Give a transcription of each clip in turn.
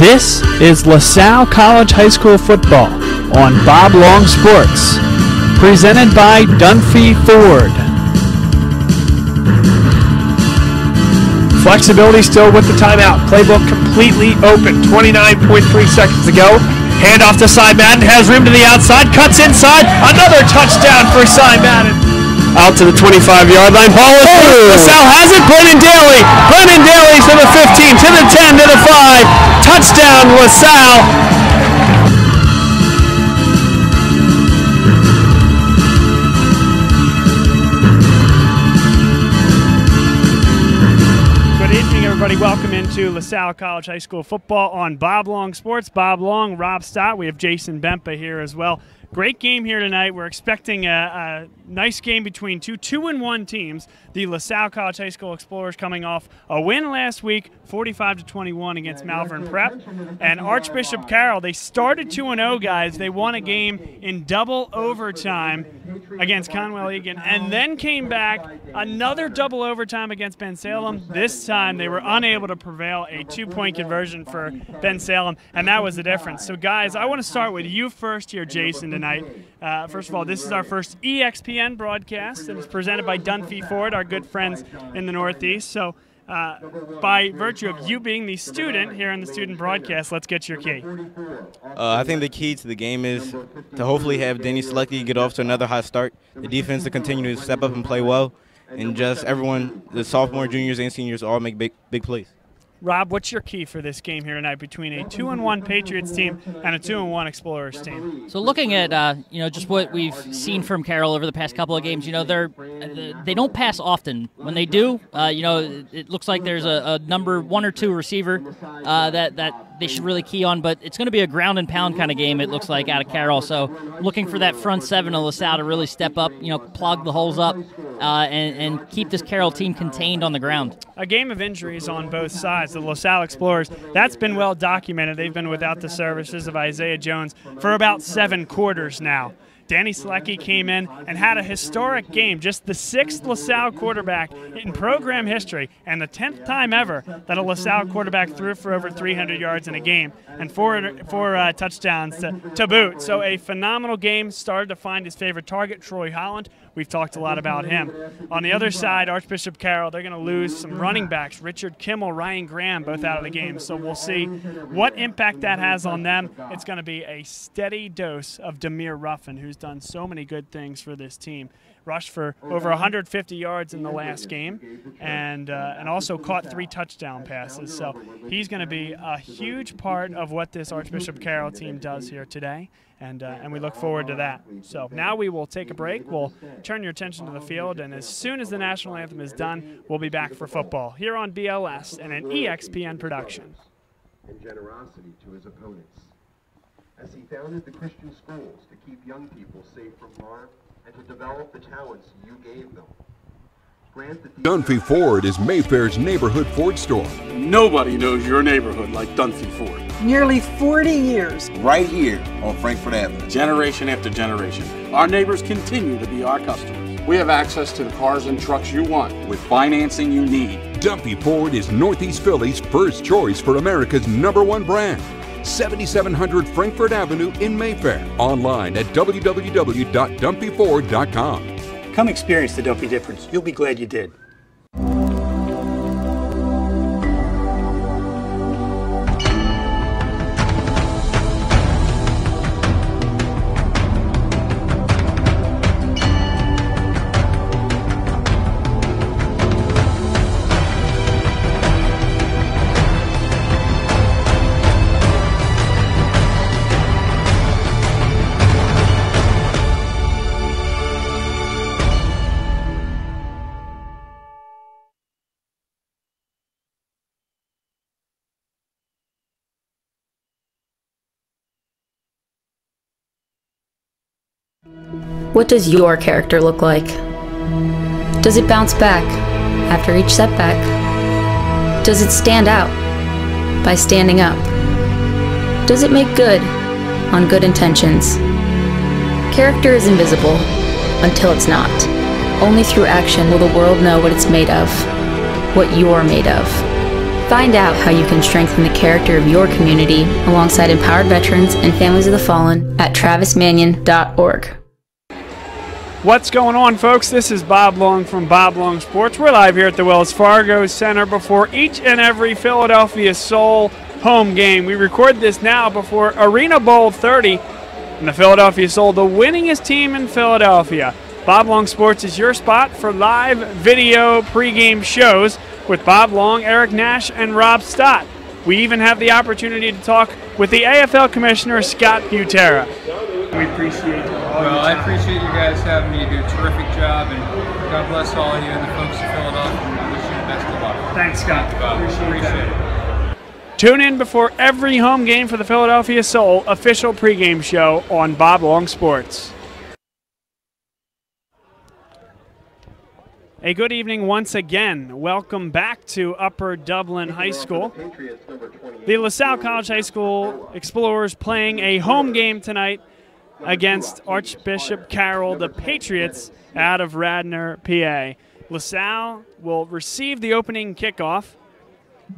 This is LaSalle College High School football on Bob Long Sports, presented by Dunphy Ford. Flexibility still with the timeout. Playbook completely open. 29.3 seconds to go. Handoff to Cy Madden. Has room to the outside. Cuts inside. Another touchdown for Cy Madden. Out to the 25-yard line. Ball is loose. LaSalle has it. Brennan Daly. Brennan Daly to the 15, to the 10, to the 5. Touchdown, LaSalle. Good evening, everybody. Welcome into LaSalle College High School football on Bob Long Sports. Bob Long, Rob Stott. We have Jason Bempa here as well. Great game here tonight. We're expecting a nice game between two 2-1 teams. The LaSalle College High School Explorers coming off a win last week, 45-21 against Malvern Prep. And Archbishop Carroll, they started 2-0, guys. They won a game in double overtime against Conwell Egan, and then came back another double overtime against Ben Salem. This time they were unable to prevail, a 2-point conversion for Ben Salem, and that was the difference. So, guys, I want to start with you first here, Jason, tonight. First of all, this is our first EXPN broadcast, and it's presented by Dunphy Ford, our good friends in the Northeast. So, by virtue of you being the student here in the student broadcast, let's get your key. I think the key to the game is to hopefully have Denny Selecki get off to another hot start, the defense to continue to step up and play well, and just everyone, the sophomore, juniors, and seniors, all make big plays. Rob, what's your key for this game here tonight between a 2-1 Patriots team and a 2-1 Explorers team? So looking at just what we've seen from Carroll over the past couple of games, they don't pass often. When they do, it looks like there's a number 1 or 2 receiver that they should really key on. But it's going to be a ground and pound kind of game, it looks like, out of Carroll. So looking for that front seven of LaSalle to really step up, plug the holes up, and keep this Carroll team contained on the ground. A game of injuries on both sides. The LaSalle Explorers, that's been well documented. They've been without the services of Isaiah Jones for about 7 quarters now. Danny Selecki came in and had a historic game, just the 6th LaSalle quarterback in program history and the 10th time ever that a LaSalle quarterback threw for over 300 yards in a game and four touchdowns to boot. So a phenomenal game. Started to find his favorite target, Troy Holland. We've talked a lot about him. On the other side, Archbishop Carroll, they're going to lose some running backs, Richard Kimmel, Ryan Graham, both out of the game. So we'll see what impact that has on them. It's going to be a steady dose of Demir Ruffin, who's done so many good things for this team. Rushed for over 150 yards in the last game and also caught 3 touchdown passes. So he's going to be a huge part of what this Archbishop Carroll team does here today. And we look forward to that. So now we will take a break. We'll turn your attention to the field, and as soon as the national anthem is done, we'll be back for football here on BLS and an EXPN production. And generosity to his opponents, as he founded the Christian schools to keep young people safe from harm and to develop the talents you gave them. Dunphy Ford is Mayfair's neighborhood Ford store. Nobody knows your neighborhood like Dunphy Ford. Nearly 40 years. Right here on Frankfort Avenue. Generation after generation. Our neighbors continue to be our customers. We have access to the cars and trucks you want with financing you need. Dunphy Ford is Northeast Philly's first choice for America's #1 brand. 7700 Frankfort Avenue in Mayfair. Online at www.dunphyford.com. Come experience the Dunphy difference. You'll be glad you did. What does your character look like? Does it bounce back after each setback? Does it stand out by standing up? Does it make good on good intentions? Character is invisible until it's not. Only through action will the world know what it's made of, what you're made of. Find out how you can strengthen the character of your community alongside empowered veterans and families of the fallen at travismanion.org. What's going on, folks? This is Bob Long from Bob Long Sports. We're live here at the Wells Fargo Center before each and every Philadelphia Soul home game. We record this now before Arena Bowl 30, and the Philadelphia Soul, the winningest team in Philadelphia. Bob Long Sports is your spot for live video pregame shows with Bob Long, Eric Nash, and Rob Stott. We even have the opportunity to talk with the AFL Commissioner, Scott Butera. We appreciate you. Well, I appreciate you guys having me. You do a terrific job, and God bless all of you and the folks in Philadelphia. I wish you the best of luck. Thanks, Scott. Appreciate it. Tune in before every home game for the Philadelphia Soul official pregame show on Bob Long Sports. A good evening once again. Welcome back to Upper Dublin High School. The LaSalle College High School Explorers playing a home game tonight against Archbishop Carroll, the Patriots, out of Radnor, PA. LaSalle will receive the opening kickoff.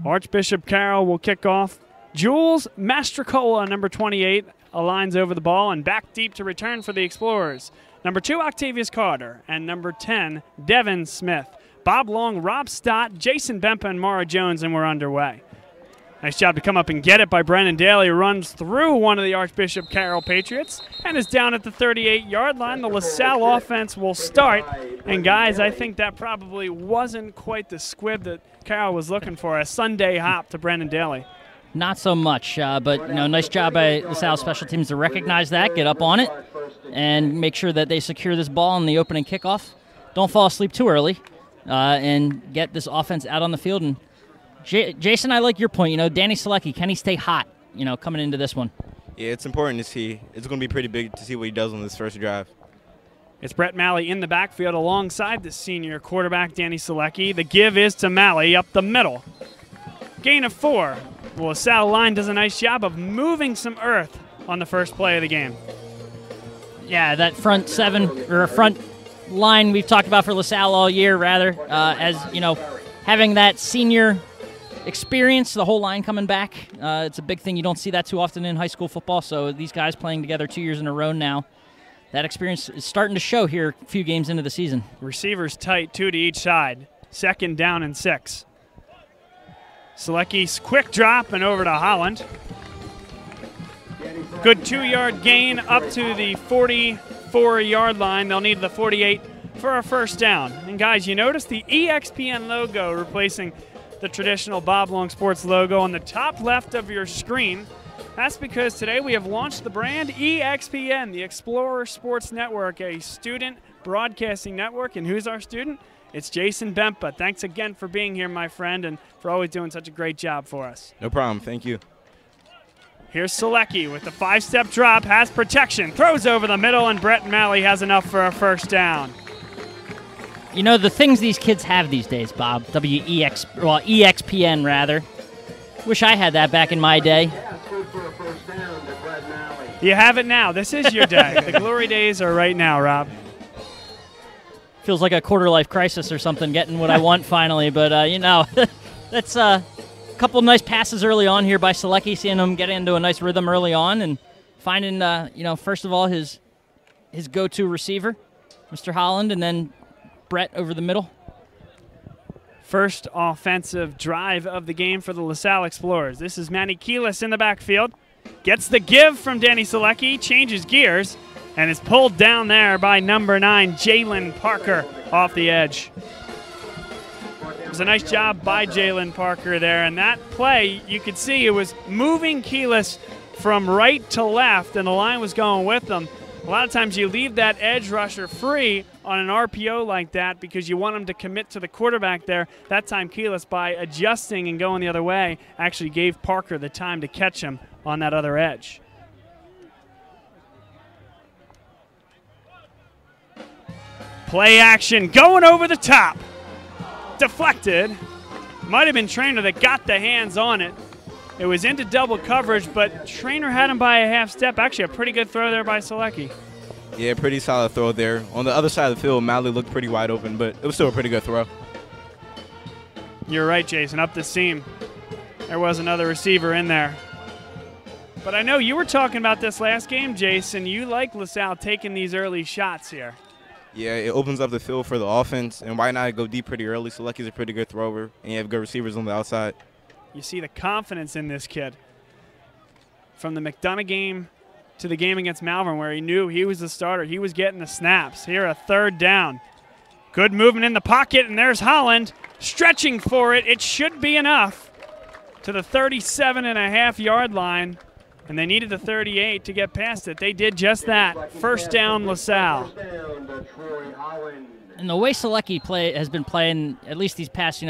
Archbishop Carroll will kick off. Jules Mastrocola, number 28, aligns over the ball and back deep to return for the Explorers. Number 2, Octavius Carter, and number 10, Devin Smith. Bob Long, Rob Stott, Jason Bempa, and Mara Jones, and we're underway. Nice job to come up and get it by Brennan Daly, who runs through one of the Archbishop Carroll Patriots and is down at the 38-yard line. The LaSalle offense will start. And, guys, I think that probably wasn't quite the squib that Carroll was looking for, a Sunday hop to Brennan Daly. Not so much, but nice job by LaSalle special teams to recognize that, get up on it, and make sure that they secure this ball in the opening kickoff. Don't fall asleep too early, and get this offense out on the field. And Jason, I like your point. Danny Selecki, can he stay hot? Coming into this one. Yeah, it's important to see. It's going to be pretty big to see what he does on this first drive. It's Brett Malley in the backfield alongside the senior quarterback, Danny Selecki. The give is to Malley up the middle. Gain of 4. The LaSalle line does a nice job of moving some earth on the first play of the game. Yeah, that front front line we've talked about for LaSalle all year, rather, as having that senior experience, the whole line coming back. It's a big thing. You don't see that too often in high school football, so these guys playing together 2 years in a row now. That experience is starting to show here a few games into the season. Receivers tight, 2 to each side. 2nd down and 6. Selecki's quick drop and over to Holland. Good 2-yard gain up to the 44-yard line. They'll need the 48 for a first down. And guys, you notice the EXPN logo replacing the traditional Bob Long Sports logo on the top left of your screen. That's because today we have launched the brand EXPN, the Explorer Sports Network, a student broadcasting network. And who's our student? It's Jason Bempa. Thanks again for being here, my friend, and for always doing such a great job for us. No problem. Thank you. Here's Selecki with the 5-step drop, has protection, throws over the middle, and Brett Malley has enough for a first down. The things these kids have these days, Bob, EXPN, rather. Wish I had that back in my day. You have it now. This is your day. The glory days are right now, Rob. Feels like a quarter-life crisis or something, getting what I want finally. But, that's a couple nice passes early on here by Selecki, seeing him get into a nice rhythm early on and finding, first of all, his go-to receiver, Mr. Holland, and then Brett over the middle. First offensive drive of the game for the LaSalle Explorers. This is Manny Keelis in the backfield. Gets the give from Danny Selecki, changes gears, and is pulled down there by number 9, Jalen Parker, off the edge. It was a nice job by Jalen Parker there, and that play, you could see it was moving Keelis from right to left, and the line was going with them. A lot of times you leave that edge rusher free on an RPO like that because you want him to commit to the quarterback there. That time Keelis, by adjusting and going the other way, actually gave Parker the time to catch him on that other edge. Play action, going over the top. Deflected. Might have been Trainer that got the hands on it. It was into double coverage, but Trainer had him by a half step. Actually, a pretty good throw there by Selecki. Yeah, pretty solid throw there. On the other side of the field, Malley looked pretty wide open, but it was still a pretty good throw. You're right, Jason. Up the seam. There was another receiver in there. But I know you were talking about this last game, Jason. You like LaSalle taking these early shots here. Yeah, it opens up the field for the offense, and why not go deep pretty early? Selecky's a pretty good thrower, and you have good receivers on the outside. You see the confidence in this kid. From the McDonough game to the game against Malvern, where he knew he was the starter. He was getting the snaps. Here, a third down. Good movement in the pocket, and there's Holland stretching for it. It should be enough to the 37.5-yard line. And they needed the 38 to get past it. They did just that. First down, LaSalle. And the way Selecki has been playing, at least these past,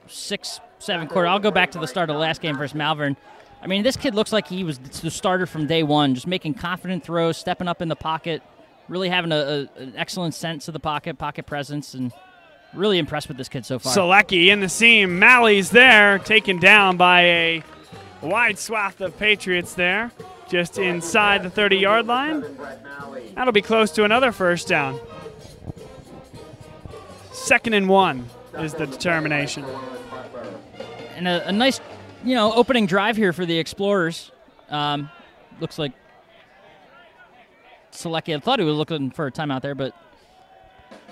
6, 7 quarters. I'll go back to the start of the last game versus Malvern. I mean, this kid looks like he was the starter from day one, just making confident throws, stepping up in the pocket, really having an excellent sense of the pocket presence, and really impressed with this kid so far. Selecki in the seam. Malley's there, taken down by a wide swath of Patriots there, just inside the 30-yard line. That'll be close to another first down. 2nd and 1 is the determination. And a nice, opening drive here for the Explorers. Looks like Selecki, I thought he was looking for a timeout there, but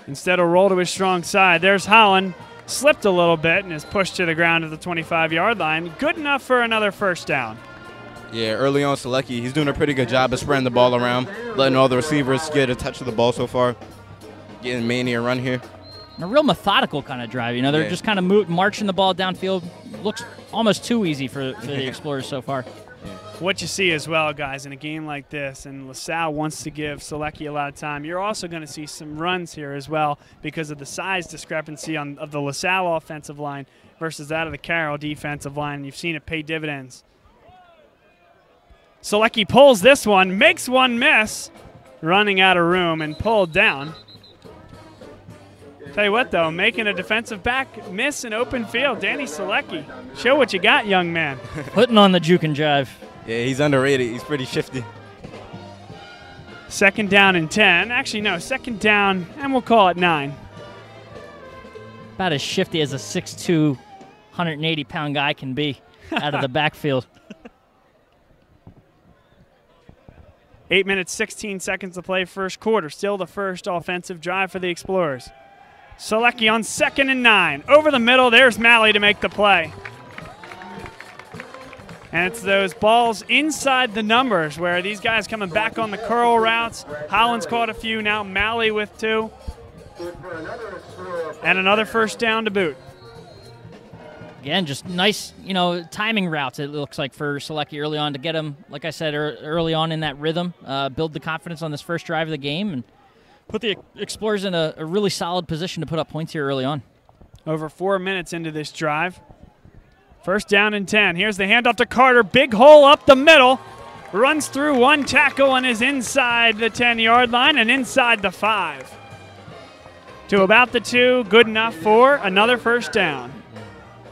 instead of roll to his strong side, there's Holland. Slipped a little bit and is pushed to the ground at the 25-yard line. Good enough for another first down. Yeah, early on, Selecki, he's doing a pretty good job of spreading the ball around, letting all the receivers get a touch of the ball so far, getting Manny a run here. And a real methodical kind of drive. They're just kind of marching the ball downfield. Looks almost too easy for the Explorers so far. What you see as well, guys, in a game like this, and LaSalle wants to give Selecki a lot of time, you're also going to see some runs here as well because of the size discrepancy of the LaSalle offensive line versus that of the Carroll defensive line. And you've seen it pay dividends. Selecki pulls this one, makes one miss, running out of room and pulled down. Tell you what, though, making a defensive back miss in open field. Danny Selecki, show what you got, young man. Putting on the juke and jive. Yeah, he's underrated. He's pretty shifty. 2nd down and 10. Actually, no, 2nd down, and we'll call it 9. About as shifty as a 6'2", 180-pound guy can be out of the backfield. 8 minutes, 16 seconds to play first quarter. Still the first offensive drive for the Explorers. Selecki on 2nd and 9. Over the middle, there's Malley to make the play. And it's those balls inside the numbers where these guys coming back on the curl routes. Holland's caught a few, now Malley with 2. And another first down to boot. Again, just nice, timing routes, it looks like, for Selecki early on to get him, like I said, early on in that rhythm, build the confidence on this first drive of the game, and put the Explorers in a really solid position to put up points here early on. Over 4 minutes into this drive. First down and 10. Here's the handoff to Carter. Big hole up the middle. Runs through one tackle and is inside the 10-yard line and inside the 5. To about the 2. Good enough for another first down.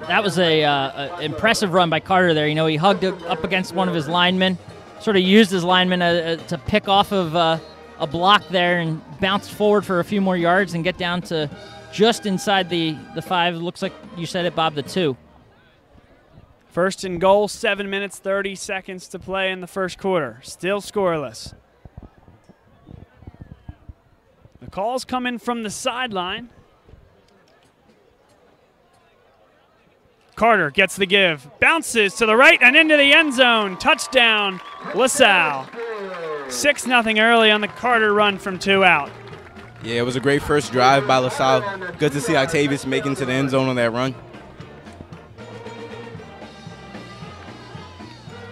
That was a impressive run by Carter there. He hugged up against one of his linemen, sort of used his lineman to pick off of a block there and bounced forward for a few more yards and get down to just inside the 5. It looks like you said it, Bob, the 2. First and goal, 7 minutes, 30 seconds to play in the first quarter. Still scoreless. The call's coming from the sideline. Carter gets the give, bounces to the right and into the end zone. Touchdown, LaSalle. 6-0 early on the Carter run from 2 out. Yeah, it was a great first drive by LaSalle. Good to see Octavius making to the end zone on that run.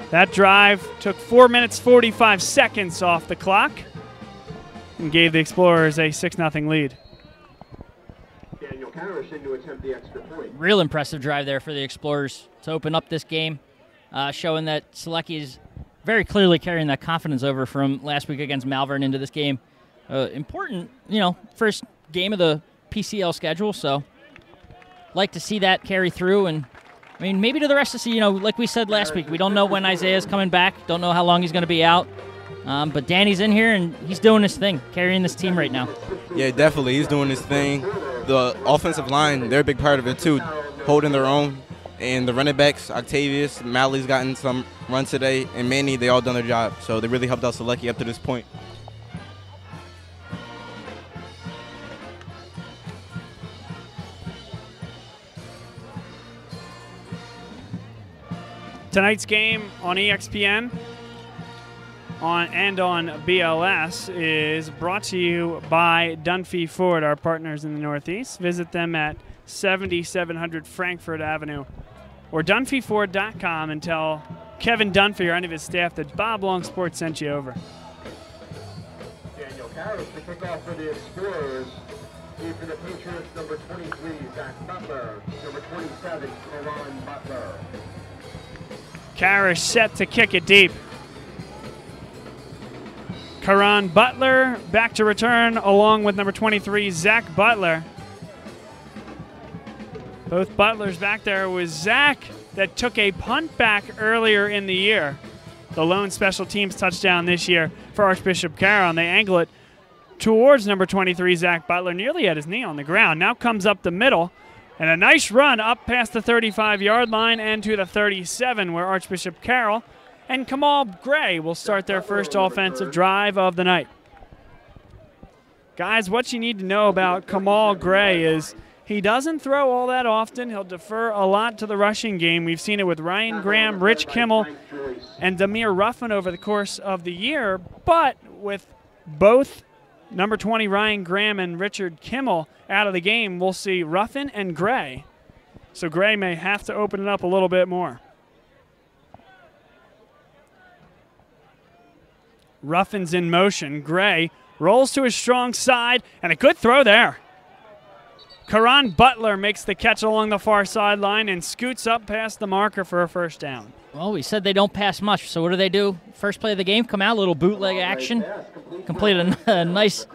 That drive took 4 minutes, 45 seconds off the clock and gave the Explorers a 6-0 lead. Daniel Parrish in to attempt the extra point. Real impressive drive there for the Explorers to open up this game, showing that Selecki is very clearly carrying that confidence over from last week against Malvern into this game. Important, first game of the PCL schedule, so like to see that carry through. And maybe to the rest of the season, like we said last week, we don't know when Isaiah's coming back, don't know how long he's going to be out. But Danny's in here, and he's doing his thing, carrying this team right now. Yeah, definitely. He's doing his thing. The offensive line, they're a big part of it, too, holding their own. And the running backs, Octavius, Mally's gotten some runs today, and Manny, they all done their job. So they really helped out Selecki up to this point. Tonight's game on EXPN and on BLS is brought to you by Dunphy Ford, our partners in the Northeast. Visit them at 7700 Frankfurt Avenue or DunphyFord.com and tell Kevin Dunphy or any of his staff that Bob Long Sports sent you over. Daniel Carroll to kick off for the Explorers. Here for the Patriots, number 23, Zach Butler. Number 27, Karan Butler. Karrasch set to kick it deep. Karan Butler back to return along with number 23, Zach Butler. Both Butlers back there. It was Zach that took a punt back earlier in the year. The lone special teams touchdown this year for Archbishop Carroll, and they angle it towards number 23, Zach Butler, nearly at his knee on the ground. Now comes up the middle, and a nice run up past the 35-yard line and to the 37, where Archbishop Carroll and Kamal Gray will start their first offensive drive of the night. Guys, what you need to know about Kamal Gray is he doesn't throw all that often. He'll defer a lot to the rushing game. We've seen it with Ryan Graham, Rich Kimmel, and Demir Ruffin over the course of the year. But with both number 20 Ryan Graham and Richard Kimmel out of the game, we'll see Ruffin and Gray. So Gray may have to open it up a little bit more. Ruffin's in motion. Gray rolls to his strong side, and a good throw there. Karan Butler makes the catch along the far sideline and scoots up past the marker for a first down. Well, we said they don't pass much, so what do? First play of the game, come out, a little bootleg action, complete a nice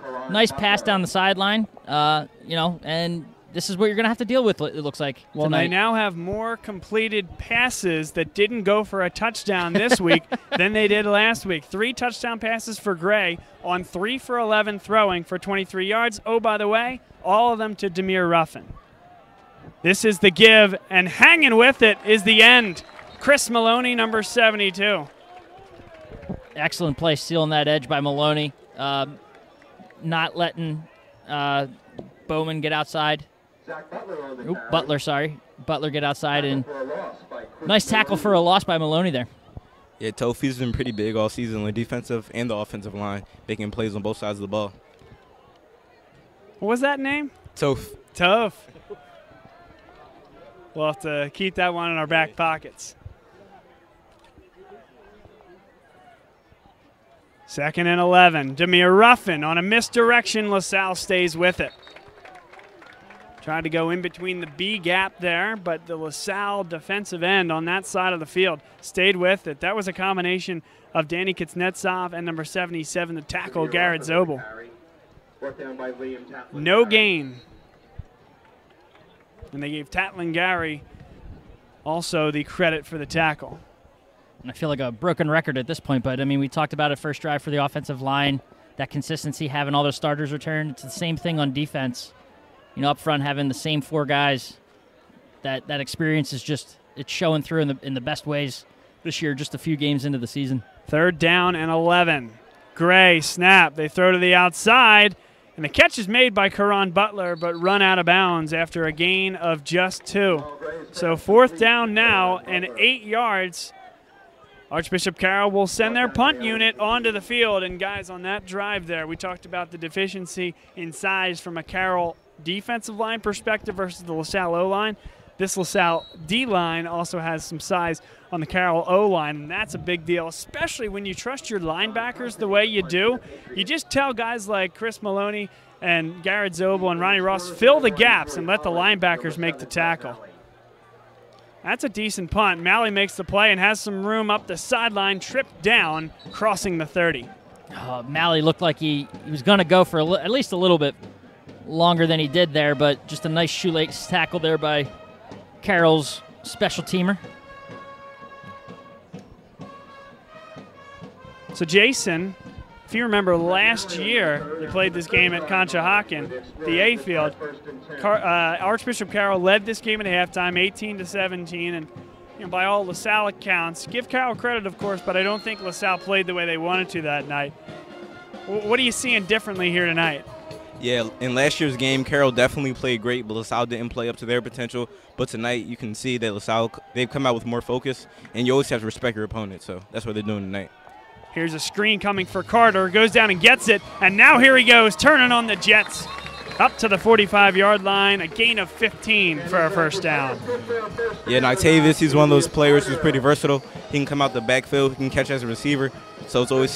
pass down the sideline, and this is what you're going to have to deal with, it looks like, Well, tonight. They now have more completed passes that didn't go for a touchdown this week than they did last week. 3 touchdown passes for Gray on 3 for 11 throwing for 23 yards. Oh, by the way, all of them to Demir Ruffin. This is the give, and hanging with it is the end. Chris Maloney, number 72. Excellent play, stealing that edge by Maloney. Not letting Bowman get outside. Butler get outside, and nice tackle for a loss by Maloney there. Yeah, Tofi's been pretty big all season on the defensive and the offensive line, making plays on both sides of the ball. What was that name? Toph. We'll have to keep that one in our back pockets. 2nd and 11. Demir Ruffin on a misdirection. LaSalle stays with it. Tried to go in between the B gap there, but the LaSalle defensive end on that side of the field stayed with it. That was a combination of Danny Kuznetsov and number 77, the tackle, Garrett Zobel. No gain. And they gave Tatlin Gary also the credit for the tackle. And I feel like a broken record at this point, but, I mean, we talked about it first drive for the offensive line, that consistency, having all those starters return. It's the same thing on defense. Up front, having the same 4 guys, that experience is just, it's showing through in the best ways this year, just a few games into the season. 3rd down and 11. Gray, snap. They throw to the outside, and the catch is made by Karan Butler, but run out of bounds after a gain of just 2. So 4th down now and 8 yards. Archbishop Carroll will send their punt unit onto the field. And, guys, on that drive there, we talked about the deficiency in size from a Carroll defensive line perspective versus the LaSalle O-line. This LaSalle D-line also has some size on the Carroll O-line, and that's a big deal, especially when you trust your linebackers the way you do. You just tell guys like Chris Maloney and Garrett Zobel and Ronnie Ross, fill the gaps and let the linebackers make the tackle. That's a decent punt. Malley makes the play and has some room up the sideline, tripped down, crossing the 30. Malley looked like he was going to go for at least a little bit longer than he did there, but just a nice shoelace tackle there by Carroll's special teamer. So Jason, If you remember last year, they played this game at Conshohocken, the A field. Archbishop Carroll led this game at halftime, 18-17, and by all LaSalle accounts, give Carroll credit, of course, but I don't think LaSalle played the way they wanted to that night. What are you seeing differently here tonight? Yeah, in last year's game, Carroll definitely played great, but LaSalle didn't play up to their potential. But tonight, you can see that LaSalle, they've come out with more focus, and you always have to respect your opponent, so that's what they're doing tonight. Here's a screen coming for Carter, goes down and gets it, and now here he goes, turning on the Jets. Up to the 45-yard line, a gain of 15 for a first down. Yeah, and Octavius, he's one of those players who's pretty versatile. He can come out the backfield, he can catch as a receiver, so it's always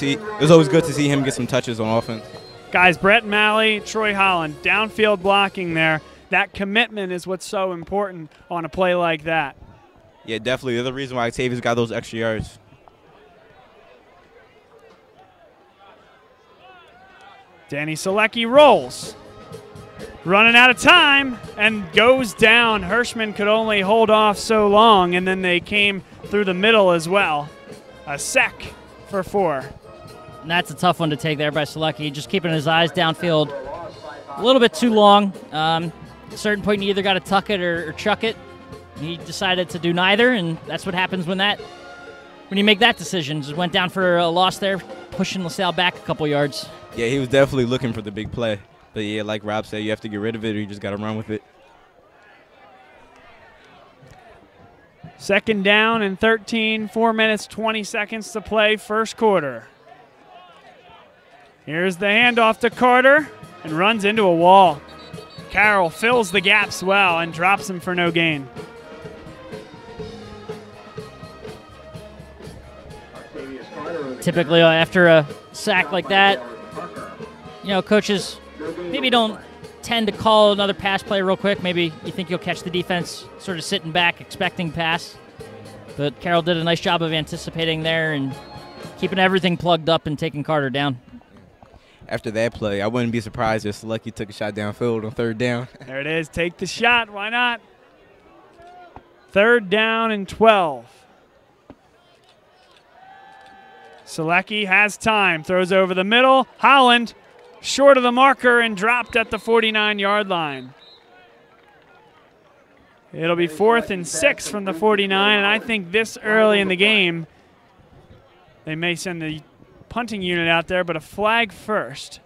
good to see him get some touches on offense. Guys, Brett Malley, Troy Holland, downfield blocking there. That commitment is what's so important on a play like that. Yeah, definitely. They're the reason why Octavius got those extra yards. Danny Selecki rolls. Running out of time and goes down. Hirschman could only hold off so long, and then they came through the middle as well. A sack for 4. And that's a tough one to take there by Selecki, just keeping his eyes downfield a little bit too long. At a certain point, you either got to tuck it or chuck it. He decided to do neither, and that's what happens when you make that decision. Just went down for a loss there, pushing LaSalle back a couple yards. Yeah, he was definitely looking for the big play. But, yeah, like Rob said, you have to get rid of it or you just got to run with it. Second down and 13, 4 minutes, 20 seconds to play, first quarter. Here's the handoff to Carter and runs into a wall. Carroll fills the gaps well and drops him for no gain. Typically, after a sack like that, coaches maybe don't tend to call another pass play real quick. Maybe you think you'll catch the defense sort of sitting back, expecting pass. But Carroll did a nice job of anticipating there and keeping everything plugged up and taking Carter down. After that play, I wouldn't be surprised if Selecki took a shot downfield on third down. There it is. Take the shot. Why not? Third down and 12. Selecki has time. Throws over the middle. Holland short of the marker and dropped at the 49-yard line. It'll be 4th and 6 from the 49, and I think this early in the game, they may send the punting unit out there, but a flag first.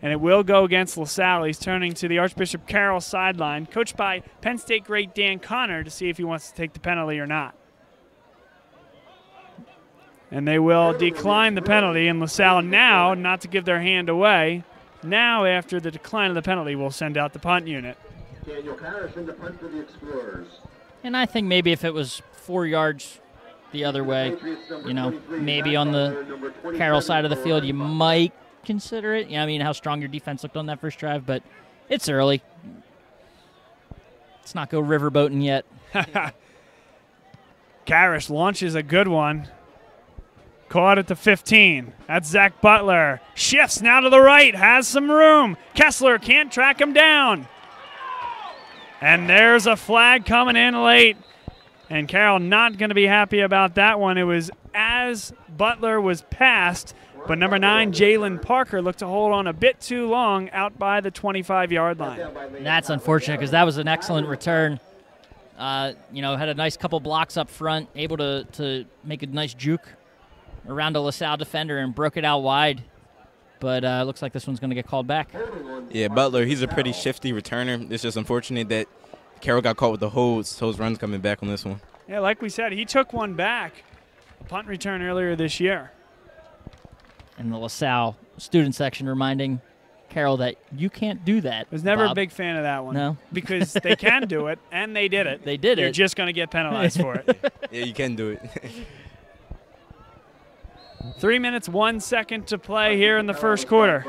And it will go against LaSalle. He's turning to the Archbishop Carroll sideline, coached by Penn State great Dan Connor, to see if he wants to take the penalty or not. And they will decline the penalty, and LaSalle now, not to give their hand away, now after the decline of the penalty, will send out the punt unit. Daniel Patterson to punt for the Explorers. And I think maybe if it was 4 yards the other way, maybe on the Carroll side of the field, you might consider it. I mean, how strong your defense looked on that first drive, but it's early. Let's not go riverboating yet. Karras launches a good one. Caught at the 15. That's Zach Butler. Shifts now to the right. Has some room. Kessler can't track him down. And there's a flag coming in late. And Carroll not going to be happy about that one. It was as Butler was passed, but number 9, Jalen Parker, looked to hold on a bit too long out by the 25-yard line. That's unfortunate because that was an excellent return. Had a nice couple blocks up front, able to make a nice juke around a LaSalle defender and broke it out wide. But looks like this one's going to get called back. Yeah, Butler, he's a pretty shifty returner. It's just unfortunate that Carroll got caught with the holds, so his run's coming back on this one. Yeah, like we said, he took one back, a punt return earlier this year. And the LaSalle student section reminding Carroll that you can't do that. I was never Bob. a big fan of that one. No. Because they can do it, and they did it. They did You're it. just going to get penalized for it. Yeah, you can do it. 3 minutes, 1 second to play here in the first quarter.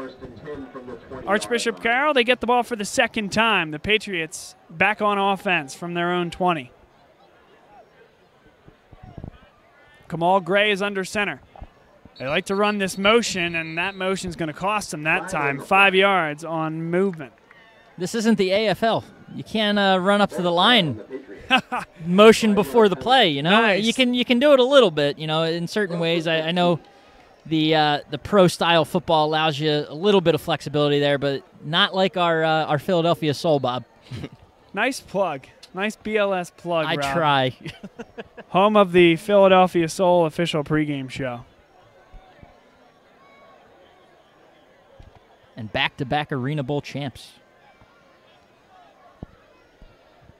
Archbishop Carroll, they get the ball for the second time. The Patriots back on offense from their own 20. Kamal Gray is under center. They like to run this motion, and that motion's going to cost them that time. 5 yards on movement. This isn't the AFL. You can't run up to the line, motion before the play. Nice. You can do it a little bit. In certain ways. I know the pro-style football allows you a little bit of flexibility there, but not like our Philadelphia Soul, Bob. Nice plug. Nice BLS plug, I Rob. try. Home of the Philadelphia Soul official pregame show. And back-to-back Arena Bowl champs.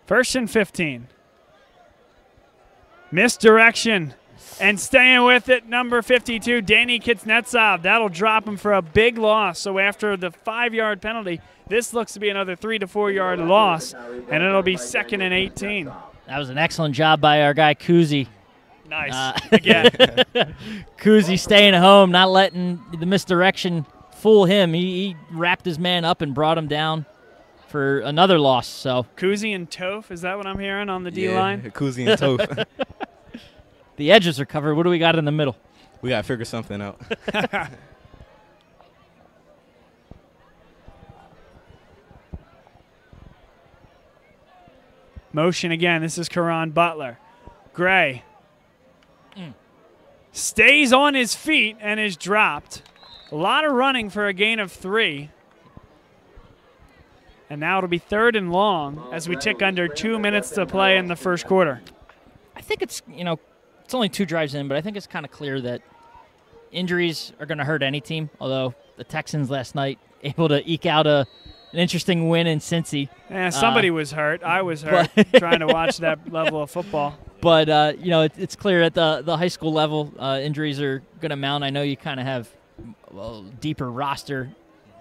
1st and 15. Misdirection. And staying with it, number 52, Danny Kitsnetsov. That'll drop him for a big loss. So after the 5-yard penalty, this looks to be another 3 to 4 yard loss, and it'll be 2nd and 18. That was an excellent job by our guy Kuzi. Nice. Again. Kuzi staying home, not letting the misdirection fool him. He wrapped his man up and brought him down for another loss. So Kuzi and Toph, is that what I'm hearing on the D-line? Yeah, Kuzi and Toph. The edges are covered. What do we got in the middle? We got to figure something out. Motion again. This is Karan Butler. Gray stays on his feet and is dropped. A lot of running for a gain of 3. And now it'll be 3rd and long as we tick under 2 minutes to play in the first quarter. I think it's, it's only 2 drives in, but I think it's kind of clear that injuries are going to hurt any team, although the Texans last night able to eke out an interesting win in Cincy. Yeah, somebody was hurt. I was hurt trying to watch that level of football. But, it's clear at the high school level, injuries are going to mount. I know you kind of have a deeper roster,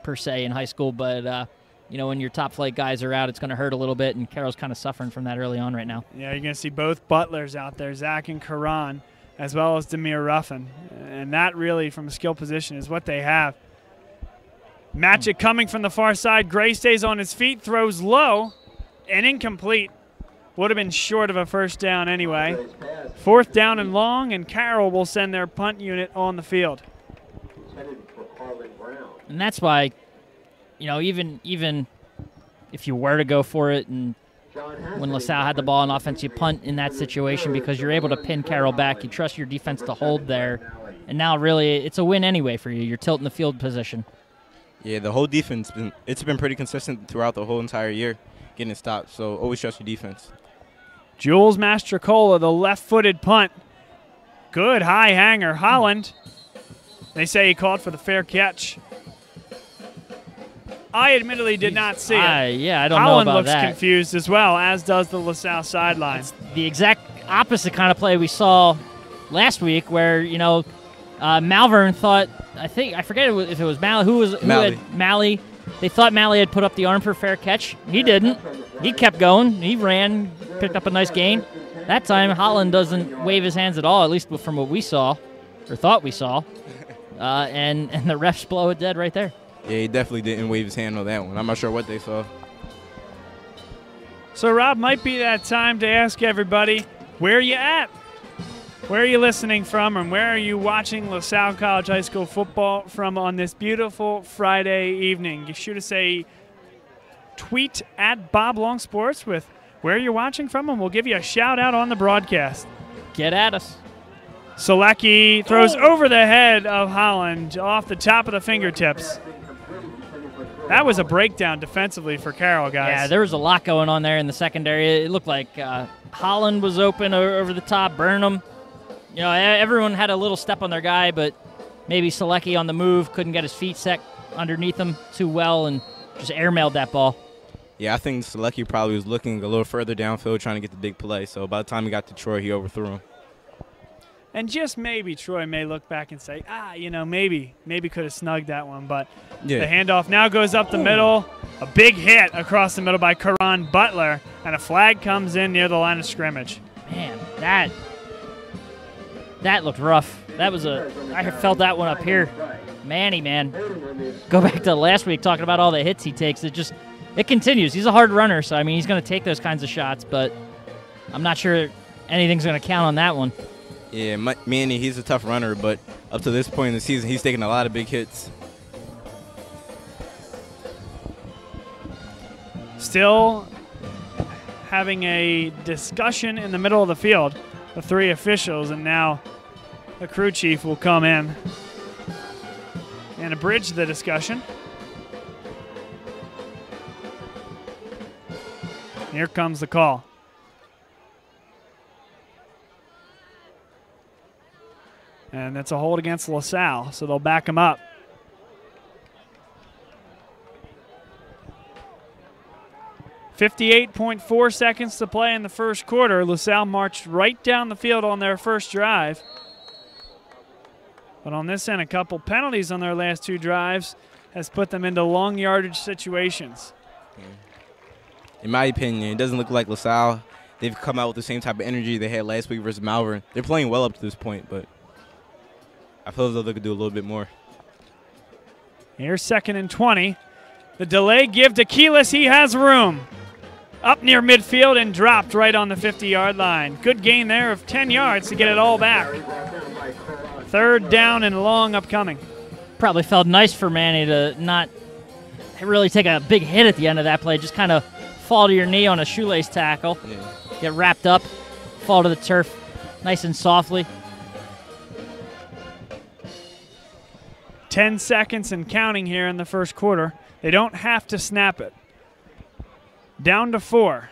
per se, in high school, but when your top flight guys are out, it's going to hurt a little bit, and Carroll's kind of suffering from that early on right now. Yeah, you're going to see both Butlers out there, Zach and Karan, as well as Demir Ruffin. And that really, from a skill position, is what they have. Matchett coming from the far side. Gray stays on his feet, throws low, and incomplete. Would have been short of a first down anyway. 4th down and long, and Carroll will send their punt unit on the field. And that's why, even if you were to go for it, and when LaSalle had the ball on offense, you punt in that situation because you're able to pin Carroll back. You trust your defense to hold there. And now really it's a win anyway for you. You're tilting the field position. Yeah, the whole defense, it's been pretty consistent throughout the whole entire year, getting it stopped. So always trust your defense. Jules Mastrocola, the left-footed punt. Good high hanger. Holland, they say he called for the fair catch. I admittedly did not see it. I don't Holland know about looks that. confused as well, as does the LaSalle sideline. It's the exact opposite kind of play we saw last week where, Malvern thought, I forget if it was Malley. Who had Malley? They thought Malley had put up the arm for a fair catch. He didn't. He kept going. He ran, picked up a nice gain. That time, Holland doesn't wave his hands at all, at least from what we saw, or thought we saw. And the refs blow it dead right there. Yeah, he definitely didn't wave his hand on that one. I'm not sure what they saw. So, Rob, might be that time to ask everybody, where are you at? Where are you listening from, and where are you watching LaSalle College High School football from on this beautiful Friday evening? You shoot us a tweet at Bob Long Sports with where you're watching from, and we'll give you a shout-out on the broadcast. Get at us. Selecki throws over the head of Holland off the top of the fingertips. That was a breakdown defensively for Carroll, guys. Yeah, there was a lot going on there in the secondary. It looked like Holland was open over the top, Burnham. Everyone had a little step on their guy, but maybe Selecki on the move couldn't get his feet set underneath him too well and just airmailed that ball. Yeah, I think Selecki probably was looking a little further downfield trying to get the big play. So by the time he got to Troy, he overthrew him. And just maybe Troy may look back and say, maybe could have snugged that one. But the handoff now goes up the middle. A big hit across the middle by Karan Butler, and a flag comes in near the line of scrimmage. Man, that looked rough. I felt that one up here. Manny, man. Go back to last week talking about all the hits he takes. It continues. He's a hard runner, so, he's going to take those kinds of shots, but I'm not sure anything's going to count on that one. Yeah, Manny, he's a tough runner, but up to this point in the season, he's taken a lot of big hits. Still having a discussion in the middle of the field, the 3 officials, and now the crew chief will come in. and abridge the discussion. Here comes the call. And that's a hold against LaSalle, so they'll back him up. .4 seconds to play in the first quarter. LaSalle marched right down the field on their first drive. But on this end, a couple penalties on their last two drives has put them into long yardage situations. In my opinion, it doesn't look like LaSalle. They've come out with the same type of energy they had last week versus Malvern. They're playing well up to this point, but I feel as though they could do a little bit more. Here's 2nd and 20. The delay give to Keelis. He has room. Up near midfield and dropped right on the 50-yard line. Good gain there of 10 yards to get it all back. 3rd down and long upcoming. Probably felt nice for Manny to not really take a big hit at the end of that play. Just kind of fall to your knee on a shoelace tackle. Yeah. Get wrapped up, fall to the turf nice and softly. 10 seconds and counting here in the first quarter. They don't have to snap it. Down to 4.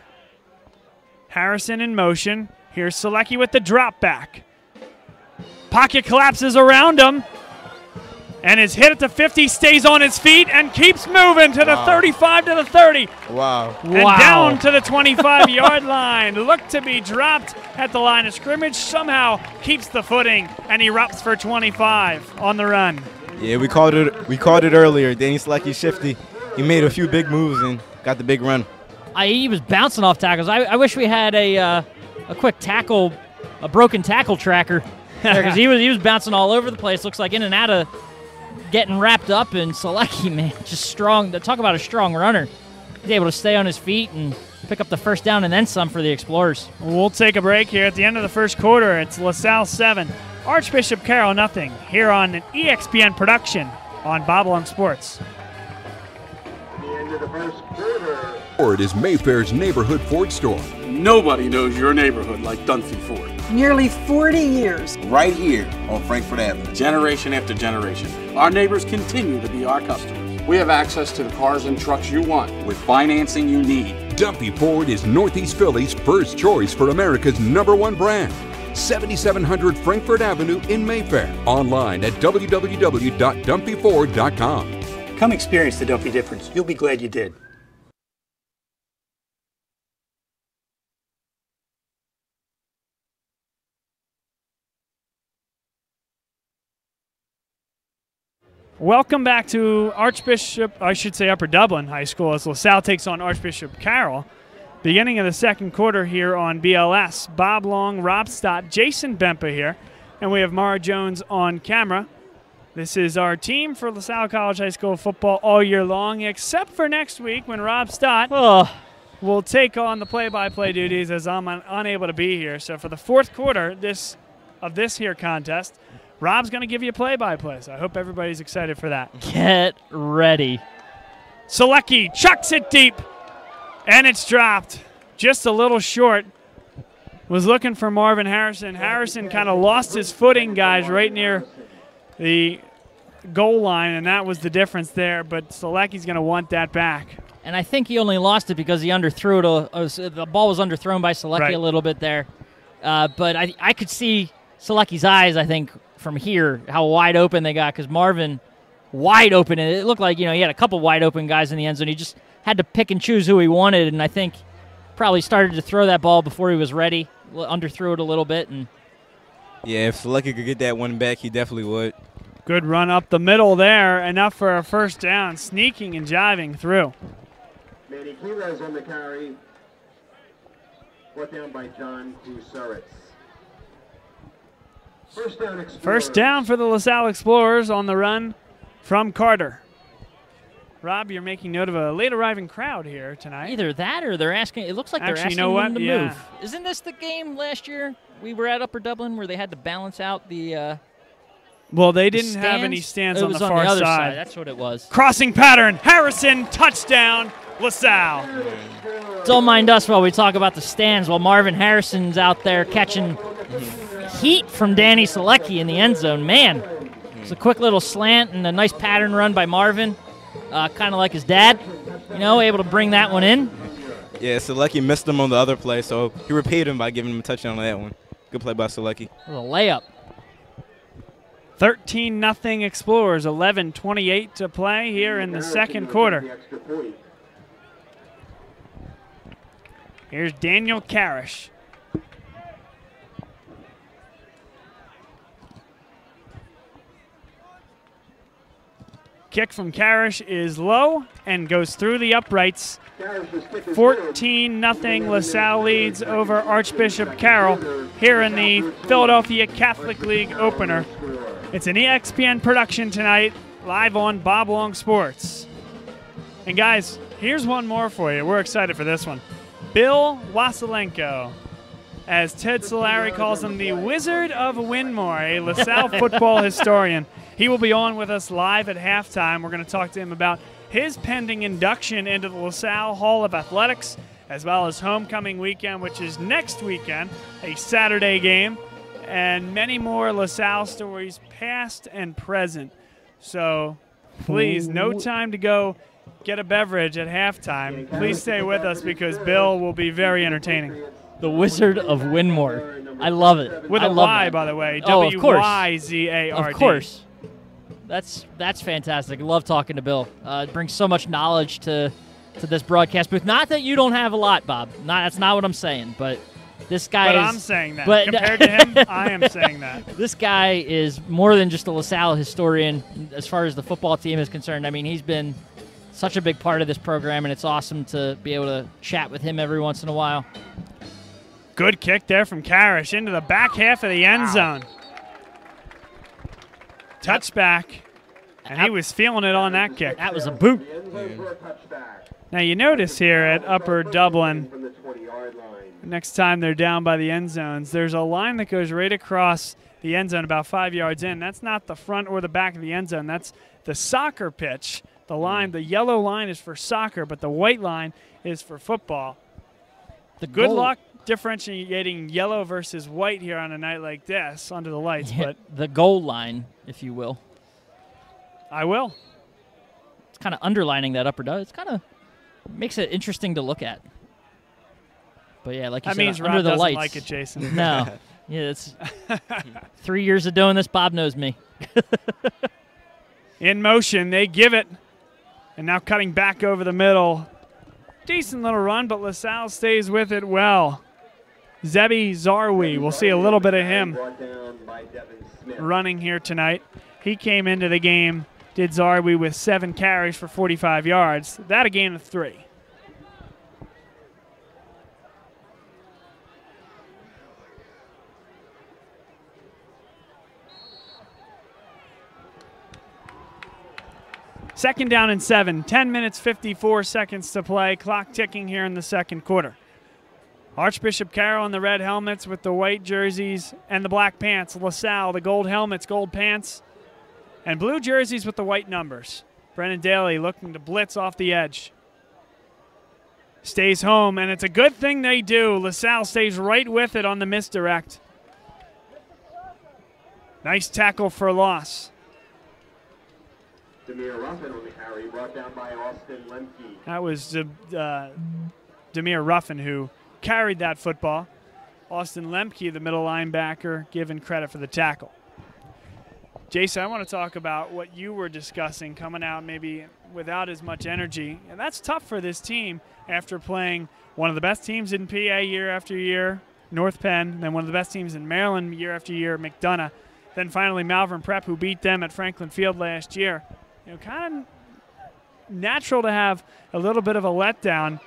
Harrison in motion. Here's Selecki with the drop back. Pocket collapses around him. And is hit at the 50, stays on his feet, and keeps moving to the 35 to the 30. Wow. And down to the 25-yard line. Looked to be dropped at the line of scrimmage. Somehow keeps the footing and erupts for 25 on the run. Yeah, we called it earlier. Danny Selecki shifty. He made a few big moves and got the big run. He was bouncing off tackles. I wish we had a quick tackle, a broken tackle tracker, because he was bouncing all over the place. Looks like in and out of getting wrapped up. And Selecki, man, just strong. Talk about a strong runner. He's able to stay on his feet and pick up the first down and then some for the Explorers. We'll take a break here at the end of the first quarter. It's LaSalle 7, Archbishop Carroll nothing here on an EXPN production on Bob Long Sports. The end of the first quarter. Ford is Mayfair's neighborhood Ford store. Nobody knows your neighborhood like Dunphy Ford. Nearly 40 years. Right here on Frankfurt Avenue. Generation after generation, our neighbors continue to be our customers. We have access to the cars and trucks you want with financing you need. Dunphy Ford is Northeast Philly's first choice for America's #1 brand. 7700 Frankfurt Avenue in Mayfair. Online at www.dumpyford.com. Come experience the Dunphy difference. You'll be glad you did. Welcome back to Upper Dublin High School as LaSalle takes on Archbishop Carroll. Beginning of the second quarter here on BLS. Bob Long, Rob Stott, Jason Bempa here, and we have Mara Jones on camera. This is our team for Salle College High School football all year long, except for next week when Rob Stott will take on the play-by-play duties as I'm unable to be here. So for the fourth quarter of this here contest, Rob's going to give you a play-by-play, so I hope everybody's excited for that. Get ready. Selecki chucks it deep, and it's dropped. Just a little short. Was looking for Marvin Harrison. Harrison kind of lost his footing, guys, right near the goal line, and that was the difference there, but Selecki's going to want that back. And I think he only lost it because he underthrew it. The ball was underthrown by Selecki a little bit there. But I could see Selecki's eyes, I think, from here, how wide open they got, because Marvin wide open, and it looked like, he had a couple wide open guys in the end zone. He just had to pick and choose who he wanted, and I think probably started to throw that ball before he was ready, underthrew it a little bit. And yeah, if Selecki could get that one back, he definitely would. Good run up the middle there, enough for a first down, sneaking and jiving through. Manny Quiles on the carry, brought down by John Kusaritz. First down for the LaSalle Explorers on the run from Carter. Rob, you're making note of a late arriving crowd here tonight. Either that or they're asking, it looks like they're asking them to move. Isn't this the game last year we were at Upper Dublin where they had to balance out the well, they didn't have any stands on the far other side. That's what it was. Crossing pattern, Harrison, touchdown, LaSalle. Don't mind us while we talk about the stands while Marvin Harrison's out there catching heat from Danny Selecki in the end zone. Man, It's a quick little slant and a nice pattern run by Marvin, kind of like his dad, able to bring that one in. Yeah, Salecki missed him on the other play, so he repaid him by giving him a touchdown on that one. Good play by Salecki. A layup. 13-0 Explorers, 11:28 to play here in the second quarter. Here's Daniel Karish. Kick from Karish is low and goes through the uprights. 14-0 LaSalle leads over Archbishop Carroll here in the Philadelphia Catholic League opener. It's an ESPN production tonight, live on Bob Long Sports. And guys, here's one more for you. We're excited for this one. Bill Wasilenko, as Ted Solari calls him, the Wizard of Winmore, a LaSalle football historian. He will be on with us live at halftime. We're going to talk to him about his pending induction into the LaSalle Hall of Athletics, as well as homecoming weekend, which is next weekend, a Saturday game, and many more LaSalle stories past and present. So please, no time to go get a beverage at halftime. Please stay with us because Bill will be very entertaining. The Wizard of Winmore. I love it. With a Y, by the way. W-Y-Z-A-R-D. Of course. That's fantastic. I love talking to Bill. It brings so much knowledge to this broadcast booth. Not that you don't have a lot, Bob. That's not what I'm saying, but this guy But is... I'm saying that. Compared to him, I am saying that. This guy is more than just a LaSalle historian as far as the football team is concerned. I mean, he's been such a big part of this program, and it's awesome to be able to chat with him every once in a while. Good kick there from Karish into the back half of the end zone. Touchback, and he was feeling it on that kick. That was a boot. Now you notice here at Upper Dublin, next time they're down by the end zones, there's a line that goes right across the end zone about 5 yards in. That's not the front or the back of the end zone. That's the soccer pitch. The line, the yellow line is for soccer, but the white line is for football. Good luck differentiating yellow versus white here on a night like this under the lights. Yeah, but the goal line, if you will. I will. It's kind of underlining that upper dot. It's kind of makes it interesting to look at. But yeah, like you that said, means under Rob the doesn't lights. like it, Jason. No. Yeah, it's 3 years of doing this. Bob knows me. In motion, they give it. And now cutting back over the middle. Decent little run, but LaSalle stays with it well. Zebi Zarwi, we'll see a little bit of him running here tonight. He came into the game, did Zarwi with 7 carries for 45 yards. That a gain of 3. Second down and 7, 10 minutes, 54 seconds to play. Clock ticking here in the second quarter. Archbishop Carroll in the red helmets with the white jerseys and the black pants. LaSalle, the gold helmets, gold pants, and blue jerseys with the white numbers. Brennan Daly looking to blitz off the edge. Stays home, and it's a good thing they do. LaSalle stays right with it on the misdirect. Nice tackle for loss. Demir Ruffin on the carry, brought down by Austin Lemke. That was Demir Ruffin who carried that football. Austin Lemke, the middle linebacker, given credit for the tackle. Jason, I want to talk about what you were discussing, coming out maybe without as much energy. And that's tough for this team after playing one of the best teams in PA year after year, North Penn, then one of the best teams in Maryland year after year, McDonough, then finally Malvern Prep, who beat them at Franklin Field last year. You know, kind of natural to have a little bit of a letdown.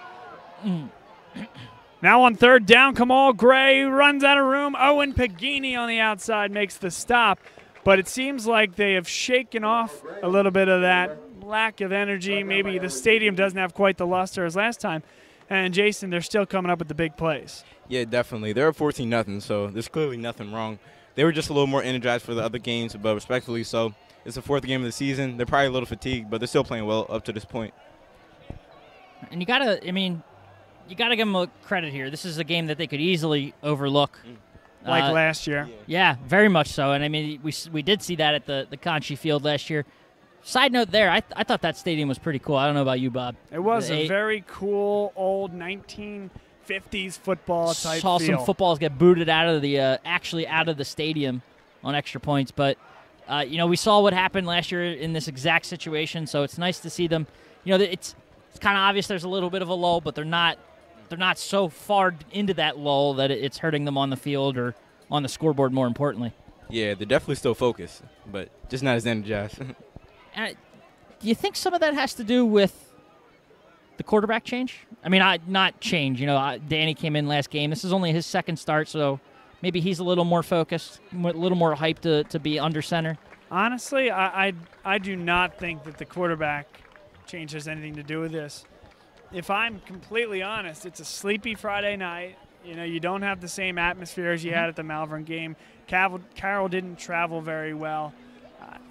Now on third down, Kamal Gray runs out of room. Owen Pagini on the outside makes the stop. But it seems like they have shaken off a little bit of that lack of energy. Maybe the stadium doesn't have quite the luster as last time. And, Jason, they're still coming up with the big plays. Yeah, definitely. They're up 14-0, so there's clearly nothing wrong. They were just a little more energized for the other games, but respectfully so. It's the 4th game of the season. They're probably a little fatigued, but they're still playing well up to this point. And you got to give them a credit here. This is a game that they could easily overlook. Like last year. Yeah, very much so. And, I mean, we did see that at the Conchie Field last year. Side note there, I thought that stadium was pretty cool. I don't know about you, Bob. It was a very cool old 1950s football type Saw feel. some footballs get booted out of the actually out of the stadium on extra points. But, we saw what happened last year in this exact situation, so it's nice to see them. It's kind of obvious there's a little bit of a lull, but they're not so far into that lull that it's hurting them on the field or on the scoreboard, more importantly. Yeah, they're definitely still focused, but just not as energized. Do you think some of that has to do with the quarterback change? I mean, not change. Danny came in last game. This is only his second start, so maybe he's a little more focused, a little more hyped to be under center. Honestly, I do not think that the quarterback change has anything to do with this. If I'm completely honest, it's a sleepy Friday night. You don't have the same atmosphere as you had at the Malvern game. Carroll didn't travel very well.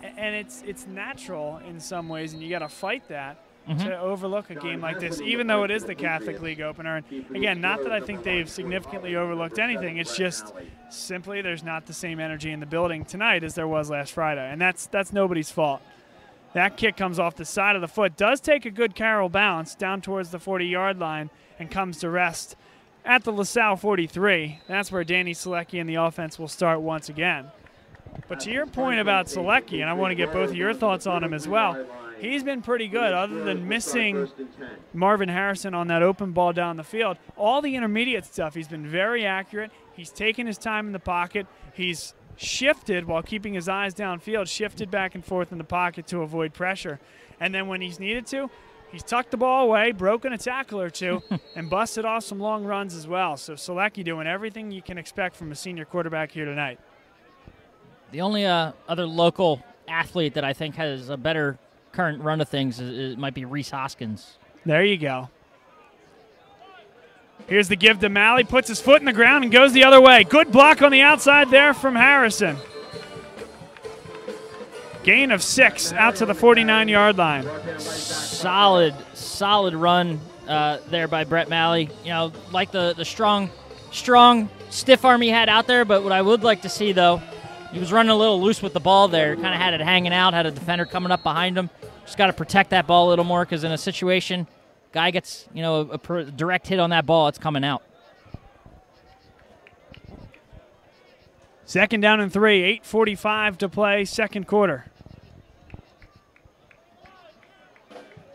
And it's natural in some ways, and you got to fight that to overlook a game like this, even though it is the Catholic League opener. And again, not that I think they've significantly overlooked anything. It's just simply there's not the same energy in the building tonight as there was last Friday, and that's nobody's fault. That kick comes off the side of the foot, does take a good Carroll bounce down towards the 40-yard line, and comes to rest at the LaSalle 43. That's where Danny Selecki and the offense will start once again. But to your point about Selecki, and I want to get both of your thoughts on him as well, he's been pretty good other than missing Marvin Harrison on that open ball down the field. All the intermediate stuff, he's been very accurate. He's taken his time in the pocket. He's shifted while keeping his eyes downfield, shifted back and forth in the pocket to avoid pressure. And then when he's needed to, he's tucked the ball away, broken a tackle or two, and busted off some long runs as well. So Selecki doing everything you can expect from a senior quarterback here tonight. The only other local athlete that I think has a better current run of things it might be Reese Hoskins. There you go. Here's the give to Malley, puts his foot in the ground and goes the other way. Good block on the outside there from Harrison. Gain of 6 out to the 49-yard line. Solid run there by Brett Malley. Like the strong, stiff arm he had out there, but what I would like to see, though, he was running a little loose with the ball there, kind of had it hanging out, had a defender coming up behind him. Just got to protect that ball a little more because in a situation, guy gets a direct hit on that ball, it's coming out. 2nd down and 3, 8:45 to play, second quarter.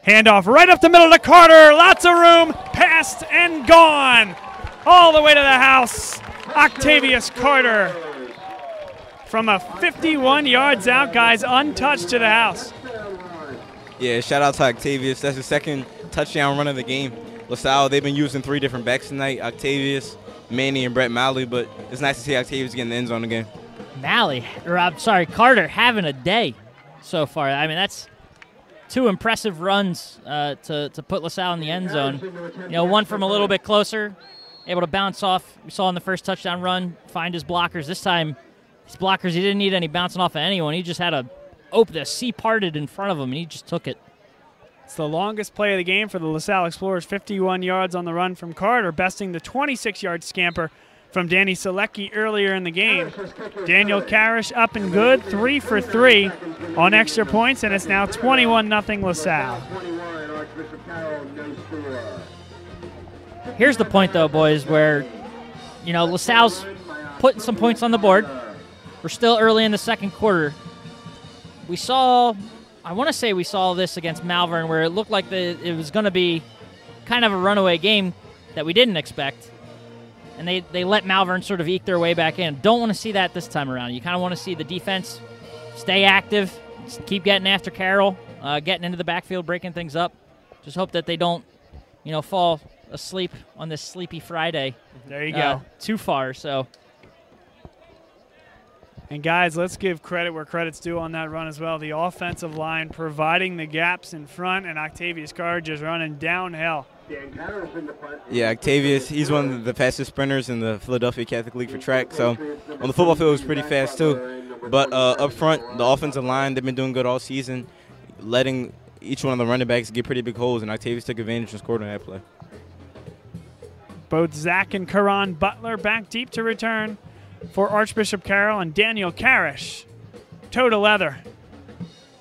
Handoff right up the middle to Carter, lots of room, passed and gone. All the way to the house, Octavius Carter. From a 51 yards out, guys, untouched to the house. Yeah, shout out to Octavius. That's his second touchdown run of the game. LaSalle, they've been using 3 different backs tonight, Octavius, Manny, and Brett Malley, but it's nice to see Octavius get in the end zone again. Carter having a day so far. I mean, that's 2 impressive runs to put LaSalle in the end zone. One from a little bit closer, able to bounce off. We saw in the first touchdown run, find his blockers. This time, his blockers, he didn't need any bouncing off of anyone. He just had the sea parted in front of him, and he just took it. It's the longest play of the game for the LaSalle Explorers, 51 yards on the run from Carter, besting the 26-yard scamper from Danny Selecki earlier in the game. Daniel Karish up and good, 3 for 3 on extra points, and it's now 21-0 LaSalle. Here's the point, though, boys, where, LaSalle's putting some points on the board. We're still early in the second quarter. I want to say we saw this against Malvern where it looked like it was going to be kind of a runaway game that we didn't expect. And they let Malvern sort of eke their way back in. Don't want to see that this time around. You kind of want to see the defense stay active, keep getting after Carroll, getting into the backfield, breaking things up. Just hope that they don't, fall asleep on this sleepy Friday. There you go. Too far, so. And, guys, let's give credit where credit's due on that run as well. The offensive line providing the gaps in front, and Octavius Carter just running downhill. Yeah, Octavius, he's one of the fastest sprinters in the Philadelphia Catholic League for track. So on the football field, he was pretty fast too. But up front, the offensive line, they've been doing good all season, letting each one of the running backs get pretty big holes, and Octavius took advantage and scored on that play. Both Zach and Karan Butler back deep to return for Archbishop Carroll, and Daniel Karish, toe to leather.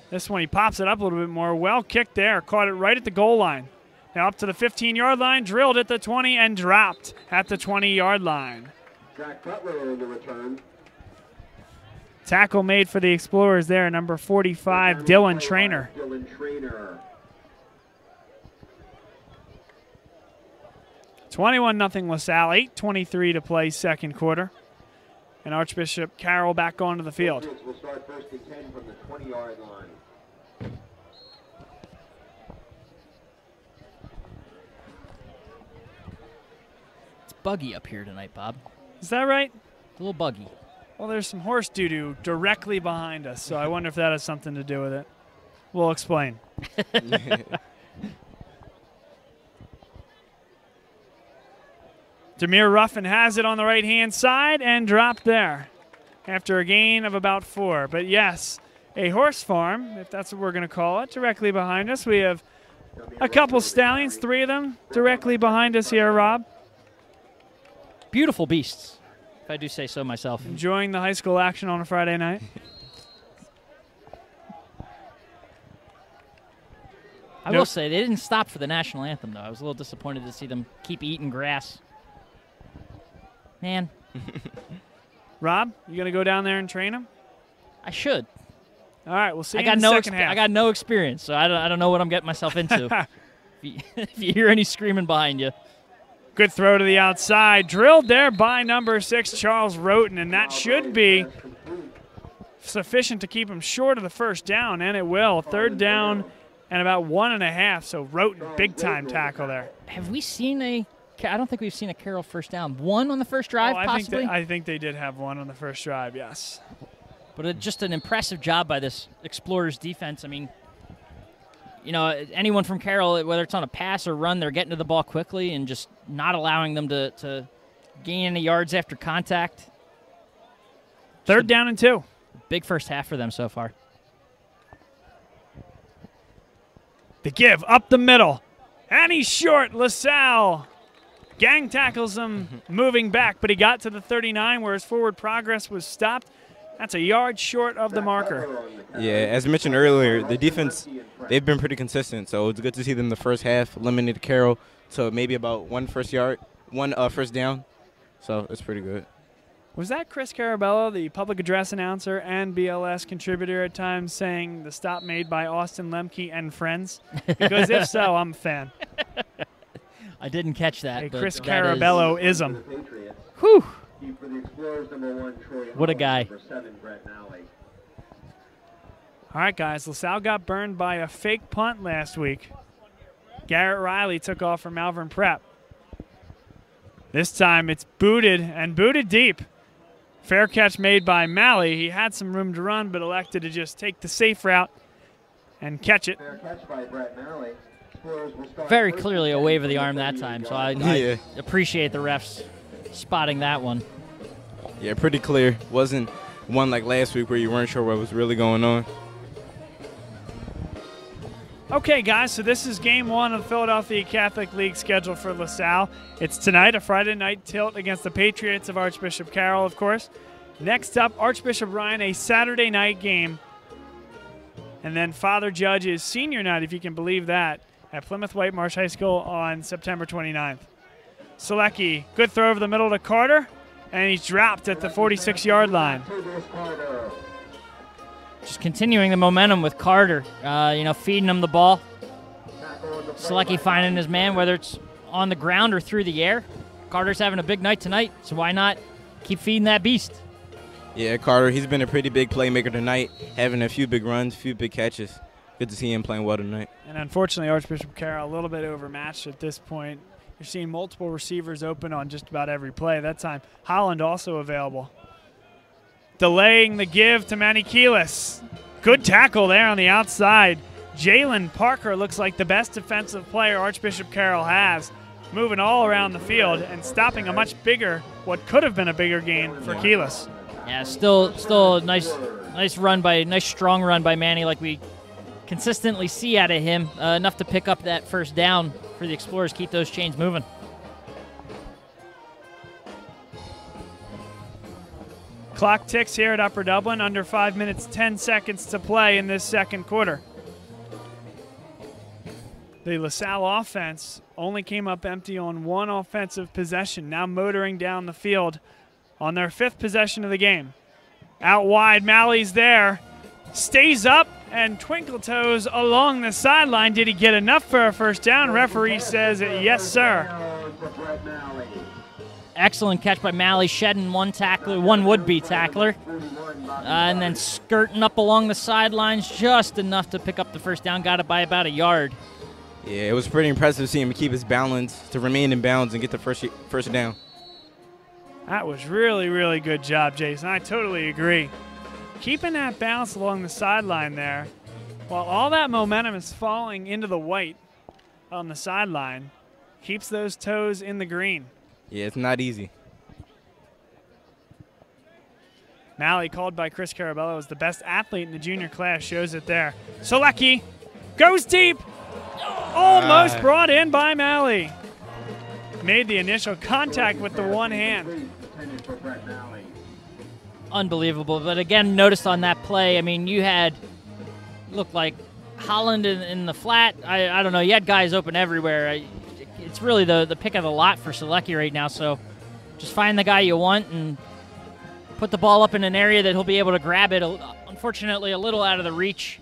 This one, he pops it up a little bit more. Well kicked there, caught it right at the goal line. Now up to the 15-yard line, drilled at the 20 and dropped at the 20-yard line. Jack Butler on the return. Tackle made for the Explorers there, number 45, Dylan Traynor. 21-0 LaSalle, 8:23 to play second quarter. And Archbishop Carroll back onto the field. Will start first and 10 from the 20-yard line. It's buggy up here tonight, Bob. Is that right? A little buggy. Well, there's some horse doo-doo directly behind us, so I wonder if that has something to do with it. We'll explain. Demir Ruffin has it on the right-hand side and dropped there after a gain of about 4. But yes, a horse farm, if that's what we're going to call it, directly behind us. We have a couple stallions, 3 of them directly behind us here, Rob. Beautiful beasts, if I do say so myself. Enjoying the high school action on a Friday night. I will say, they didn't stop for the national anthem, though. I was a little disappointed to see them keep eating grass. Man. Rob, you going to go down there and train them? I should. All right, we'll see you in the second half. I got no experience, so I don't know what I'm getting myself into. if you hear any screaming behind you. Good throw to the outside. Drilled there by number 6, Charles Roten, and that should be sufficient to keep him short of the first down, and it will. 3rd down and about 1.5, so Roten, big-time tackle there. Have we seen I don't think we've seen a Carroll first down. 1 on the first drive, possibly? I think they did have 1 on the first drive, yes. But just an impressive job by this Explorers defense. I mean, you know, anyone from Carroll, whether it's on a pass or run, they're getting to the ball quickly and just not allowing them to gain any yards after contact. 3rd down and 2. Big first half for them so far. The give up the middle. And he's short. LaSalle gang tackles him moving back, but he got to the 39 where his forward progress was stopped. That's a yard short of the marker. Yeah, as mentioned earlier, the defense, they've been pretty consistent, so it's good to see them in the first half eliminate Carroll to maybe about 1 first down. So it's pretty good. Was that Chris Carabello, the public address announcer and BLS contributor at times, saying the stop made by Austin Lemke and friends? Because if so, I'm a fan. I didn't catch that. A Chris Carabello-ism. Whew. What a guy. All right, guys. LaSalle got burned by a fake punt last week. Garrett Riley took off from Malvern Prep. This time it's booted and booted deep. Fair catch made by Malley. He had some room to run, but elected to just take the safe route and catch it. Fair catch by Brett Malley. Very clearly a wave of the arm that time, so I appreciate the refs spotting that one. Yeah, pretty clear. Wasn't one like last week where you weren't sure what was really going on. Okay, guys, so this is game 1 of the Philadelphia Catholic League schedule for LaSalle. It's tonight, a Friday night tilt against the Patriots of Archbishop Carroll, of course. Next up, Archbishop Ryan, a Saturday night game. And then Father Judge's senior night, if you can believe that, at Plymouth White Marsh High School on September 29th. Selecki, good throw over the middle to Carter, and he's dropped at the 46-yard line. Just continuing the momentum with Carter, feeding him the ball. Selecki finding his man, whether it's on the ground or through the air. Carter's having a big night tonight, so why not keep feeding that beast? Yeah, Carter, he's been a pretty big playmaker tonight, having a few big runs, a few big catches. Good to see him playing well tonight. And unfortunately, Archbishop Carroll a little bit overmatched at this point. You're seeing multiple receivers open on just about every play. That time, Holland also available. Delaying the give to Manny Keelis. Good tackle there on the outside. Jalen Parker looks like the best defensive player Archbishop Carroll has, moving all around the field and stopping a much bigger, what could have been a bigger gain for Keelis. Yeah, still a nice strong run by Manny, like we consistently see out of him, enough to pick up that first down for the Explorers, keep those chains moving. Clock ticks here at Upper Dublin, under 5 minutes, 10 seconds to play in this second quarter. The LaSalle offense only came up empty on one offensive possession, now motoring down the field on their 5th possession of the game. Out wide, Malley's there, stays up and twinkle toes along the sideline. Did he get enough for a first down? Referee says yes, sir. Excellent catch by Malley, shedding one would-be tackler, and then skirting up along the sidelines just enough to pick up the first down. Got it by about a yard. Yeah, it was pretty impressive to see him keep his balance, to remain in bounds and get the first down. That was really, really good job, Jason. I totally agree. Keeping that bounce along the sideline there, while all that momentum is falling into the white on the sideline, keeps those toes in the green. Yeah, it's not easy. Malley, called by Chris Carabello as the best athlete in the junior class, shows it there. Salecki goes deep. Almost brought in by Malley. Made the initial contact with the one hand. Unbelievable. But again, noticed on that play, I mean, you had, looked like Holland in the flat. I don't know, you had guys open everywhere. It's really the pick of the lot for Salecki right now, so just find the guy you want and put the ball up in an area that he'll be able to grab it. Unfortunately, a little out of the reach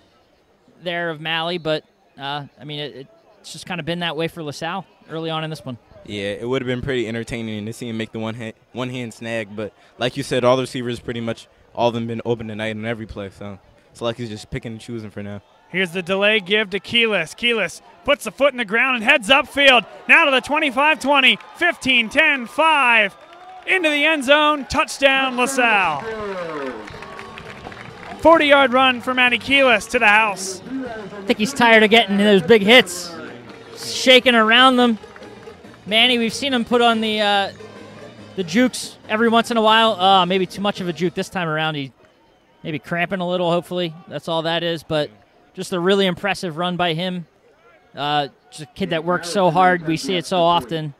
there of Malley, but, I mean, it's just kind of been that way for LaSalle early on in this one. Yeah, it would have been pretty entertaining to see him make the one-hand snag, but like you said, all the receivers pretty much, all of them been open tonight on every play, so Salecki's just picking and choosing for now. Here's the delay give to Keelis. Keelis puts the foot in the ground and heads upfield. Now to the 25-20, 15-10, 5. Into the end zone, touchdown LaSalle. 40-yard run for Manny Keelis to the house. I think he's tired of getting those big hits, shaking around them. Manny, we've seen him put on the jukes every once in a while. Maybe too much of a juke this time around. He maybe cramping a little, hopefully. That's all that is, but just a really impressive run by him. Just a kid that works so hard. We see it so often.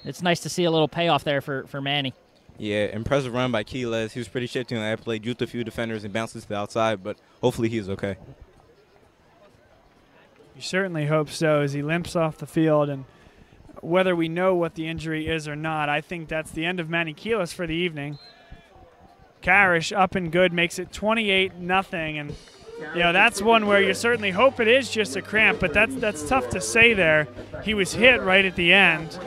It's nice to see a little payoff there for Manny. Yeah, impressive run by Keelis. He was pretty shifty on that play, juked a few defenders and bounces to the outside, but hopefully he's okay. You certainly hope so as he limps off the field, and whether we know what the injury is or not, I think that's the end of Manny Keelis for the evening. Karish up and good, makes it 28-0, and you know, that's one where you certainly hope it is just a cramp, but that's tough to say there. He was hit right at the end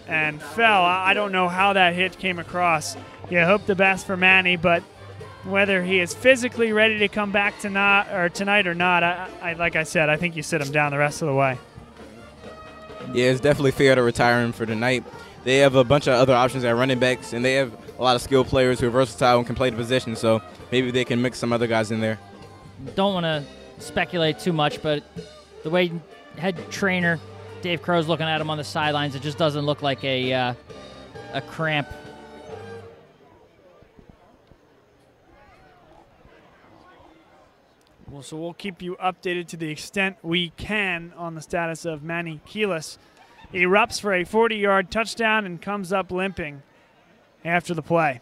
and fell. I don't know how that hit came across. You hope the best for Manny, but whether he is physically ready to come back tonight or not, I like I said, I think you sit him down the rest of the way. Yeah, it's definitely fair to retire him for tonight. They have a bunch of other options at running backs, and they have a lot of skilled players who are versatile and can play the position, so maybe they can mix some other guys in there. Don't want to speculate too much, but the way head trainer Dave Crow's looking at him on the sidelines, it just doesn't look like a cramp. Well, so we'll keep you updated to the extent we can on the status of Manny Keelis. He erupts for a 40-yard touchdown and comes up limping after the play.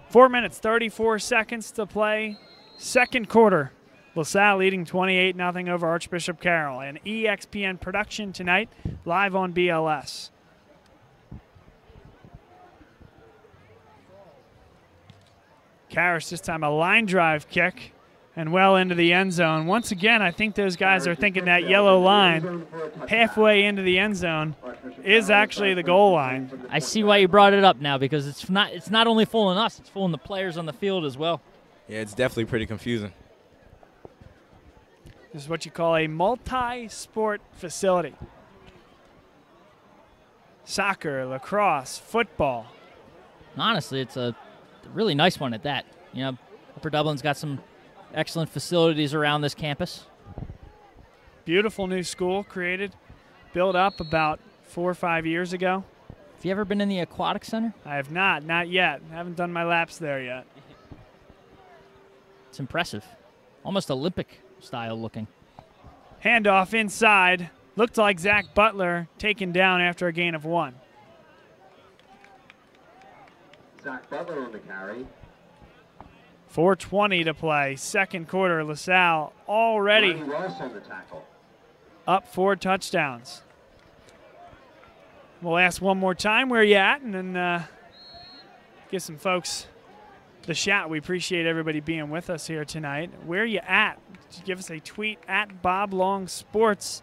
4 minutes, 34 seconds to play. Second quarter. LaSalle leading 28-0 over Archbishop Carroll. An EXPN production tonight, live on BLS. Karras this time a line drive kick and well into the end zone. Once again, I think those guys are thinking that yellow line halfway into the end zone is actually the goal line. I see why you brought it up now, because it's not only fooling us, it's fooling the players on the field as well. Yeah, it's definitely pretty confusing. This is what you call a multi-sport facility. Soccer, lacrosse, football. Honestly, it's a really nice one at that. You know, Upper Dublin's got some excellent facilities around this campus. Beautiful new school created, built up about 4 or 5 years ago. Have you ever been in the aquatic center? I have not yet. I haven't done my laps there yet. It's impressive. Almost Olympic style looking. Handoff inside. Looked like Zach Butler taken down after a gain of 1. Zach Butler on the carry. 4:20 to play. Second quarter, LaSalle already Ross on the tackle. up 4 touchdowns. We'll ask one more time where you at, and then give some folks the shout. We appreciate everybody being with us here tonight. Where you at? Just give us a tweet at Bob Long Sports.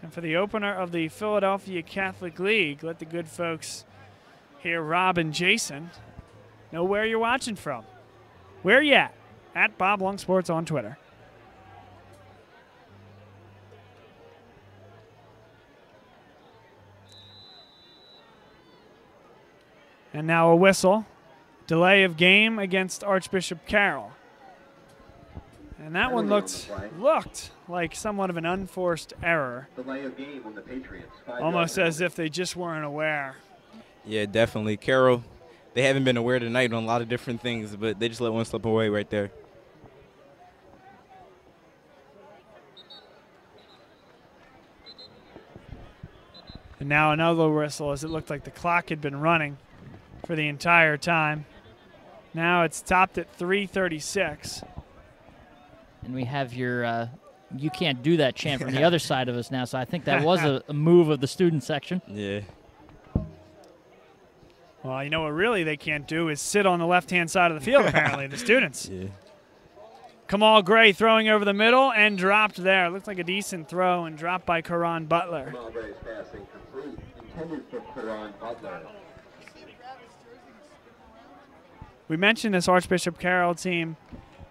And for the opener of the Philadelphia Catholic League, let the good folks here, Rob and Jason, know where you're watching from. Where you at? At Bob Long Sports on Twitter. And now a whistle. Delay of game against Archbishop Carroll. And that one looked like somewhat of an unforced error. Delay of game on the Patriots. Almost as if they just weren't aware. Yeah, definitely. Carroll, they haven't been aware tonight on a lot of different things, but they just let one slip away right there. And now another whistle, as it looked like the clock had been running for the entire time. Now it's topped at 3:36. And we have your you can't do that chant from the other side of us now, so I think that was a move of the student section. Yeah. Well, you know what really they can't do is sit on the left-hand side of the field, apparently, the students. Yeah. Kamal Gray throwing over the middle and dropped there. Looks like a decent throw and dropped by Karan Butler. Kamal Gray's pass incomplete. Intended for Karan Butler. We mentioned this Archbishop Carroll team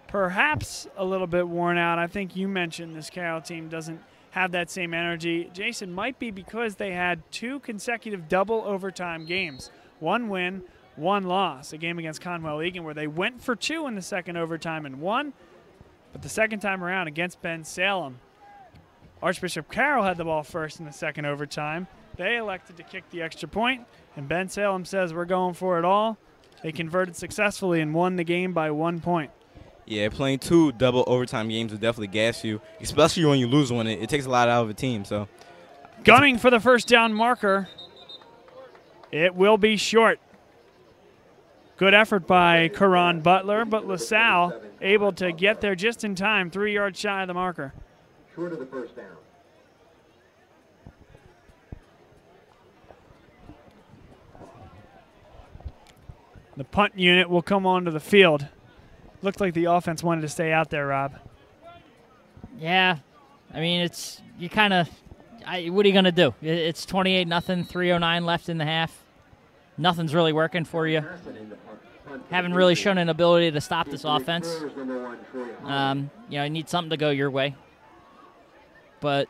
perhaps a little bit worn out. I think you mentioned this Carroll team doesn't have that same energy. Jason, might be because they had 2 consecutive double overtime games. 1 win, 1 loss. A game against Conwell Egan where they went for 2 in the second overtime and won. But the second time around against Ben Salem, Archbishop Carroll had the ball first in the second overtime. They elected to kick the extra point, and Ben Salem says we're going for it all. They converted successfully and won the game by 1 point. Yeah, playing 2 double overtime games will definitely gas you, especially when you lose one. It takes a lot out of a team. So, gunning for the first down marker. It will be short. Good effort by Karan Butler, but LaSalle able to get there just in time, 3 yards shy of the marker. Short of the first down. The punt unit will come onto the field. Looked like the offense wanted to stay out there, Rob. Yeah. I mean, it's you kind of what are you going to do? It's 28-0, 3:09 left in the half. Nothing's really working for you. Haven't really shown an ability to stop this offense. You need something to go your way. But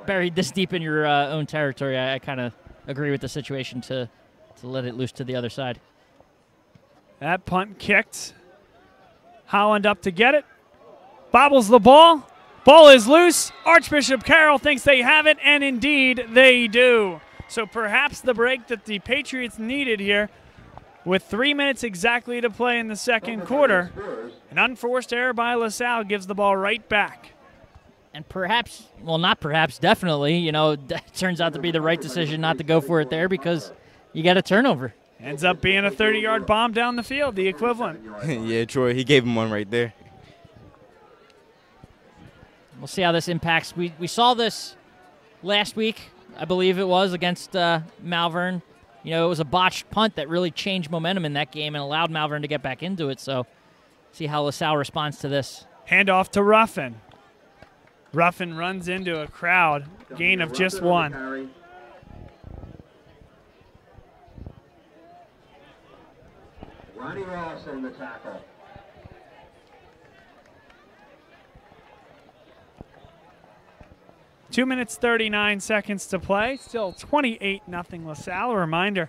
buried this deep in your own territory, I kind of agree with the situation to let it loose to the other side. That punt kicked. Holland up to get it. Bobbles the ball. Ball is loose. Archbishop Carroll thinks they have it, and indeed they do. So perhaps the break that the Patriots needed here, with 3 minutes exactly to play in the second quarter. An unforced error by LaSalle gives the ball right back. And perhaps, well, not perhaps, definitely, it turns out to be the right decision not to go for it there because you got a turnover. Ends up being a 30-yard bomb down the field, the equivalent. Yeah, Troy, he gave him one right there. We'll see how this impacts. We saw this last week, I believe it was, against Malvern. It was a botched punt that really changed momentum in that game and allowed Malvern to get back into it. So see how LaSalle responds to this. Handoff to Ruffin. Ruffin runs into a crowd. Gain of just 1. Ronnie Ross on the tackle. Two minutes, 39 seconds to play. Still 28-0 LaSalle. A reminder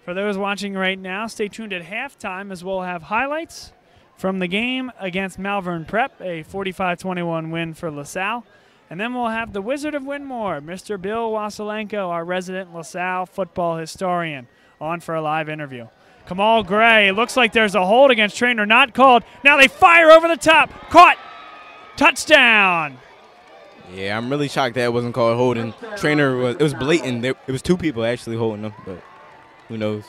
for those watching right now, stay tuned at halftime as we'll have highlights from the game against Malvern Prep, a 45-21 win for LaSalle. And then we'll have the Wizard of Winmore, Mr. Bill Wasilenko, our resident LaSalle football historian, on for a live interview. Kamal Gray, looks like there's a hold against Trainer, not called. Now they fire over the top. Caught. Touchdown. Yeah, I'm really shocked that it wasn't called holding. Trainer, it was blatant. It was 2 people actually holding him, but who knows.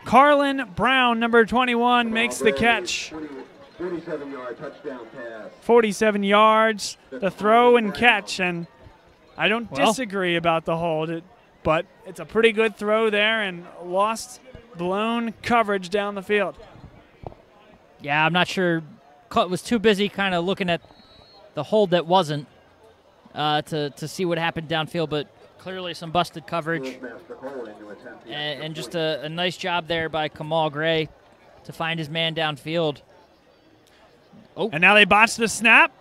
Carlin Brown, number 21, makes the catch. 47-yard touchdown pass. 47 yards, the throw and catch, and I don't disagree about the hold, but it's a pretty good throw there and lost blown coverage down the field. Yeah, I'm not sure. Was too busy kind of looking at the hold that wasn't to see what happened downfield, but clearly some busted coverage. And just a nice job there by Kamal Gray to find his man downfield. Oh. And now they botched the snap.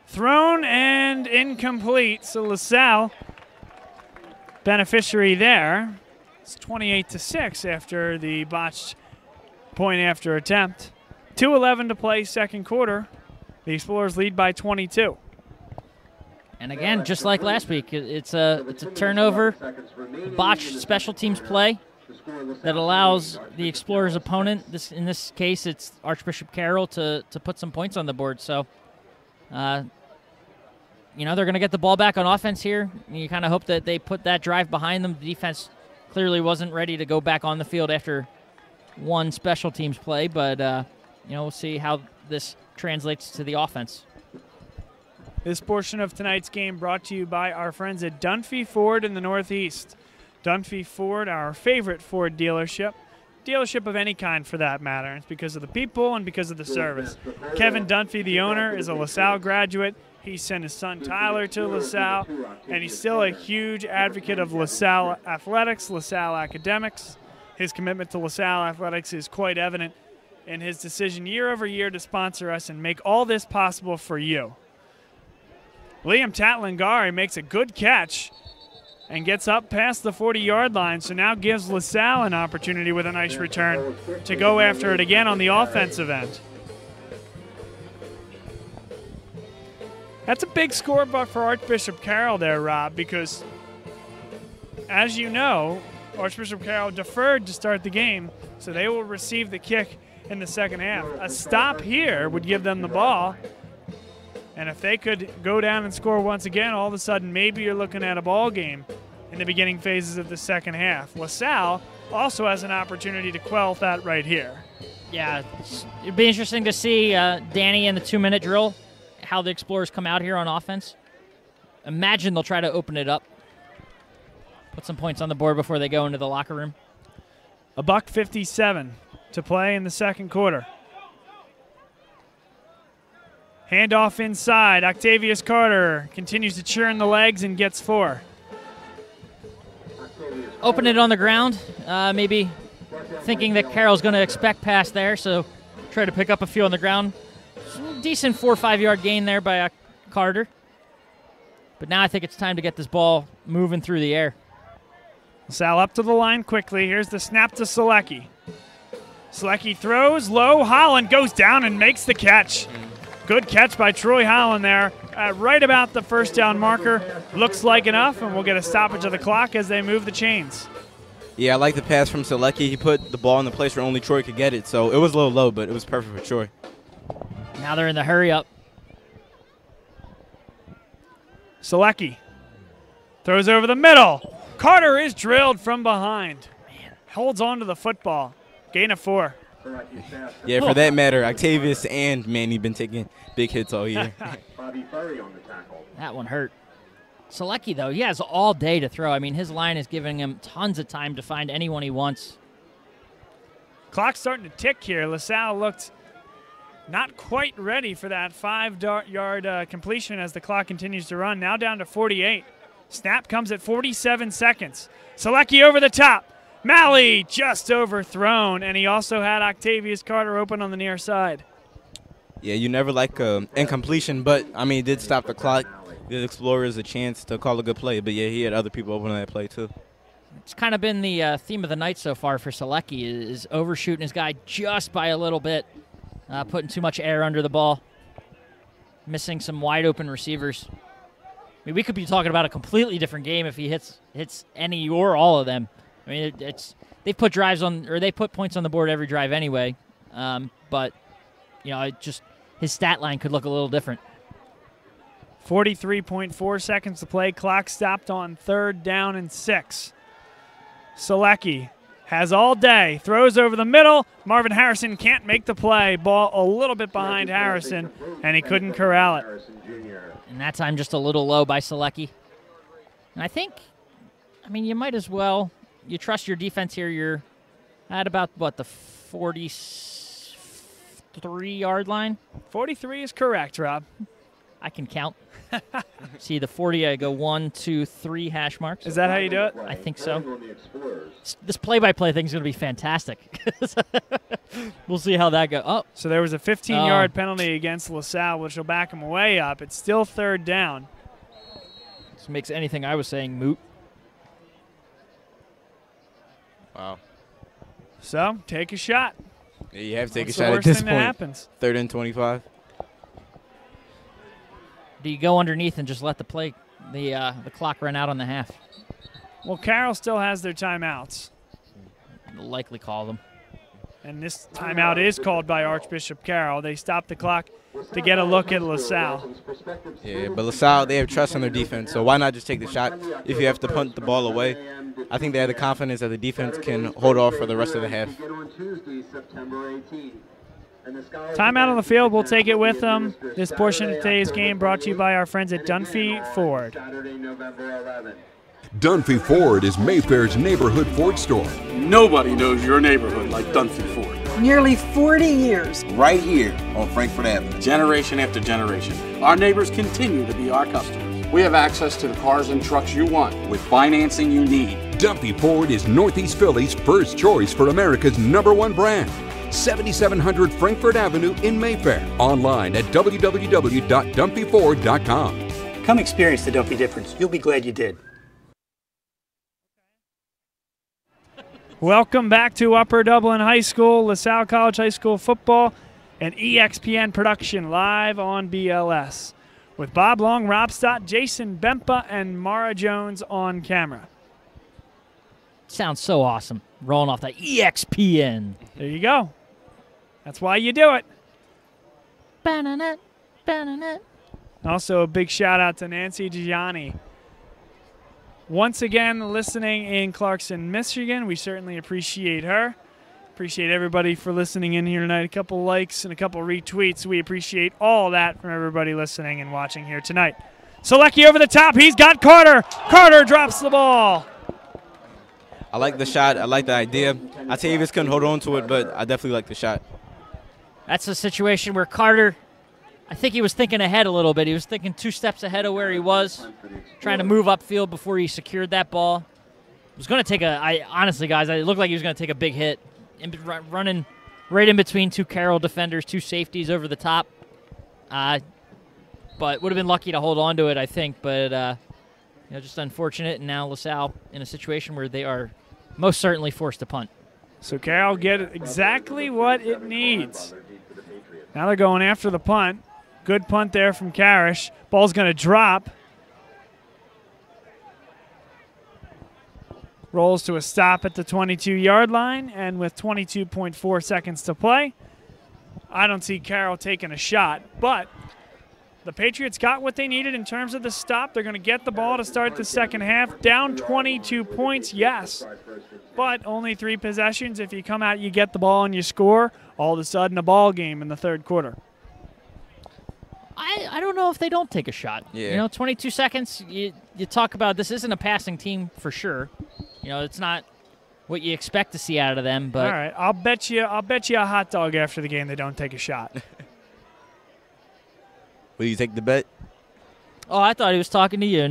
Thrown and incomplete. So LaSalle, beneficiary there. It's 28-6 after the botched point after attempt. 2:11 to play, second quarter. The Explorers lead by 22. And again, just like last week, it's a turnover, botched special teams play that allows the Explorers' opponent, in this case it's Archbishop Carroll, to put some points on the board. So, they're going to get the ball back on offense here. You kind of hope that they put that drive behind them. The defense clearly wasn't ready to go back on the field after one special teams play, but we'll see how this translates to the offense. This portion of tonight's game brought to you by our friends at Dunphy Ford in the Northeast. Dunphy Ford, our favorite Ford dealership of any kind for that matter. It's because of the people and because of the service. Kevin Dunphy, the owner, is a LaSalle graduate. He sent his son Tyler to LaSalle, and he's still a huge advocate of LaSalle athletics, LaSalle academics. His commitment to LaSalle athletics is quite evident in his decision year over year to sponsor us and make all this possible for you. Liam Tatlingari makes a good catch and gets up past the 40-yard line, so now gives LaSalle an opportunity with a nice return to go after it again on the offensive end. That's a big score for Archbishop Carroll there, Rob, because as you know, Archbishop Carroll deferred to start the game, so they will receive the kick in the second half. A stop here would give them the ball, and if they could go down and score once again, all of a sudden maybe you're looking at a ball game in the beginning phases of the second half. LaSalle also has an opportunity to quell that right here. Yeah, it'd be interesting to see Danny in the 2-minute drill, how the Explorers come out here on offense. Imagine they'll try to open it up, put some points on the board before they go into the locker room. $1:57 to play in the second quarter. Handoff inside. Octavius Carter continues to churn the legs and gets 4. Open it on the ground, maybe thinking that Carroll's going to expect pass there, so try to pick up a few on the ground. Decent 4 or 5 yard gain there by Carter. But now I think it's time to get this ball moving through the air. Sal up to the line quickly. Here's the snap to Selecki. Selecki throws low. Holland goes down and makes the catch. Good catch by Troy Holland there right about the first down marker. Looks like enough, and we'll get a stoppage of the clock as they move the chains. Yeah, I like the pass from Selecki. He put the ball in the place where only Troy could get it, so it was a little low, but it was perfect for Troy. Now they're in the hurry up. Selecki throws over the middle. Carter is drilled from behind. Man, holds on to the football. Gain of 4. Yeah, for that matter, Octavius and Manny been taking big hits all year. That one hurt. Selecki, though, he has all day to throw. I mean, his line is giving him tons of time to find anyone he wants. Clock's starting to tick here. LaSalle looked not quite ready for that 5-yard completion as the clock continues to run. Now down to 48. Snap comes at 47 seconds. Selecki over the top. Malley just overthrown, and he also had Octavius Carter open on the near side. Yeah, you never like incompletion, but, I mean, it did stop the clock. Give the Explorers a chance to call a good play, but, yeah, he had other people open on that play, too. It's kind of been the theme of the night so far for Selecki, is overshooting his guy just by a little bit, putting too much air under the ball, missing some wide-open receivers. I mean, we could be talking about a completely different game if he hits any or all of them. I mean, they put points on the board every drive anyway, but his stat line could look a little different. 43.4 seconds to play. Clock stopped on 3rd down and 6. Selecki has all day. Throws over the middle. Marvin Harrison can't make the play. Ball a little bit behind Harrison, and he couldn't corral it. And that time just a little low by Selecki. And I think, I mean, you might as well, you trust your defense here. You're at about, what, the 43-yard line? 43 is correct, Rob. I can count. See the 40, I go 1, 2, 3 hash marks. Is that how you do it? I think so. This play-by-play thing is going to be fantastic. We'll see how that goes. Oh, so there was a 15-yard penalty against LaSalle, which will back him way up. It's still 3rd down. This makes anything I was saying moot. Wow. So take a shot. Yeah, you have to take What's a shot the at worst this thing point. that happens? 3rd and 25. Do you go underneath and just let the clock run out on the half? Well, Carroll still has their timeouts. They'll likely call them. And this timeout is called by Archbishop Carroll. They stop the clock to get a look at LaSalle. Yeah, but LaSalle, they have trust in their defense, so why not just take the shot if you have to punt the ball away? I think they have the confidence that the defense can hold off for the rest of the half. Timeout on the field. We'll take it with them. This portion of today's game brought to you by our friends at Dunphy Ford. Dunphy Ford is Mayfair's neighborhood Ford store. Nobody knows your neighborhood like Dunphy Ford. Nearly 40 years. Right here on Frankfurt Avenue. Generation after generation, our neighbors continue to be our customers. We have access to the cars and trucks you want with financing you need. Dunphy Ford is Northeast Philly's first choice for America's #1 brand. 7700 Frankfurt Avenue in Mayfair. Online at www.dunphyford.com. Come experience the Dunphy difference. You'll be glad you did. Welcome back to Upper Dublin High School, LaSalle College High School football, and EXPN production live on BLS. With Bob Long, Rob Stott, Jason Bempa, and Mara Jones on camera. Sounds so awesome. Rolling off the EXPN. There you go. That's why you do it. Ba-na-na, ba-na-na. Also, a big shout out to Nancy Gianni. Once again, listening in Clarkson, Michigan. We certainly appreciate her. Appreciate everybody for listening in here tonight. A couple likes and a couple retweets. We appreciate all that from everybody listening and watching here tonight. Selecki over the top. He's got Carter. Carter drops the ball. I like the shot. I like the idea. Atavius couldn't hold on to it, but I definitely like the shot. That's a situation where Carter, I think he was thinking ahead a little bit. He was thinking 2 steps ahead of where he was, trying to move upfield before he secured that ball. He was going to take honestly, guys, it looked like he was going to take a big hit, running right in between 2 Carroll defenders, 2 safeties over the top. But would have been lucky to hold on to it, I think. But just unfortunate, and now LaSalle in a situation where they are most certainly forced to punt. So Carroll get exactly what it needs. Now they're going after the punt. Good punt there from Karish. Ball's going to drop. Rolls to a stop at the 22-yard line, and with 22.4 seconds to play, I don't see Carroll taking a shot, but the Patriots got what they needed in terms of the stop. They're going to get the ball to start the second half. Down 22 points, yes, but only 3 possessions. If you come out, you get the ball, and you score, all of a sudden a ball game in the third quarter. I don't know if they don't take a shot. Yeah. 22 seconds, you talk about this isn't a passing team for sure. It's not what you expect to see out of them. But all right, I'll bet you a hot dog after the game they don't take a shot. Will you take the bet? Oh, I thought he was talking to you.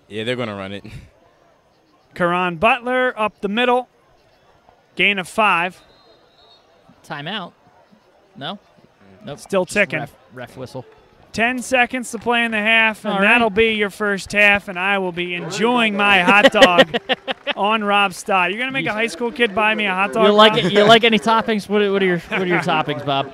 Yeah, they're going to run it. Karan Butler up the middle. Gain of 5. Timeout. No? Nope. Still ticking. Ref whistle. 10 seconds to play in the half, and All right. that'll be your first half, and I will be enjoying my hot dog on Rob Stott. You're going to make a high school kid buy me a hot dog? You like it? You like any toppings? What are your toppings, Bob?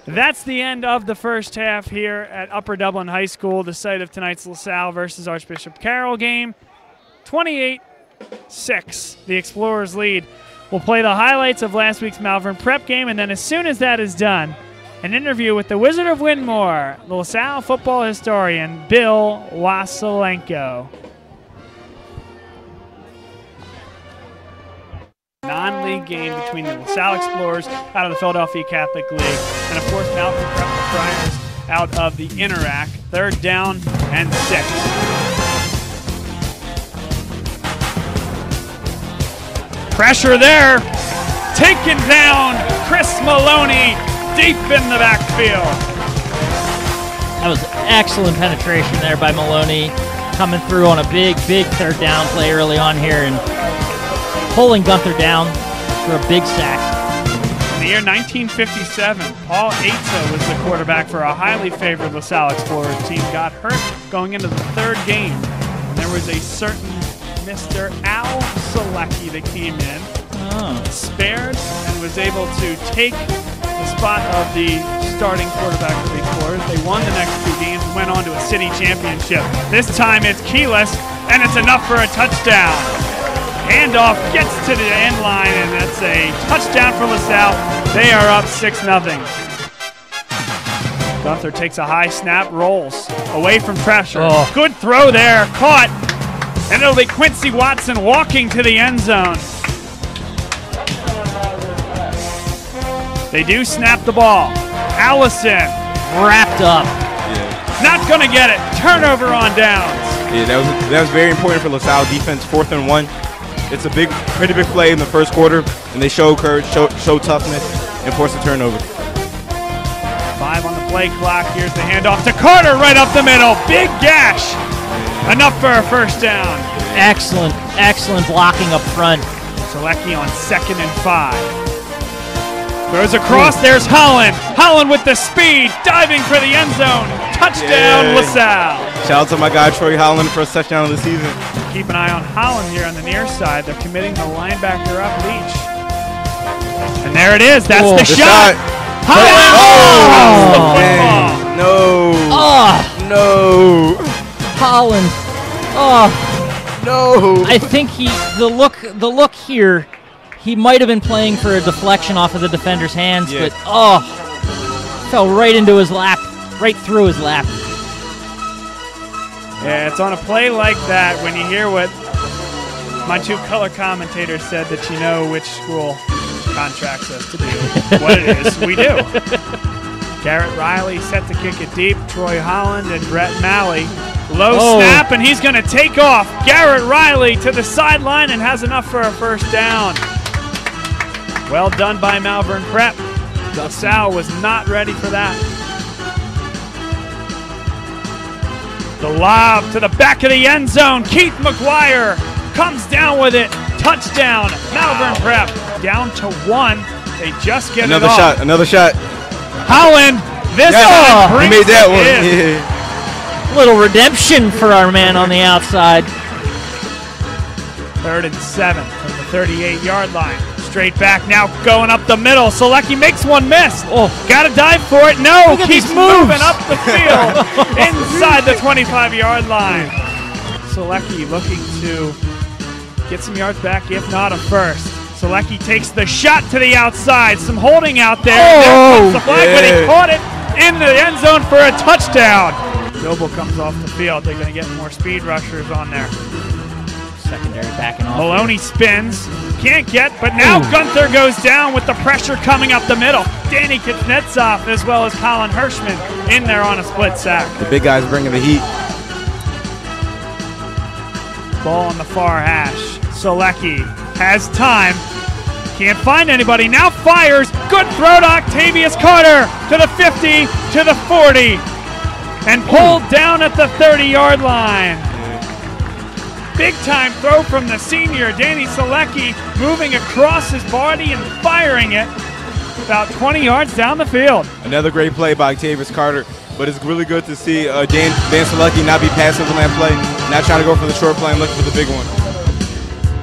That's the end of the first half here at Upper Dublin High School, the site of tonight's LaSalle versus Archbishop Carroll game. 28-6, the Explorers lead. We'll play the highlights of last week's Malvern Prep game, and then as soon as that is done, an interview with the Wizard of Winmore, the LaSalle football historian, Bill Wassilenko. non-league game between the LaSalle Explorers out of the Philadelphia Catholic League and, of course, Malvern Prep Friars out of the Interac. 3rd down and 6. Pressure there. Taken down. Chris Maloney deep in the backfield. That was excellent penetration there by Maloney, coming through on a big 3rd down play early on here and pulling Gunther down for a big sack. In the year 1957, Paul Eitza was the quarterback for a highly favored LaSalle Explorers team. Got hurt going into the 3rd game. And there was a certain Mr. Al Selecki that came in, spared, and was able to take the spot of the starting quarterback for the Explorers. They won the next 2 games and went on to a city championship. This time it's keyless, and it's enough for a touchdown. Handoff gets to the end line, and that's a touchdown for LaSalle. They are up 6-0. Gunther takes a high snap, rolls away from pressure. Good throw there, caught. And it'll be Quincy Watson walking to the end zone. They do snap the ball. Allison wrapped up. Not going to get it. Turnover on downs. Yeah, that was very important for LaSalle defense. 4th and 1. It's a pretty big play in the 1st quarter, and they show courage, show toughness, and force a turnover. 5 on the play clock. Here's the handoff to Carter right up the middle. Big gash. Enough for a 1st down. Excellent blocking up front. Selecki on 2nd and 5. Throws across. There's Holland. Holland with the speed, diving for the end zone. Touchdown, LaSalle. Shout out to my guy Troy Holland, first touchdown of the season. Keep an eye on Holland here on the near side. They're committing the linebacker up, Leach. And there it is. That's the shot. Holland! No. No. Holland. No. I think the look here, he might have been playing for a deflection off of the defender's hands, but fell right into his lap, right through his lap. Yeah, it's on a play like that when you hear what my 2 color commentators said, that you know which school contracts us to do what it is we do. Garrett Riley set to kick it deep. Troy Holland and Brett Malley. Low snap, and he's going to take off. Garrett Riley to the sideline and has enough for a 1st down. Well done by Malvern Prep. LaSalle was not ready for that. The lob to the back of the end zone. Keith McGuire comes down with it. Touchdown, Malvern Prep. Down to 1. They just get another it off. Another shot. Holland, this time brings he made that it one. in. Little redemption for our man on the outside. 3rd and 7 from the 38-yard line. Straight back now, going up the middle. Selecki makes one miss. Got to dive for it. No, keeps moving up the field inside the 25-yard line. Selecki looking to get some yards back, if not a 1st. Selecki takes the shot to the outside. Some holding out there. There comes the flag, but he caught it in the end zone for a touchdown. Noble comes off the field. They're going to get more speed rushers on there. Secondary backing off. Maloney spins. Can't get, but now Gunther goes down with the pressure coming up the middle. Danny Kuznetsov as well as Colin Hirschman in there on a split sack. The big guy's bringing the heat. Ball on the far hash. Selecki has time. Can't find anybody. Now fires. Good throw to Octavius Carter to the 50, to the 40. And pulled down at the 30-yard line. Big time throw from the senior, Danny Selecki, moving across his body and firing it about 20 yards down the field. Another great play by Octavius Carter, but it's really good to see Dan Selecki not be passive on that play, not trying to go for the short play and looking for the big one.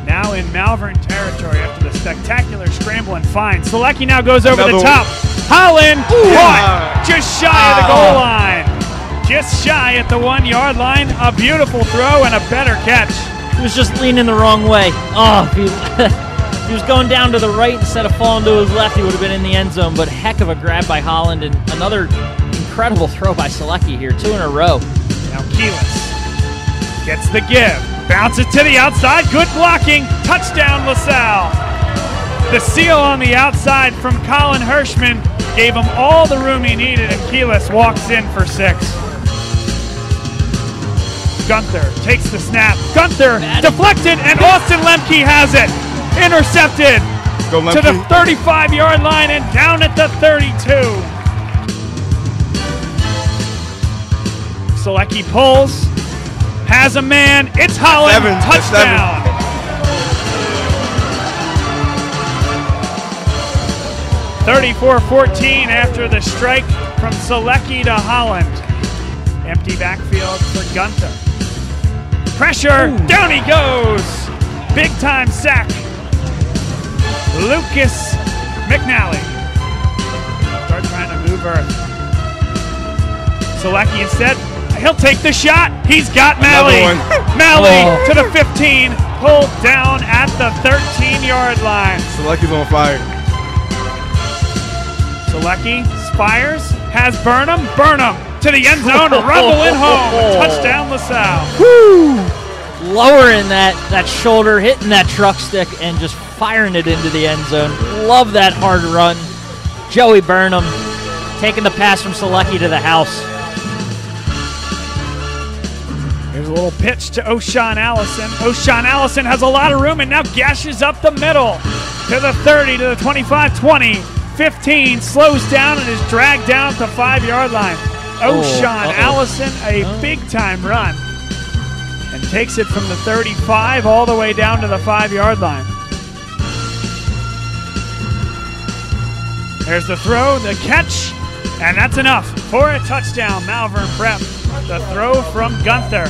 Now in Malvern territory after the spectacular scramble and find. Selecki now goes over the top. Holland caught just shy of the goal line. Just shy at the 1-yard line. A beautiful throw and a better catch. He was just leaning the wrong way. If he was going down to the right instead of falling to his left, he would have been in the end zone. But heck of a grab by Holland and another incredible throw by Selecki here. 2 in a row. Now Keyless gets the give. Bounces to the outside. Good blocking. Touchdown, LaSalle. The seal on the outside from Colin Hirschman gave him all the room he needed, and Keyless walks in for 6. Gunther takes the snap. Gunther deflected, and Austin Lemke has it. Intercepted to the 35-yard line and down at the 32. Selecki pulls, has a man. It's Holland. Touchdown. 34-14 after the strike from Selecki to Holland. Empty backfield for Gunther. Pressure, down he goes. Big time sack. Lucas McNally. Start trying to move earth. Selecki instead, he'll take the shot. He's got Malley. Malley to the 15, pulled down at the 13-yard line. Selecki's on fire. Selecki spires, has Burnham. Burnham to the end zone, rumbling home. Touchdown LaSalle. Woo! Lowering that shoulder, hitting that truck stick, and just firing it into the end zone. Love that hard run. Joey Burnham taking the pass from Selecki to the house. Here's a little pitch to O'Shawn Allison. O'Shawn Allison has a lot of room and now gashes up the middle to the 30, to the 25, 20, 15, slows down and is dragged down at the 5-yard line. O'Shawn Allison, a big-time run, and takes it from the 35 all the way down to the 5-yard line. There's the throw, the catch, and that's enough for a touchdown. Malvern Prep, the throw from Gunther.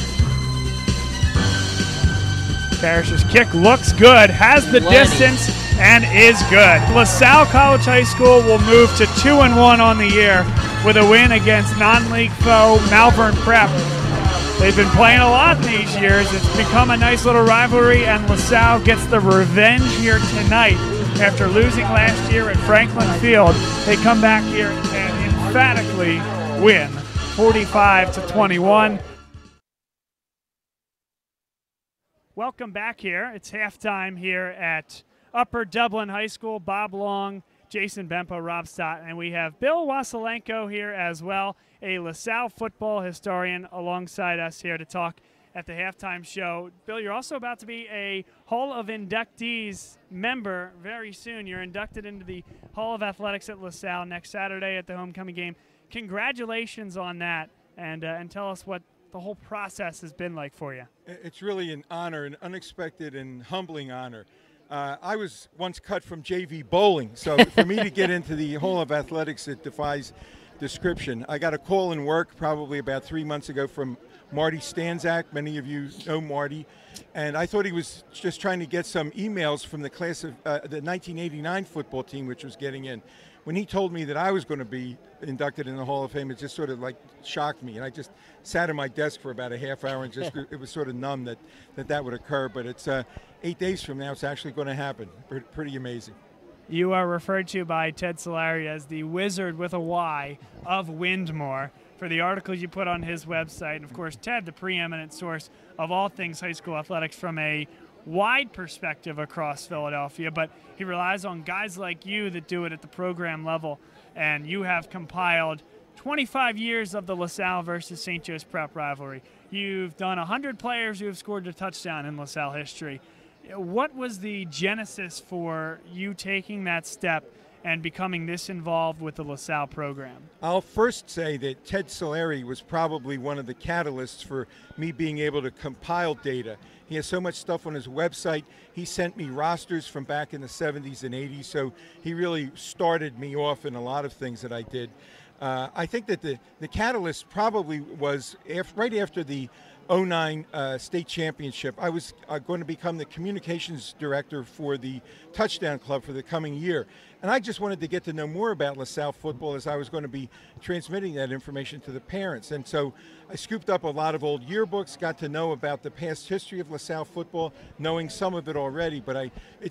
Parrish's kick looks good, has the distance, and is good. LaSalle College High School will move to 2-1 on the year with a win against non-league foe Malvern Prep. They've been playing a lot these years. It's become a nice little rivalry, and LaSalle gets the revenge here tonight. After losing last year at Franklin Field, they come back here and emphatically win 45-21. Welcome back here. It's halftime here at Upper Dublin High School. Bob Long, Jason Bempo, Rob Stott, and we have Bill Wasilenko here as well, a LaSalle football historian alongside us here to talk at the halftime show. Bill, you're also about to be a Hall of Inductees member very soon. You're inducted into the Hall of Athletics at LaSalle next Saturday at the homecoming game. Congratulations on that, and tell us what the whole process has been like for you. It's really an honor, an unexpected and humbling honor. I was once cut from JV bowling, so for me to get into the Hall of Athletics, it defies description. I got a call in work probably about 3 months ago from Marty Stanzak. Many of you know Marty. And I thought he was just trying to get some emails from the class of the 1989 football team, which was getting in. When he told me that I was going to be inducted in the Hall of Fame, it just sort of like shocked me. And I just sat at my desk for about a half hour and just it was sort of numb that would occur. But it's 8 days from now, it's actually going to happen. Pretty amazing. You are referred to by Ted Solari as the wizard with a Y of Windmore for the articles you put on his website. And, of course, Ted, the preeminent source of all things high school athletics from a wide perspective across Philadelphia. But he relies on guys like you that do it at the program level. And you have compiled 25 years of the LaSalle versus St. Joe's Prep rivalry. You've done 100 players who have scored a touchdown in LaSalle history. What was the genesis for you taking that step and becoming this involved with the LaSalle program? I'll first say that Ted Solari was probably one of the catalysts for me being able to compile data. He has so much stuff on his website. He sent me rosters from back in the 70s and 80s, so he really started me off in a lot of things that I did. I think that the catalyst probably was right after the 09 state championship. I was going to become the communications director for the Touchdown Club for the coming year. And I just wanted to get to know more about LaSalle football as I was going to be transmitting that information to the parents. And so I scooped up a lot of old yearbooks, got to know about the past history of LaSalle football, knowing some of it already, but it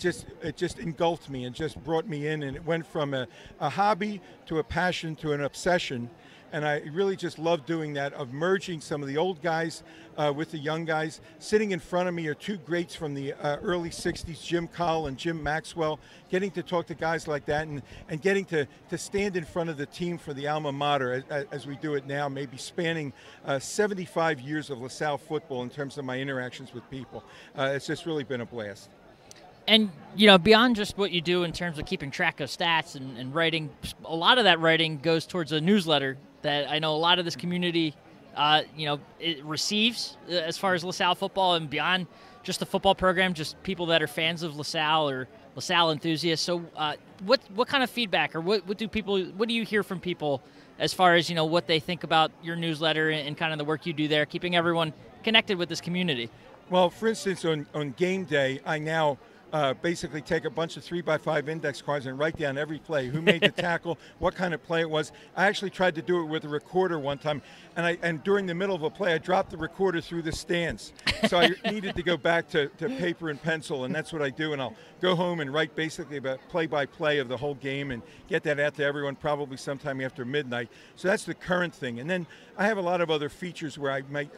just engulfed me and just brought me in, and it went from a hobby to a passion to an obsession. And I really just love doing that, of merging some of the old guys with the young guys. Sitting in front of me are two greats from the early 60s, Jim Cowell and Jim Maxwell. Getting to talk to guys like that and getting to stand in front of the team for the alma mater as we do it now, maybe spanning 75 years of LaSalle football in terms of my interactions with people. It's just really been a blast. And, beyond just what you do in terms of keeping track of stats and writing, a lot of that writing goes towards a newsletter that I know a lot of this community, it receives as far as LaSalle football and beyond just the football program, just people that are fans of LaSalle or LaSalle enthusiasts. So what kind of feedback or what do you hear from people as far as, what they think about your newsletter and kind of the work you do there, keeping everyone connected with this community? Well, for instance, on game day, I now basically take a bunch of 3x5 index cards and write down every play, who made the tackle, what kind of play it was. I actually tried to do it with a recorder one time, and during the middle of a play, I dropped the recorder through the stands. So I needed to go back to paper and pencil, and that's what I do. And I'll go home and write basically about play-by-play of the whole game and get that out to everyone probably sometime after midnight. So that's the current thing. And then I have a lot of other features where I might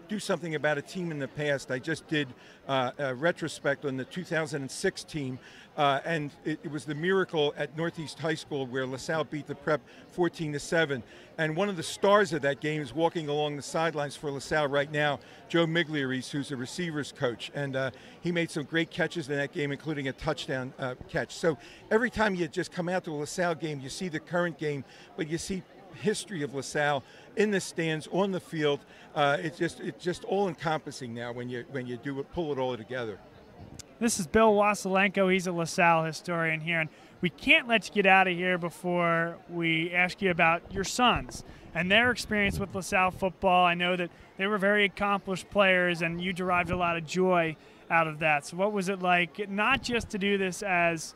do something about a team in the past. I just did a retrospect on the 2006 team, and it was the miracle at Northeast High School where LaSalle beat the Prep 14-7. And one of the stars of that game is walking along the sidelines for LaSalle right now, Joe Migliaris, who's a receivers coach. And he made some great catches in that game, including a touchdown catch. So every time you just come out to a LaSalle game, you see the current game, but you see history of LaSalle in the stands, on the field. It's just all encompassing now when you pull it all together. This is Bill Wasilenko. He's a LaSalle historian here, and we can't let you get out of here before we ask you about your sons and their experience with LaSalle football. I know that they were very accomplished players, and you derived a lot of joy out of that. So what was it like, not just to do this as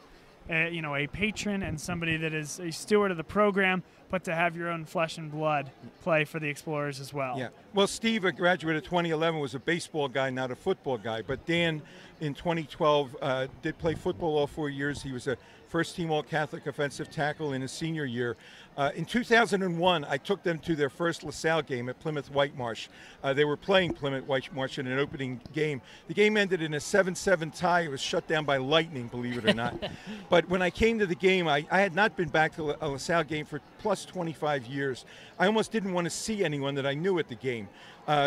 a patron and somebody that is a steward of the program, but to have your own flesh and blood play for the Explorers as well? Yeah. Well, Steve, a graduate of 2011, was a baseball guy, not a football guy. But Dan, in 2012, did play football all 4 years. He was a first-team All-Catholic offensive tackle in his senior year. In 2001, I took them to their first LaSalle game at Plymouth Whitemarsh. They were playing Plymouth Whitemarsh in an opening game. The game ended in a 7-7 tie. It was shut down by lightning, believe it or not. But when I came to the game, I had not been back to a LaSalle game for plus 25 years. I almost didn't want to see anyone that I knew at the game.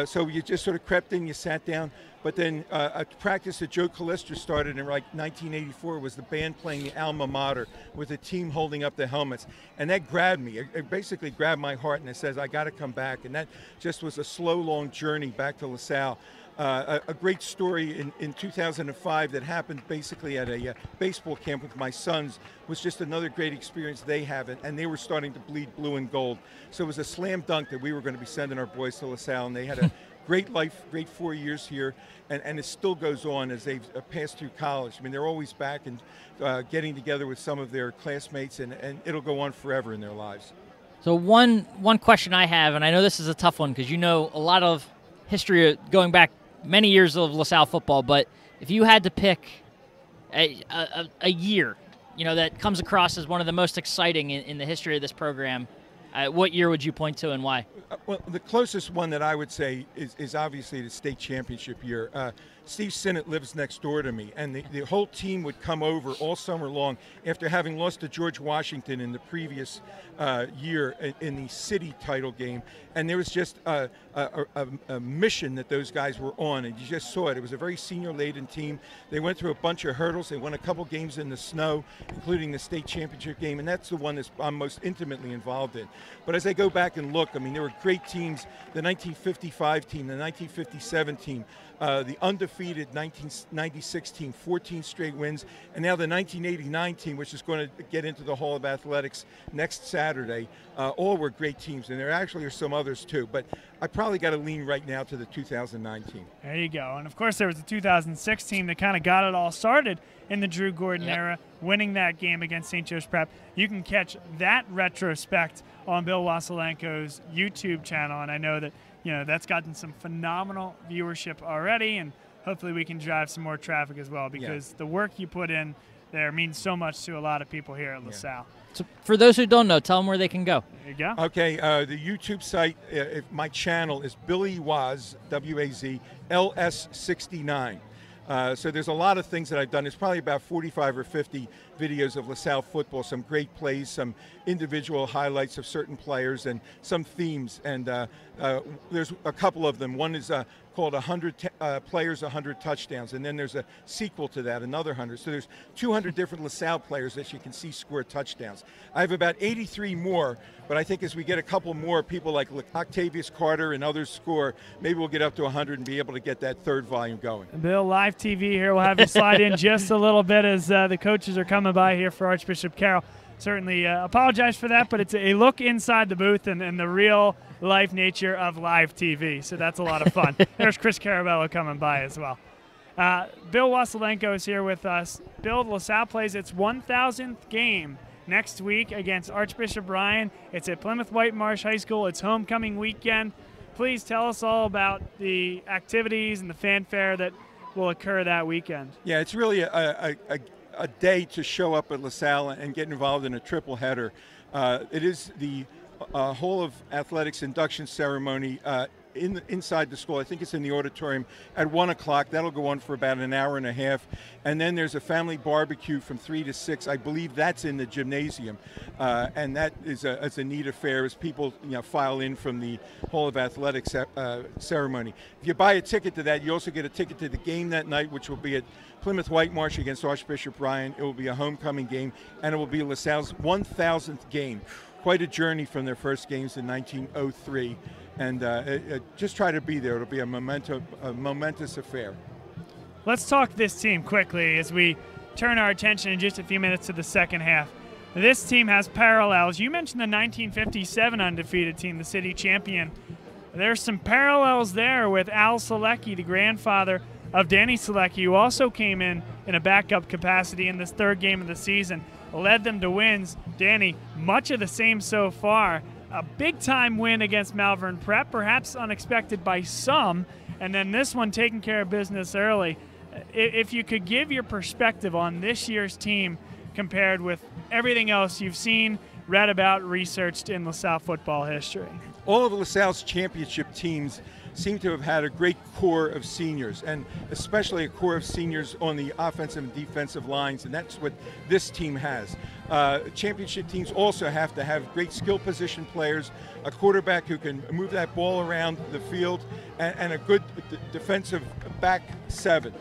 So you just sort of crept in, you sat down. But then a practice that Joe Callister started in 1984 was the band playing the Alma Mater with the team holding up the helmets. And that grabbed me. It basically grabbed my heart, and it says, I got to come back. And that just was a slow, long journey back to LaSalle. A great story in 2005 that happened basically at a baseball camp with my sons was just another great experience they have, and they were starting to bleed blue and gold. So it was a slam dunk that we were going to be sending our boys to LaSalle, and they had a great life, great 4 years here, and it still goes on as they've passed through college. I mean, they're always back and getting together with some of their classmates, and it'll go on forever in their lives. So one question I have, and I know this is a tough one because you know a lot of history going back many years of LaSalle football, but if you had to pick a year, that comes across as one of the most exciting in the history of this program, what year would you point to and why? Well, the closest one that I would say is obviously the state championship year. Steve Sinnott lives next door to me, and the whole team would come over all summer long after having lost to George Washington in the previous year in the city title game. And there was just a mission that those guys were on, and you just saw it. It was a very senior-laden team. They went through a bunch of hurdles. They won a couple games in the snow, including the state championship game, and that's the one that I'm most intimately involved in. But as I go back and look, I mean, there were great teams, the 1955 team, the 1957 team, the undefeated 1996 team, 14 straight wins, and now the 1989 team, which is going to get into the Hall of Athletics next Saturday. All were great teams, and there actually are some others too, but I probably got to lean right now to the 2009 team. There you go. And of course there was the 2006 team that kind of got it all started in the Drew Gordon era, winning that game against St. Joe's Prep. You can catch that retrospect on Bill Wasilenko's YouTube channel, and I know that that's gotten some phenomenal viewership already, and hopefully we can drive some more traffic as well, because the work you put in there means so much to a lot of people here at LaSalle. So for those who don't know, tell them where they can go. There you go. Okay, the YouTube site, my channel is Billy Waz, W-A-Z, LS69. So there's a lot of things that I've done. There's probably about 45 or 50 videos of LaSalle football, some great plays, some individual highlights of certain players, and some themes. And there's a couple of them. One is called 100 Players, 100 Touchdowns. And then there's a sequel to that, another 100. So there's 200 different LaSalle players that you can see score touchdowns. I have about 83 more, but I think as we get a couple more people like Octavius Carter and others score, maybe we'll get up to 100 and be able to get that third volume going. Bill, live TV here. We'll have you slide in just a little bit as the coaches are coming by here for Archbishop Carroll. Certainly apologize for that, but it's a look inside the booth and the real life nature of live TV. So that's a lot of fun. There's Chris Carabello coming by as well. Bill Wasilenko is here with us. Bill, LaSalle plays its 1,000th game next week against Archbishop Ryan. It's at Plymouth White Marsh High School. It's homecoming weekend. Please tell us all about the activities and the fanfare that will occur that weekend. Yeah, it's really a day to show up at LaSalle and get involved in a triple header. It is the Hall of Athletics induction ceremony inside the school. I think it's in the auditorium at 1 o'clock. That'll go on for about an hour and a half. And then there's a family barbecue from 3 to 6. I believe that's in the gymnasium. And that is a neat affair as people file in from the Hall of Athletics ceremony. If you buy a ticket to that, you also get a ticket to the game that night, which will be at Plymouth White Marsh against Archbishop Ryan. It will be a homecoming game, and it will be LaSalle's 1,000th game. Quite a journey from their first games in 1903. And just try to be there. It'll be a momentous affair. Let's talk this team quickly as we turn our attention in just a few minutes to the second half. This team has parallels. You mentioned the 1957 undefeated team, the city champion. There's some parallels there with Al Selecki, the grandfather of Danny Selecki, who also came in a backup capacity in this third game of the season, led them to wins. Danny, much of the same so far. A big-time win against Malvern Prep, perhaps unexpected by some, and then this one taking care of business early. If you could give your perspective on this year's team compared with everything else you've seen, read about, researched in LaSalle football history. All of LaSalle's championship teams seem to have had a great core of seniors, and especially a core of seniors on the offensive and defensive lines, and that's what this team has. Championship teams also have to have great skill position players, a quarterback who can move that ball around the field, and a good defensive back seven.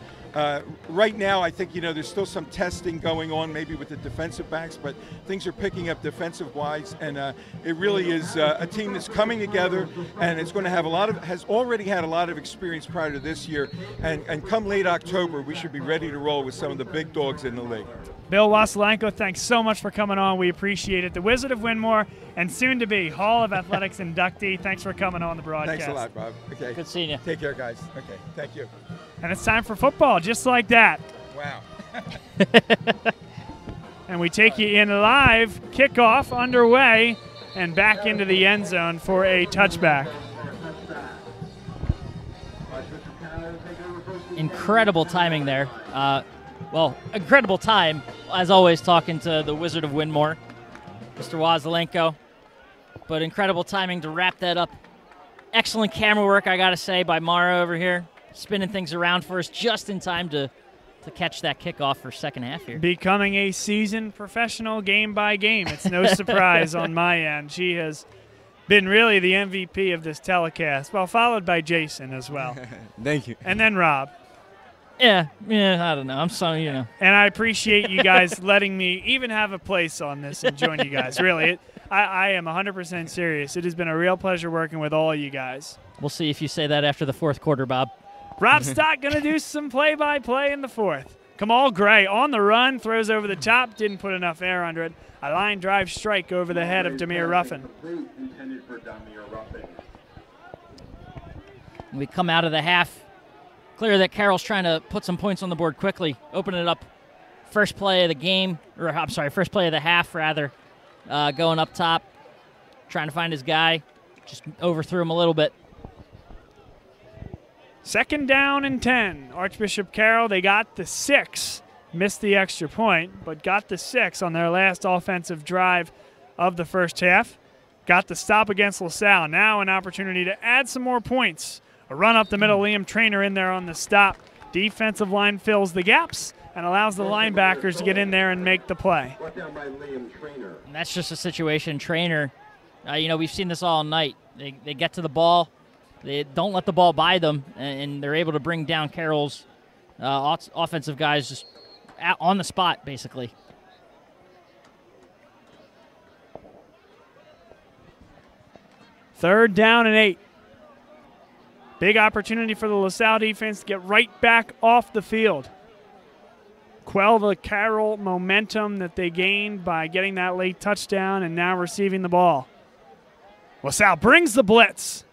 Right now, I think, there's still some testing going on maybe with the defensive backs, but things are picking up defensive-wise, and it really is a team that's coming together, and it's going to have has already had a lot of experience prior to this year, and come late October, we should be ready to roll with some of the big dogs in the league. Bill Wasilenko, thanks so much for coming on. We appreciate it. The Wizard of Winmore and soon-to-be Hall of Athletics inductee. Thanks for coming on the broadcast. Thanks a lot, Bob. Okay. Good seeing you. Take care, guys. Okay, thank you. And it's time for football, just like that. Wow. And we take you in live, kickoff underway, and back into the end zone for a touchback. Incredible timing there. Incredible time, as always, talking to the Wizard of Winmore, Mr. Wasilenko. But incredible timing to wrap that up. Excellent camera work, I got to say, by Mara over here, spinning things around for us just in time to catch that kickoff for second half here. Becoming a seasoned professional game by game. It's no surprise on my end. She has been really the MVP of this telecast, well, followed by Jason as well. Thank you. And then Rob. Yeah, I don't know. I'm sorry, And I appreciate you guys letting me even have a place on this and join you guys. Really, I am 100% serious. It has been a real pleasure working with all you guys. We'll see if you say that after the fourth quarter, Bob. Rob Stott going to do some play-by-play in the fourth. Kamal Gray on the run, throws over the top, didn't put enough air under it. A line drive strike over the head of Demir Ruffin. We come out of the half. Clear that Carroll's trying to put some points on the board quickly, open it up. First play of the game, first play of the half, rather, going up top, trying to find his guy. Just overthrew him a little bit. Second down and 10. Archbishop Carroll, they got the 6. missed the extra point, but got the 6 on their last offensive drive of the first half. Got the stop against LaSalle. Now an opportunity to add some more points. A run up the middle, Liam Trainer in there on the stop. Defensive line fills the gaps and allows the linebackers to get in there and make the play. And that's just a situation. Trainer, we've seen this all night. They get to the ball. They don't let the ball by them, and they're able to bring down Carroll's offensive guys just on the spot, basically. Third down and 8. Big opportunity for the LaSalle defense to get right back off the field. Quell the Carroll momentum that they gained by getting that late touchdown and now receiving the ball. LaSalle brings the blitz,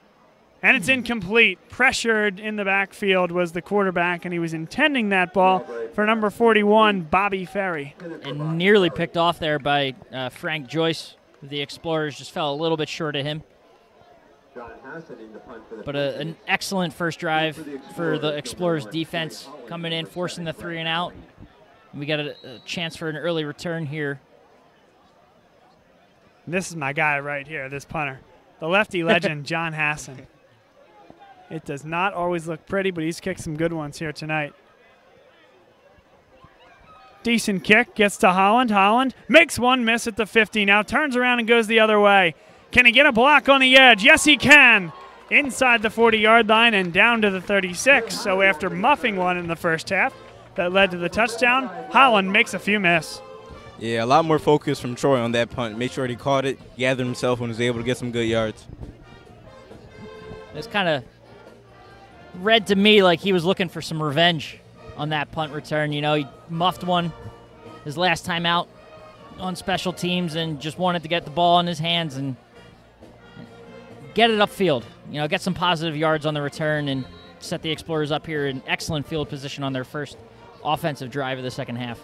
and it's incomplete. Pressured in the backfield was the quarterback, and he was intending that ball for number 41, Bobby Ferry. And nearly picked off there by Frank Joyce. The Explorers just fell a little bit short of him. But an excellent first drive for the Explorers defense, coming in, forcing the 3 and out. We got a chance for an early return here. This is my guy right here, this punter. The lefty legend, John Hassan. It does not always look pretty, but he's kicked some good ones here tonight. Decent kick, gets to Holland. Holland makes one miss at the 50. Now turns around and goes the other way. Can he get a block on the edge? Yes, he can. Inside the 40-yard line and down to the 36. So after muffing one in the first half that led to the touchdown, Holland makes a few miss. Yeah, a lot more focus from Troy on that punt. Made sure he caught it, gathered himself, and was able to get some good yards. It's kind of read to me like he was looking for some revenge on that punt return. He muffed one his last time out on special teams and just wanted to get the ball in his hands and get it upfield, get some positive yards on the return and set the Explorers up here in excellent field position on their first offensive drive of the second half.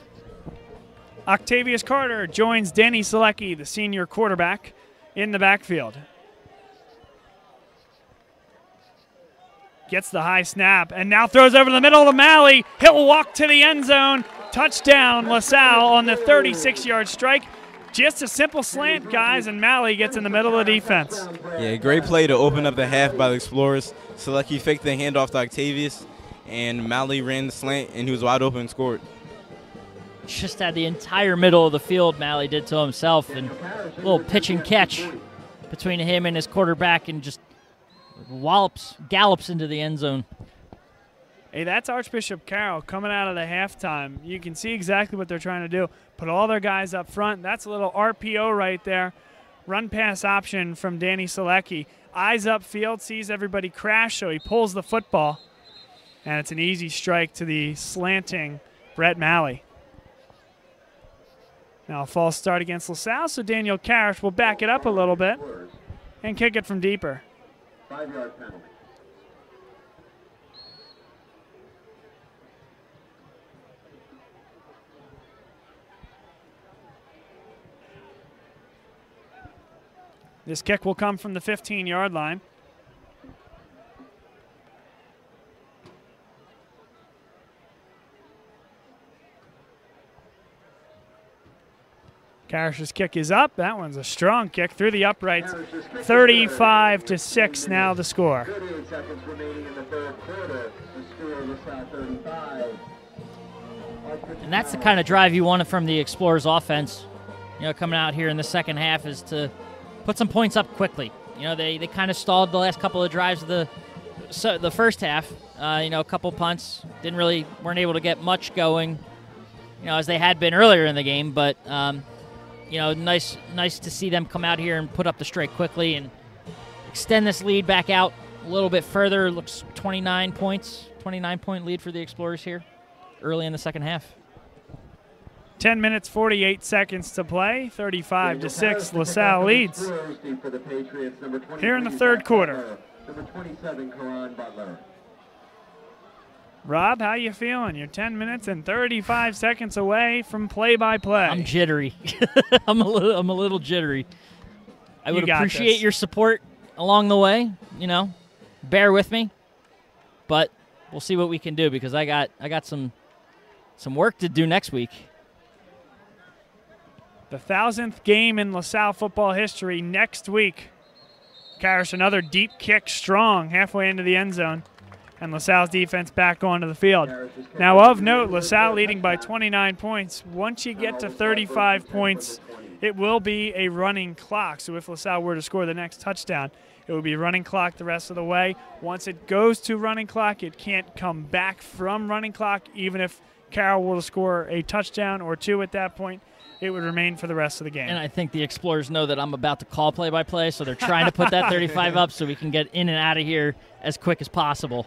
Octavius Carter joins Danny Selecki, the senior quarterback, in the backfield. Gets the high snap and now throws over the middle to Malley. He'll walk to the end zone. Touchdown, LaSalle on the 36-yard strike. Just a simple slant, guys, and Malley gets in the middle of the defense. Yeah, great play to open up the half by the Explorers. Selecki faked the handoff to Octavius, and Malley ran the slant, and he was wide open and scored. Just had the entire middle of the field Malley did to himself, and a little pitch and catch between him and his quarterback, and just gallops into the end zone. Hey, that's Archbishop Carroll coming out of the halftime. You can see exactly what they're trying to do. Put all their guys up front. That's a little RPO right there. Run pass option from Danny Selecki. Eyes upfield, sees everybody crash, so he pulls the football. And it's an easy strike to the slanting Brett Malley. Now a false start against LaSalle, so Daniel Karrasch will back it up a little bit and kick it from deeper. 5-yard penalty. This kick will come from the 15-yard line. Karrasch's kick is up. That one's a strong kick through the uprights. 35-6 now the score. 38 seconds remaining in the third quarter. The score was 35. And that's the kind of drive you wanted from the Explorers offense. Coming out here in the second half is to put some points up quickly. They kind of stalled the last couple of drives of the first half. A couple punts, weren't able to get much going, as they had been earlier in the game. But nice to see them come out here and put up the strike quickly and extend this lead back out a little bit further. It looks 29 point lead for the Explorers here early in the second half. 10 minutes, 48 seconds to play. 35-6, LaSalle leads. Here in the third quarter. Rob, how you feeling? You're 10 minutes and 35 seconds away from play-by-play. I'm jittery. I'm a little jittery. I would appreciate your support along the way. Bear with me, but we'll see what we can do because I got some some work to do next week. The 1,000th game in LaSalle football history next week. Karras, another deep kick, strong, halfway into the end zone. And LaSalle's defense back onto the field. Now, of note, LaSalle leading by 29 points. Once you get to 35 points, it will be a running clock. So if LaSalle were to score the next touchdown, it would be running clock the rest of the way. Once it goes to running clock, it can't come back from running clock. Even if Carroll were to score a touchdown or two at that point, it would remain for the rest of the game. And I think the Explorers know that I'm about to call play-by-play, so they're trying to put that 35 up so we can get in and out of here as quick as possible.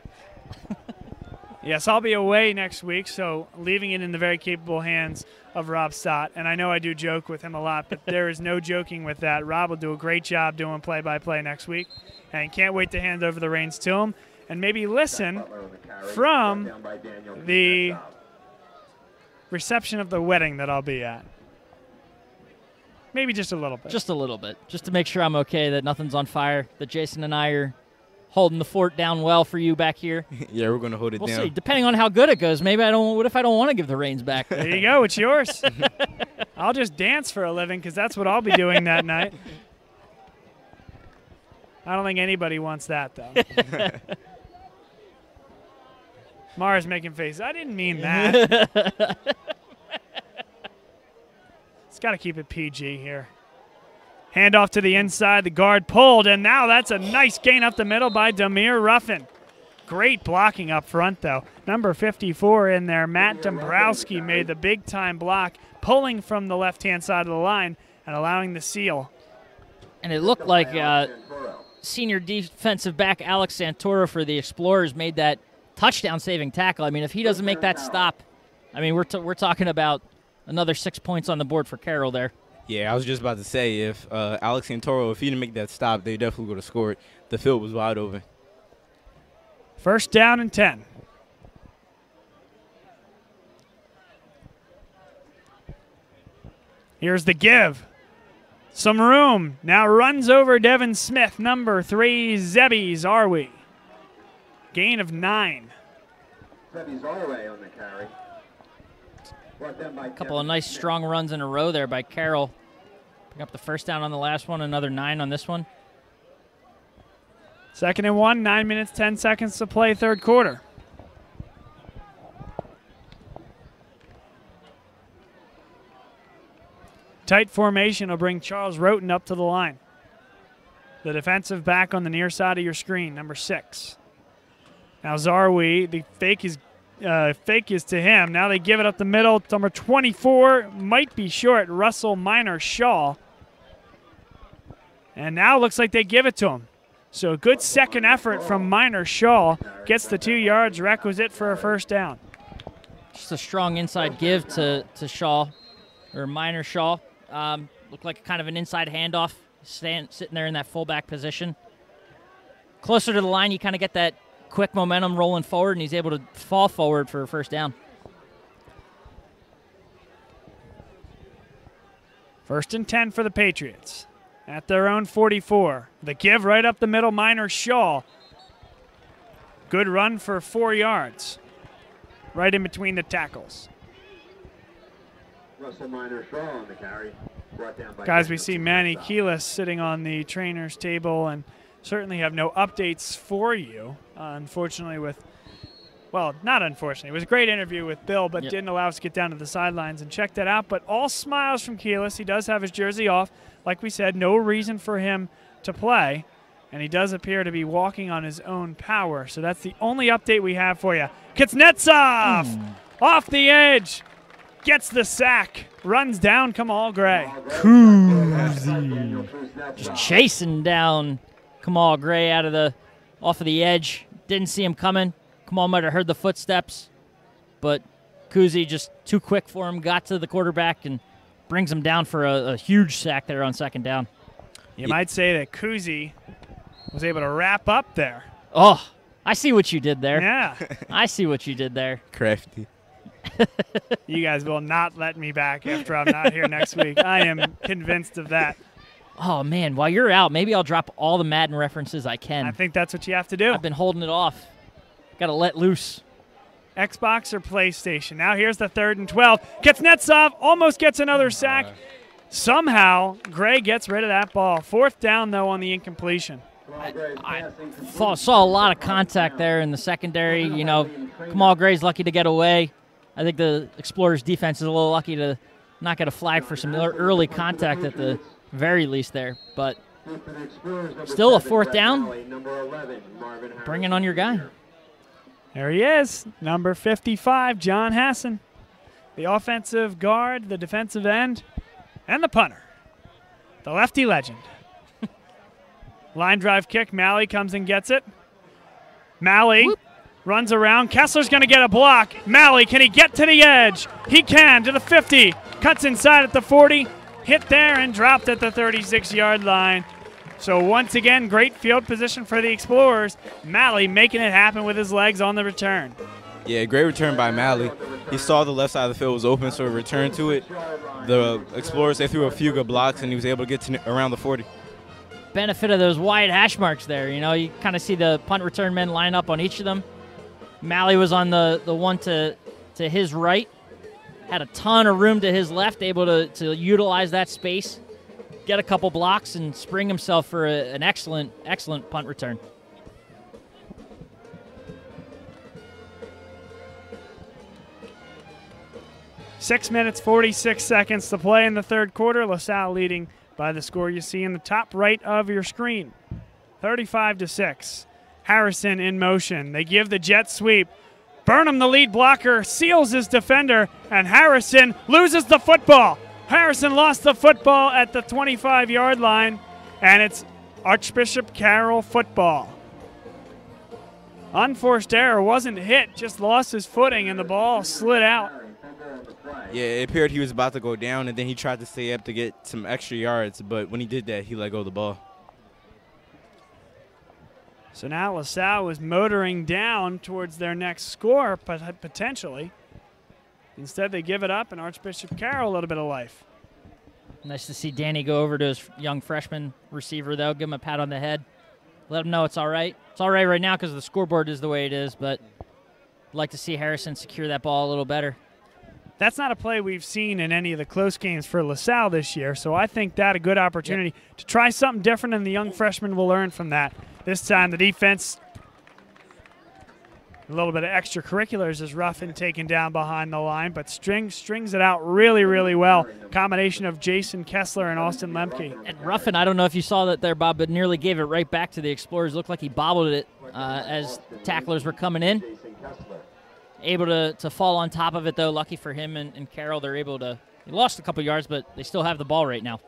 Yes, I'll be away next week, so leaving it in the very capable hands of Rob Stott. And I know I do joke with him a lot, but there is no joking with that. Rob will do a great job doing play-by-play next week, and can't wait to hand over the reins to him and maybe listen from the reception of the wedding that I'll be at. Maybe just a little bit. Just a little bit. Just to make sure I'm okay, that nothing's on fire, that Jason and I are holding the fort down well for you back here. Yeah, we're going to hold it down. We'll see. Depending on how good it goes, maybe I don't. What if I don't want to give the reins back? There you go. It's yours. I'll just dance for a living because that's what I'll be doing that night. I don't think anybody wants that, though. Mara's making faces. I didn't mean that. It's got to keep it PG here. Handoff to the inside. The guard pulled, and now that's a nice gain up the middle by Demir Ruffin. Great blocking up front, though. Number 54 in there, Matt Dombrowski, made the big-time block, pulling from the left-hand side of the line and allowing the seal. And it looked like senior defensive back Alex Santoro for the Explorers made that touchdown-saving tackle. I mean, if he doesn't make that stop, I mean, we're talking about another 6 points on the board for Carroll there. Yeah, I was just about to say, if Alex Santoro, if he didn't make that stop, they definitely would have scored. The field was wide open. First down and 10. Here's the give. Some room. Now runs over Devin Smith. Number 3, Zebi Zarwi. Gain of 9. Zebi Zarwi on the carry. A couple of nice strong runs in a row there by Carroll. Pick up the first down on the last one, another 9 on this one. Second and 1, 9 minutes, 10 seconds to play, third quarter. Tight formation will bring Charles Roten up to the line. The defensive back on the near side of your screen, number 6. Now Zarwi, the fake is to him. Now they give it up the middle. Number 24 might be short. Russell Minor Shaw. And now looks like they give it to him. So a good second effort from Minor Shaw. Gets the 2 yards requisite for a first down. Just a strong inside give to Shaw, or Minor Shaw. Looked like kind of an inside handoff, sitting there in that fullback position. Closer to the line, you kind of get that quick momentum rolling forward, and he's able to fall forward for a first down. First and 10 for the Patriots at their own 44. The give right up the middle, Minor Shaw. Good run for 4 yards, right in between the tackles. Russell Minor Shaw on the carry. Brought down by Guys, we see Manny Keelis sitting on the trainer's table and certainly have no updates for you, unfortunately not unfortunately. It was a great interview with Bill, but didn't allow us to get down to the sidelines and check that out. But all smiles from Keelis. He does have his jersey off. Like we said, no reason for him to play, and he does appear to be walking on his own power. So that's the only update we have for you. Kuznetsov off the edge, gets the sack, runs down Kamal Gray. Just chasing down Kamal Gray off of the edge. Didn't see him coming. Kamal might have heard the footsteps, but Kuzi just too quick for him, got to the quarterback and brings him down for a huge sack there on second down. You might say that Kuzi was able to wrap up there. Oh, I see what you did there. Yeah. I see what you did there. Crafty. You guys will not let me back after I'm not here next week. I am convinced of that. Oh, man, while you're out, maybe I'll drop all the Madden references I can. I think that's what you have to do. I've been holding it off. Got to let loose. Xbox or PlayStation. Now here's the 3rd and 12. Gets Netsov, almost gets another sack. Somehow, Gray gets rid of that ball. 4th down, though, on the incompletion. I saw a lot of contact there in the secondary. You know, Kamal Gray's lucky to get away. I think the Explorers defense is a little lucky to not get a flag for some early contact at the very least there. But still a 4th down. Bring it on your guy. There he is, number 55, John Hassan. The offensive guard, the defensive end, and the punter. The lefty legend. Line drive kick, Malley comes and gets it. Malley runs around. Kessler's going to get a block. Malley, can he get to the edge? He can, to the 50. Cuts inside at the 40. Hit there and dropped at the 36-yard line. So once again, great field position for the Explorers. Malley making it happen with his legs on the return. Yeah, great return by Malley. He saw the left side of the field was open, so he returned to it. The Explorers, they threw a few good blocks, and he was able to get to around the 40. Benefit of those wide hash marks there. You know, you kind of see the punt return men line up on each of them. Malley was on the one to his right. Had a ton of room to his left, able to utilize that space, get a couple blocks, and spring himself for an excellent punt return. Six minutes, 46 seconds to play in the 3rd quarter. LaSalle leading by the score you see in the top right of your screen, 35-6. Harrison in motion. They give the jet sweep. Burnham, the lead blocker, seals his defender, and Harrison loses the football. Harrison lost the football at the 25-yard line, and it's Archbishop Carroll football. Unforced error, wasn't hit, just lost his footing, and the ball slid out. Yeah, it appeared he was about to go down, and then he tried to stay up to get some extra yards, but when he did that, he let go of the ball. So now LaSalle is motoring down towards their next score, potentially. Instead, they give it up, and Archbishop Carroll a little bit of life. Nice to see Danny go over to his young freshman receiver, though. Give him a pat on the head. Let him know it's all right. It's all right now because the scoreboard is the way it is, but I'd like to see Harrison secure that ball a little better. That's not a play we've seen in any of the close games for LaSalle this year, so I think that a good opportunity to try something different, and the young freshman will learn from that. This time the defense, a little bit of extracurriculars as Ruffin taken down behind the line, but strings it out really, really well. Combination of Jason Kessler and Austin Lemke. And Ruffin, I don't know if you saw that there, Bob, but nearly gave it right back to the Explorers. Looked like he bobbled it as tacklers were coming in. Able to fall on top of it, though. Lucky for him and Carroll, they're able to. They lost a couple yards, but they still have the ball right now.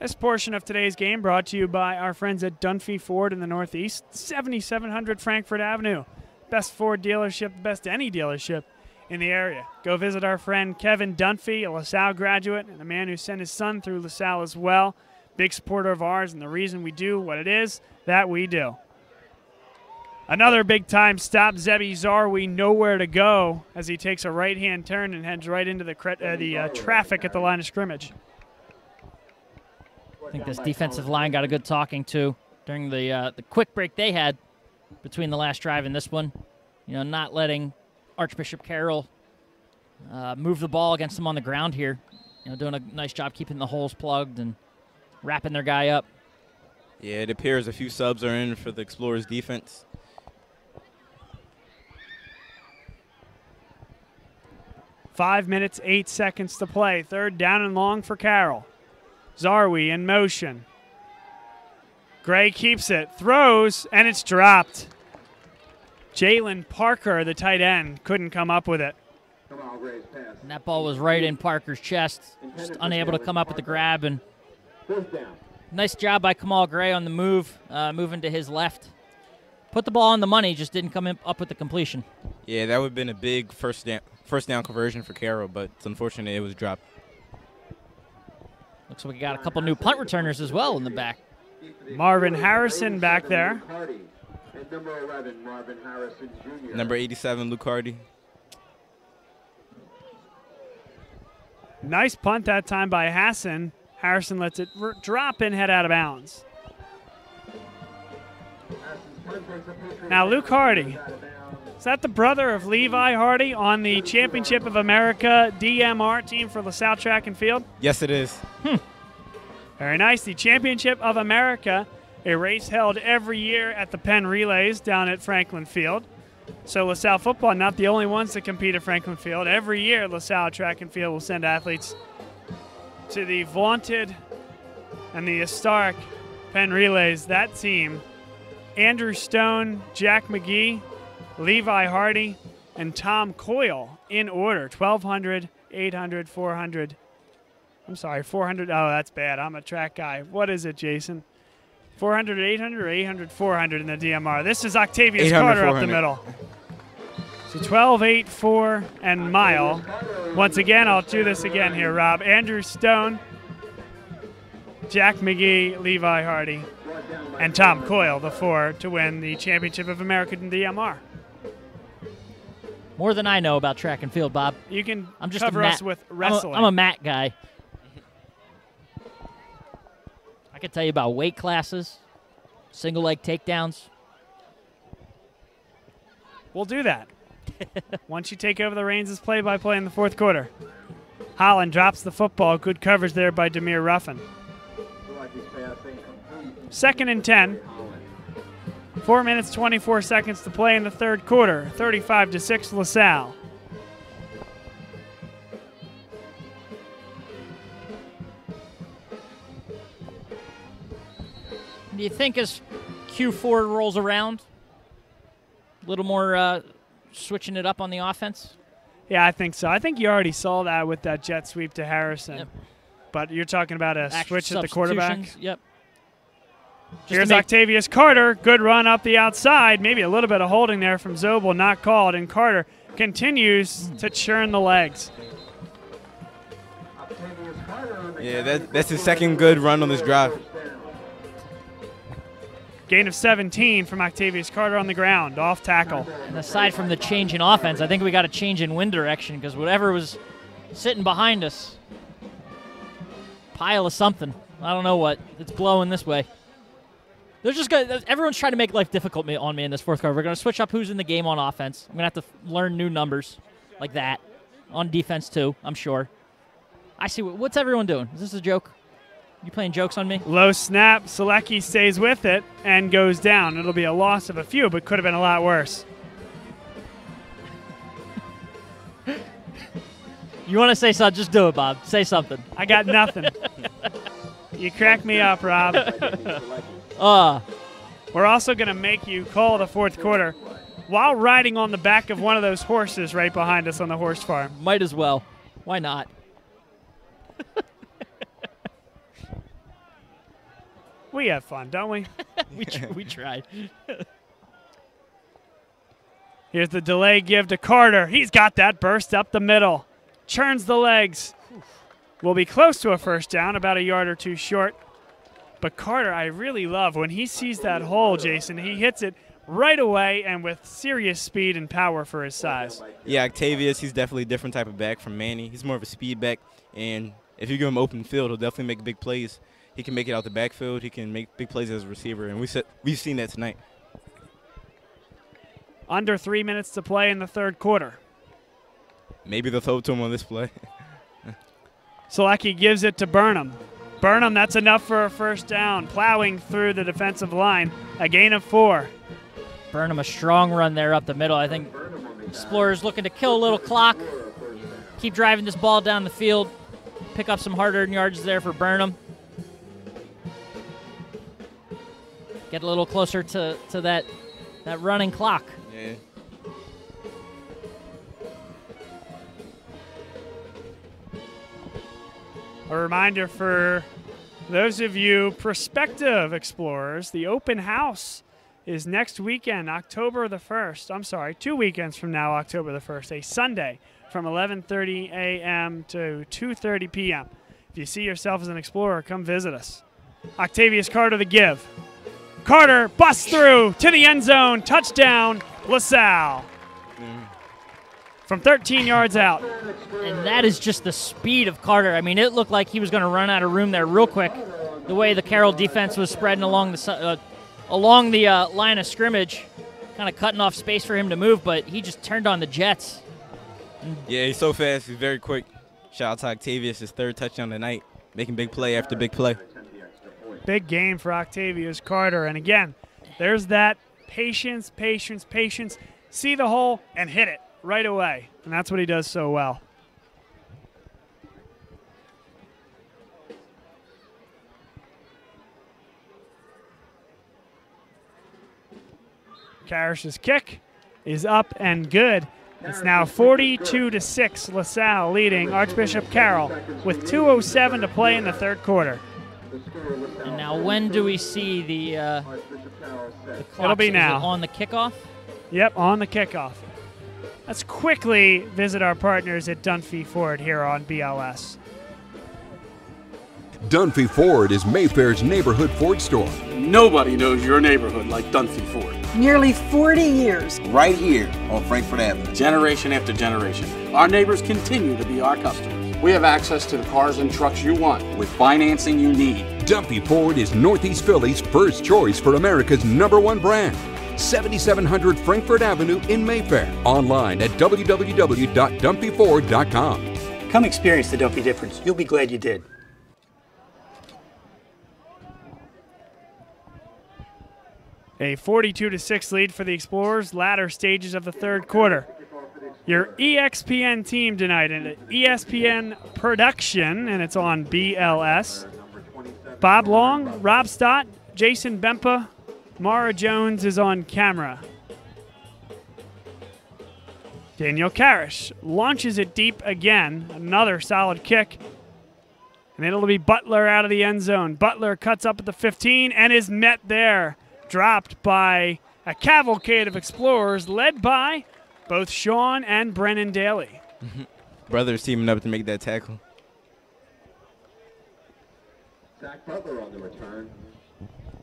This portion of today's game brought to you by our friends at Dunphy Ford in the Northeast, 7700 Frankfort Avenue. Best Ford dealership, best any dealership in the area. Go visit our friend Kevin Dunphy, a LaSalle graduate, and a man who sent his son through LaSalle as well. Big supporter of ours, and the reason we do what it is that we do. Another big-time stop, Zebi Zarwi nowhere to go as he takes a right-hand turn and heads right into the traffic at the line of scrimmage. I think this defensive line got a good talking to during the quick break they had between the last drive and this one. You know, not letting Archbishop Carroll move the ball against them on the ground here. You know, doing a nice job keeping the holes plugged and wrapping their guy up. Yeah, it appears a few subs are in for the Explorers defense. Five minutes, 8 seconds to play. 3rd down and long for Carroll. Zarwi in motion. Gray keeps it, throws, and it's dropped. Jalen Parker, the tight end, couldn't come up with it. And that ball was right in Parker's chest. Just unable to come up with the grab. And nice job by Kamal Gray on the move, moving to his left. Put the ball on the money, just didn't come up with the completion. Yeah, that would have been a big first down conversion for Carroll, but it's unfortunate it was dropped. Looks like we got a couple new punt returners as well in the back. Marvin Harrison back there. And number 11, Marvin Harrison Jr. Number 87, Luke Hardy. Nice punt that time by Hassan. Harrison lets it drop and head out of bounds. Now Luke Hardy Is that the brother of Levi Hardy on the Championship of America DMR team for LaSalle Track and Field? Yes, it is. Very nice. The Championship of America, a race held every year at the Penn Relays down at Franklin Field. So LaSalle football, not the only ones that compete at Franklin Field. Every year, LaSalle Track and Field will send athletes to the vaunted and the historic Penn Relays. That team, Andrew Stone, Jack McGee, Levi Hardy, and Tom Coyle in order. 1200, 800, 400. I'm sorry, 400. Oh, that's bad. I'm a track guy. What is it, Jason? 400, 800, or 800, 400 in the DMR. This is Octavius Carter up the middle. So 12, 8, 4, and mile. Once again, I'll do this again here, Rob. Andrew Stone, Jack McGee, Levi Hardy, and Tom Coyle, the 4, to win the Championship of America in DMR. More than I know about track and field, Bob. You can I'm just cover us with wrestling. I'm a mat guy. I could tell you about weight classes, single leg takedowns. We'll do that. Once you take over the reins as play-by-play in the fourth quarter. Holland drops the football. Good coverage there by Demir Ruffin. 2nd and 10. 4 minutes, 24 seconds to play in the third quarter. 35-6 LaSalle. Do you think as Q4 rolls around, a little more switching it up on the offense? Yeah, I think so. I think you already saw that with that jet sweep to Harrison. Yep. But you're talking about a switch at the quarterback? Yep. Here's Octavius Carter. Good run up the outside. Maybe a little bit of holding there from Zobel, not called. And Carter continues to churn the legs. Yeah, that's his second good run on this drive. Gain of 17 from Octavius Carter on the ground, off tackle. And aside from the change in offense, I think we got a change in wind direction because whatever was sitting behind us, pile of something, I don't know what, it's blowing this way. Everyone's trying to make life difficult on me in this fourth quarter. We're going to switch up who's in the game on offense. I'm going to have to learn new numbers like that. On defense, too, I'm sure. I see. What's everyone doing? Is this a joke? You playing jokes on me? Low snap. Selecki stays with it and goes down. It'll be a loss of a few, but could have been a lot worse. You want to say something? Just do it, Bob. Say something. I got nothing. You crack me up, Rob. We're also going to make you call the fourth quarter while riding on the back of one of those horses right behind us on the horse farm. Might as well. Why not? We have fun, don't we? we tried. Here's the delay give to Carter. He's got that burst up the middle. Churns the legs. Will be close to a first down, about a yard or two short. But Carter, I really love when he sees that hole, Jason. He hits it right away and with serious speed and power for his size. Yeah, Octavius, he's definitely a different type of back from Manny. He's more of a speed back, and if you give him open field, he'll definitely make big plays. He can make it out the backfield. He can make big plays as a receiver, and we've seen that tonight. Under 3 minutes to play in the third quarter. Maybe they'll throw it to him on this play. Selecki gives it to Burnham. Burnham, that's enough for a first down. Plowing through the defensive line. A gain of 4. Burnham, a strong run there up the middle. I think Explorers looking to kill a little clock. Keep driving this ball down the field. Pick up some hard-earned yards there for Burnham. Get a little closer to that running clock. Yeah. A reminder for those of you prospective explorers, the open house is next weekend, October the 1st. I'm sorry, 2 weekends from now, October the 1st, a Sunday from 11:30 a.m. to 2:30 p.m. If you see yourself as an explorer, come visit us. Octavius Carter the give. Carter busts through to the end zone. Touchdown, LaSalle. From 13 yards out. And that is just the speed of Carter. I mean, it looked like he was going to run out of room there real quick. The way the Carroll defense was spreading along the line of scrimmage. kind of cutting off space for him to move, but he just turned on the jets. Yeah, he's so fast. He's very quick. Shout out to Octavius, his 3rd touchdown tonight, making big play after big play. Big game for Octavius Carter. And again, there's that patience, patience, patience. See the hole and hit it right away. And that's what he does so well. Karish's kick is up and good. It's now 42-6, LaSalle leading Archbishop Carroll with 2:07 to play in the 3rd quarter. And now when do we see the clock? It'll be now. On the kickoff? Yep, on the kickoff. Let's quickly visit our partners at Dunphy Ford here on BLS. Dunphy Ford is Mayfair's neighborhood Ford store. Nobody knows your neighborhood like Dunphy Ford. Nearly 40 years. Right here on Frankfurt Avenue. Generation after generation, our neighbors continue to be our customers. We have access to the cars and trucks you want with financing you need. Dunphy Ford is Northeast Philly's first choice for America's #1 brand. 7700 Frankfurt Avenue in Mayfair. Online at www.dunphyford.com. Come experience the Dunphy difference. You'll be glad you did. A 42-6 lead for the Explorers, latter stages of the 3rd quarter. Your EXPN team tonight, an ESPN production, and it's on BLS. Bob Long, Rob Stott, Jason Bempa, Mara Jones is on camera. Daniel Karish launches it deep again. Another solid kick. And it'll be Butler out of the end zone. Butler cuts up at the 15 and is met there. Dropped by a cavalcade of Explorers led by both Sean and Brennan Daly. Brothers teaming up to make that tackle. Zach Butler on the return.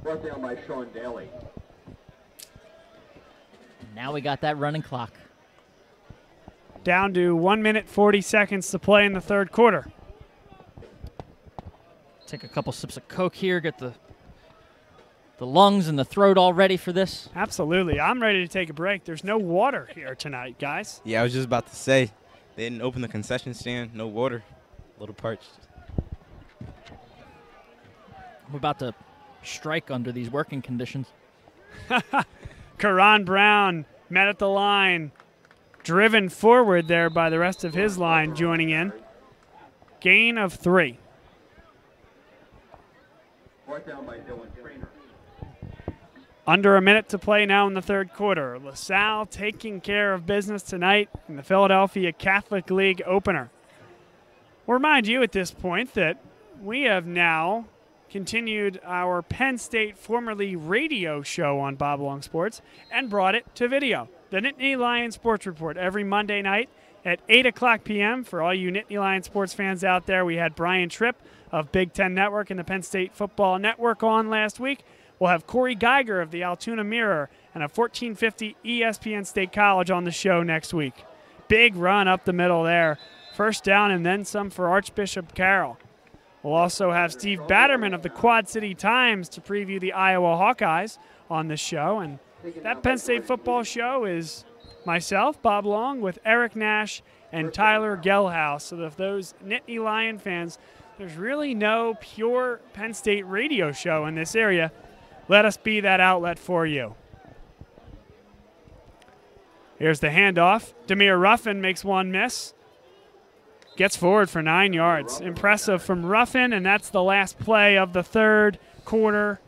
Brought down by Sean Daly. Now we got that running clock. Down to 1 minute, 40 seconds to play in the 3rd quarter. Take a couple sips of Coke here, get the lungs and the throat all ready for this. Absolutely. I'm ready to take a break. There's no water here tonight, guys. Yeah, I was just about to say, they didn't open the concession stand, no water, a little parched. I'm about to strike under these working conditions. Karan Brown met at the line, driven forward there by the rest of his line joining in. Gain of 3. Brought down by Dylan Trainer. Under a minute to play now in the 3rd quarter. LaSalle taking care of business tonight in the Philadelphia Catholic League opener. We'll remind you at this point that we have now continued our Penn State formerly radio show on Bob Long Sports and brought it to video. The Nittany Lion Sports Report every Monday night at 8 o'clock p.m. For all you Nittany Lion sports fans out there, we had Brian Tripp of Big Ten Network and the Penn State Football Network on last week. We'll have Corey Geiger of the Altoona Mirror and a 1450 ESPN State College on the show next week. Big run up the middle there. First down and then some for Archbishop Carroll. We'll also have Steve Batterman of the Quad City Times to preview the Iowa Hawkeyes on the show. And that Penn State football show is myself, Bob Long, with Eric Nash and Tyler Gelhaus. So if those Nittany Lion fans, there's really no pure Penn State radio show in this area. Let us be that outlet for you. Here's the handoff. Demir Ruffin makes one miss. Gets forward for 9 yards. Impressive from Ruffin, and that's the last play of the 3rd quarter.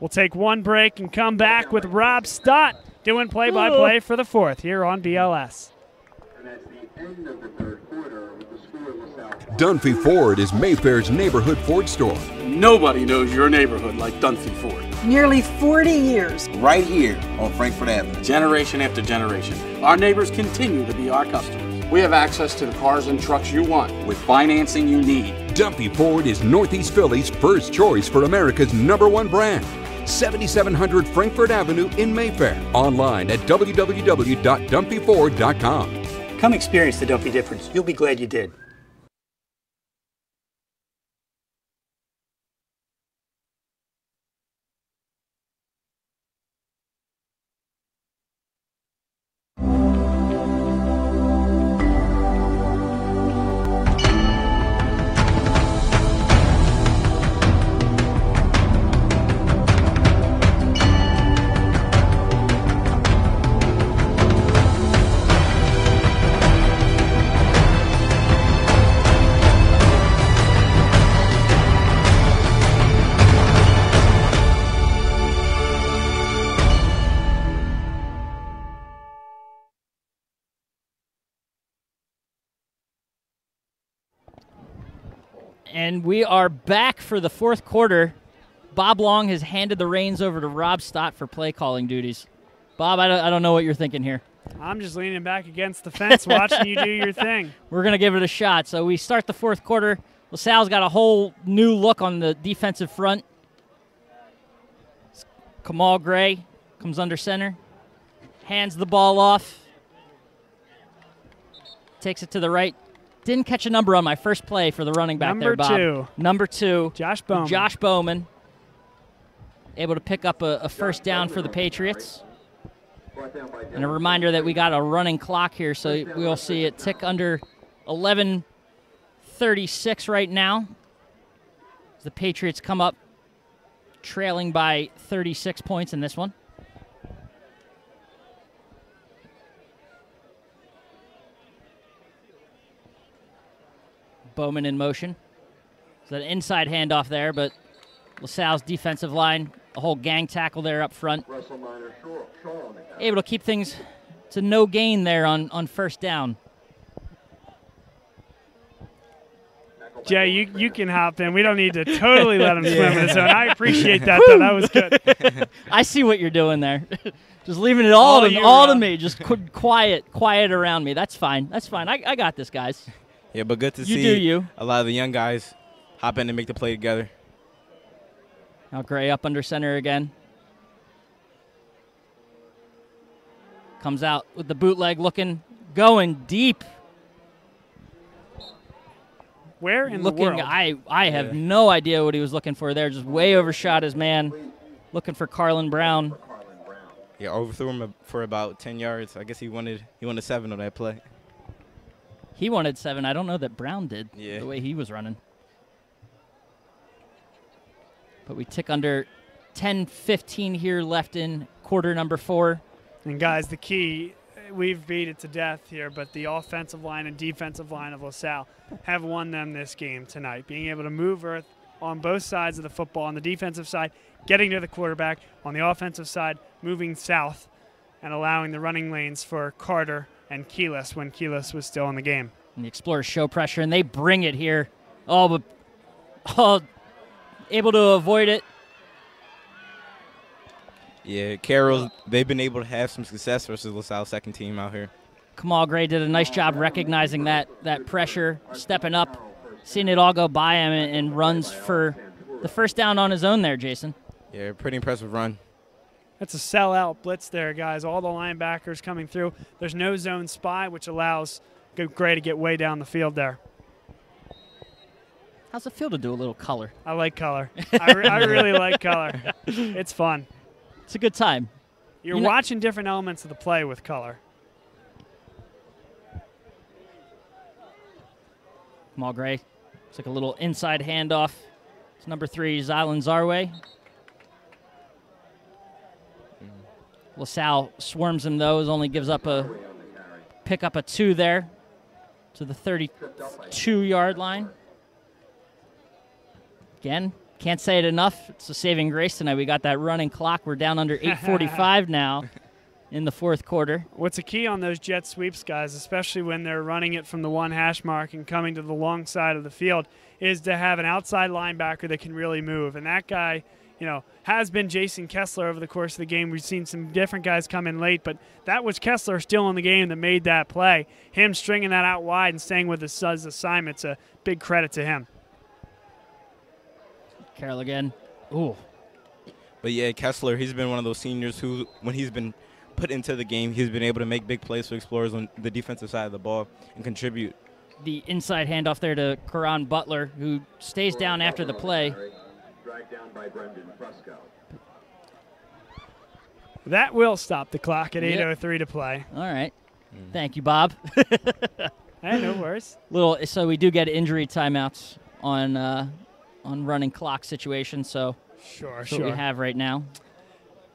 We'll take one break and come back with Rob Stott doing play-by-play for the 4th here on BLS. And that's the end of the 3rd quarter with the score of LaSalle. Dunphy Ford is Mayfair's neighborhood Ford store. Nobody knows your neighborhood like Dunphy Ford. Nearly 40 years. Right here on Frankfurt Avenue. Generation after generation, our neighbors continue to be our customers. We have access to the cars and trucks you want with financing you need. Dunphy Ford is Northeast Philly's first choice for America's #1 brand. 7700 Frankfurt Avenue in Mayfair. Online at www.dunphyford.com. Come experience the Dunphy difference. You'll be glad you did. And we are back for the fourth quarter. Bob Long has handed the reins over to Rob Stott for play calling duties. Bob, I don't know what you're thinking here. I'm just leaning back against the fence watching you do your thing. We're going to give it a shot. So we start the fourth quarter. LaSalle's got a whole new look on the defensive front. Kamal Gray comes under center, hands the ball off, takes it to the right. Didn't catch a number on my first play for the running back there, Bob. Number 2. Josh Bowman. Josh Bowman. Able to pick up a first down for the Patriots. And a reminder that we got a running clock here, so we'll see it tick under 11:36 right now. The Patriots come up trailing by 36 points in this one. Bowman in motion. So an inside handoff there, but LaSalle's defensive line, a whole gang tackle there up front. Able to keep things to no gain there on first down. Jay, you can hop in. We don't need to totally let him swim in his zone. I appreciate that, though. That was good. I see what you're doing there. Just leaving it all to me. Just quiet around me. That's fine. That's fine. I got this, guys. Yeah, but good to see a lot of the young guys hop in and make the play together. Now Gray up under center again. Comes out with the bootleg going deep. Where in the world? I have no idea what he was looking for there. Just way overshot his man. Looking for Carlin Brown. Yeah, overthrew him for about 10 yards. I guess he wanted 7 on that play. He wanted 7. I don't know that Brown did, the way he was running. But we tick under 10:15 here left in quarter number 4. And, guys, the key, we've beat it to death here, but the offensive line and defensive line of LaSalle have won them this game tonight. Being able to move earth on both sides of the football. On the defensive side, getting to the quarterback. On the offensive side, moving south and allowing the running lanes for Carter and Keyless when Keyless was still in the game. And the Explorers show pressure, and they bring it here. Able to avoid it. Yeah, Carroll, they've been able to have some success versus LaSalle's second team out here. Kamal Gray did a nice job recognizing that pressure, stepping up, seeing it all go by him, and runs for the first down on his own there, Jason. Yeah, pretty impressive run. That's a sellout blitz there, guys. All the linebackers coming through. There's no zone spy, which allows Gray to get way down the field there. How's it feel to do a little color? I like color. I really like color. It's fun. It's a good time. You're watching different elements of the play with color. Kamal Gray. It's like a little inside handoff. It's number 3, Zylan Zarway. LaSalle swarms him, though. Only gives up pick up a 2 there to the 32-yard line. Again, can't say it enough. It's a saving grace tonight. We got that running clock. We're down under 8:45 now in the fourth quarter. What's a key on those jet sweeps, guys, especially when they're running it from the 1 hash mark and coming to the long side of the field, is to have an outside linebacker that can really move. And that guy, has been Jason Kessler over the course of the game. We've seen some different guys come in late, but that was Kessler still in the game that made that play. Him stringing that out wide and staying with his assignment's a big credit to him. Carroll again. Ooh. But, yeah, Kessler, he's been one of those seniors who, when he's been put into the game, he's been able to make big plays for Explorers on the defensive side of the ball and contribute. The inside handoff there to Karan Butler, who stays down after the play. Dragged down by Brendan Fresco. That will stop the clock at 8:03 to play. All right. Thank you, Bob. Hey, no worries. So we do get injury timeouts on running clock situations. So sure. What we have right now.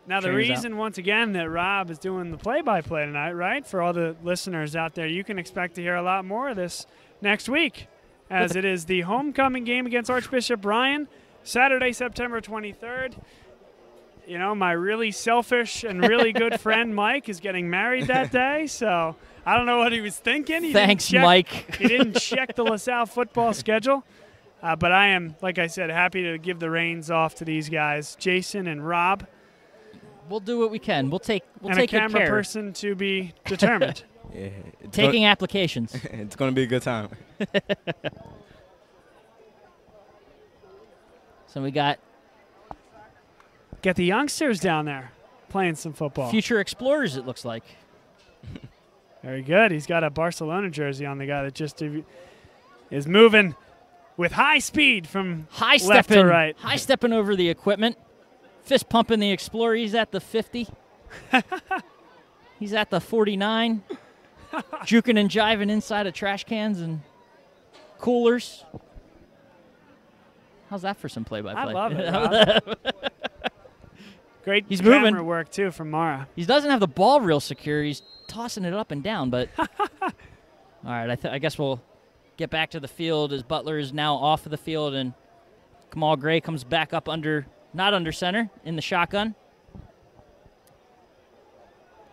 Now, the reason, once again, that Rob is doing the play-by-play tonight, right, for all the listeners out there, you can expect to hear a lot more of this next week, as it is the homecoming game against Archbishop Bryan, Saturday, September 23rd. My really selfish and really good friend Mike is getting married that day, so I don't know what he was thinking. Thanks, Mike. He didn't check the LaSalle football schedule. But I am, like I said, happy to give the reins off to these guys, Jason and Rob. We'll do what we can. We'll take and take a camera care. person to be determined. Yeah, Taking applications. It's going to be a good time. So we got the youngsters down there playing some football. future explorers, it looks like. Very good. He's got a Barcelona jersey on, the guy that just is moving with high speed from left to right. High stepping over the equipment. Fist pumping the explorer. He's at the 50. He's at the 49. Juking and jiving inside of trash cans and coolers. How's that for some play-by-play? I love it. Great He's camera moving. work, too, from Mara. He doesn't have the ball real secure. He's tossing it up and down, but all right, I guess we'll get back to the field as Butler is now off of the field, and Kamal Gray comes back up not under center, in the shotgun.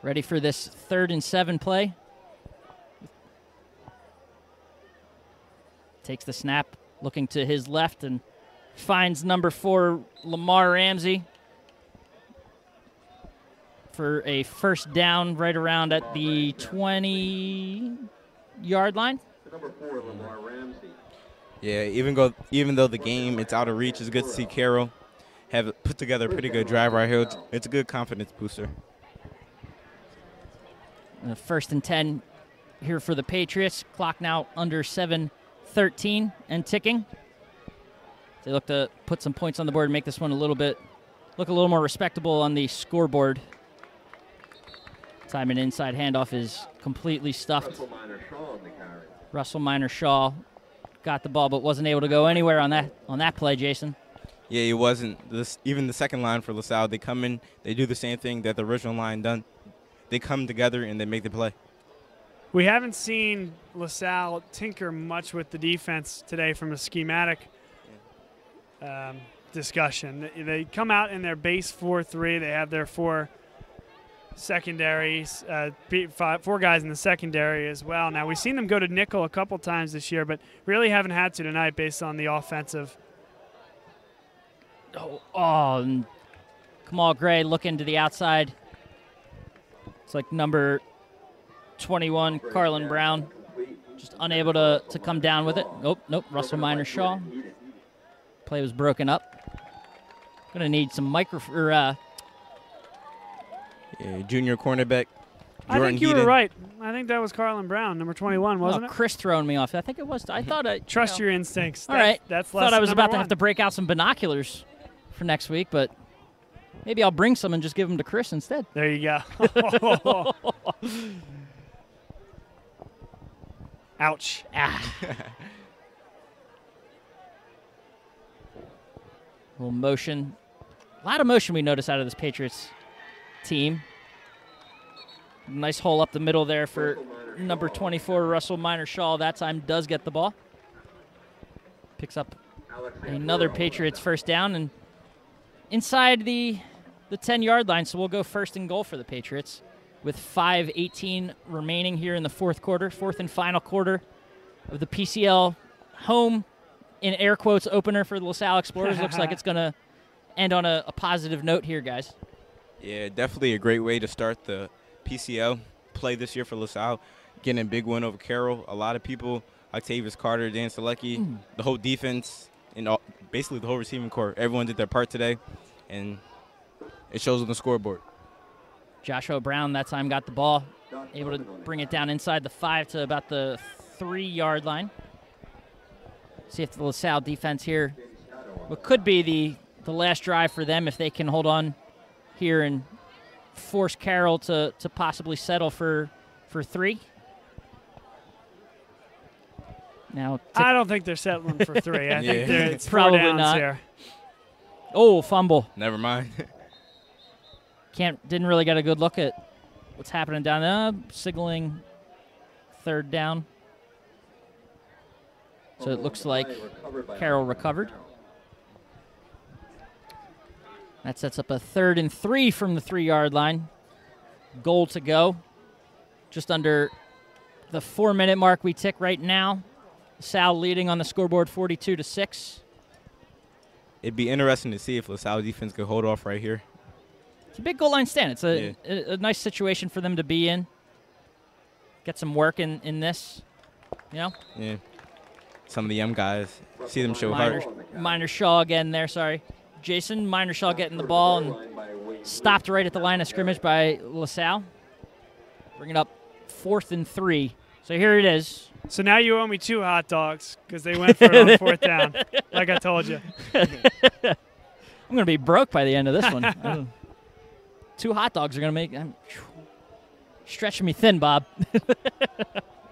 Ready for this 3rd and 7 play. Takes the snap, looking to his left, and finds number 4, Lamar Ramsey, for a first down right around at the 20-yard line. Number 4, Lamar Ramsey. Yeah, even though the game it's out of reach, it's good to see Carroll have put together a pretty good drive right here. It's a good confidence booster. 1st and 10 here for the Patriots. Clock now under 7:13 and ticking. They look to put some points on the board and make this one look a little more respectable on the scoreboard. Time an inside handoff is completely stuffed. Russell Minor Shaw got the ball but wasn't able to go anywhere on that play, Jason. Yeah, it wasn't. Even the second line for LaSalle, they come in, they do the same thing that the original line done. They come together and they make the play. We haven't seen LaSalle tinker much with the defense today from a schematic discussion. They come out in their base 4-3. They have their 4 secondaries, 4 guys in the secondary as well. Now, we've seen them go to nickel a couple times this year, but really haven't had to tonight based on the offensive. And Kamal Gray looking to the outside. It's like number 21, Carlin Brown, just unable to come down with it. Nope, Russell Minor Shaw. Play was broken up. Going to need some junior cornerback, Jordan I think you Heaton. were right. I think that was Carlin Brown, number 21, wasn't it? Chris throwing me off. I think it was. I thought I trust your instincts. All right. That's thought I was about to have to break out some binoculars for next week, but maybe I'll bring some and just give them to Chris instead. There you go. Ouch. A little motion. A lot of motion we notice out of this Patriots team. Nice hole up the middle there for number 24, Russell Minor Shaw. That time does get the ball. Picks up another Patriots first down and inside the 10-yard line, so we'll go 1st and goal for the Patriots with 5:18 remaining here in the 4th quarter, 4th and final quarter of the PCL home, in air quotes, opener for the LaSalle Explorers. Looks like it's going to end on a positive note here, guys. Yeah, definitely a great way to start the PCL play this year for LaSalle, getting a big win over Carroll. A lot of people, Octavius Carter, Dan Selecki, the whole defense, and basically the whole receiving corps, everyone did their part today, and it shows on the scoreboard. Joshua Brown that time got the ball, able to bring it down inside the 5 to about the 3-yard line. See if the LaSalle defense here, what could be the last drive for them, if they can hold on here and force Carroll to possibly settle for 3. Now I don't think they're settling for 3. I think it's probably 4 downs not. here. Oh, fumble. Never mind. Didn't really get a good look at what's happening down there. Signaling 3rd down. So it looks like Carroll recovered. That sets up a 3rd and 3 from the 3-yard line. Goal to go. Just under the 4-minute mark we tick right now. Salle leading on the scoreboard 42-6. It'd be interesting to see if LaSalle defense could hold off right here. It's a big goal line stand. It's a nice situation for them to be in. Get some work in this, you know? Yeah. Some of the young guys, see them show heart. Minor Shaw again there, sorry. Jason, Minor Shaw getting the ball and stopped right at the line of scrimmage by LaSalle. Bring it up 4th and 3. So here it is. So now you owe me 2 hot dogs because they went for it on 4th down, like I told you. I'm going to be broke by the end of this one. 2 hot dogs are going to make stretching me thin, Bob.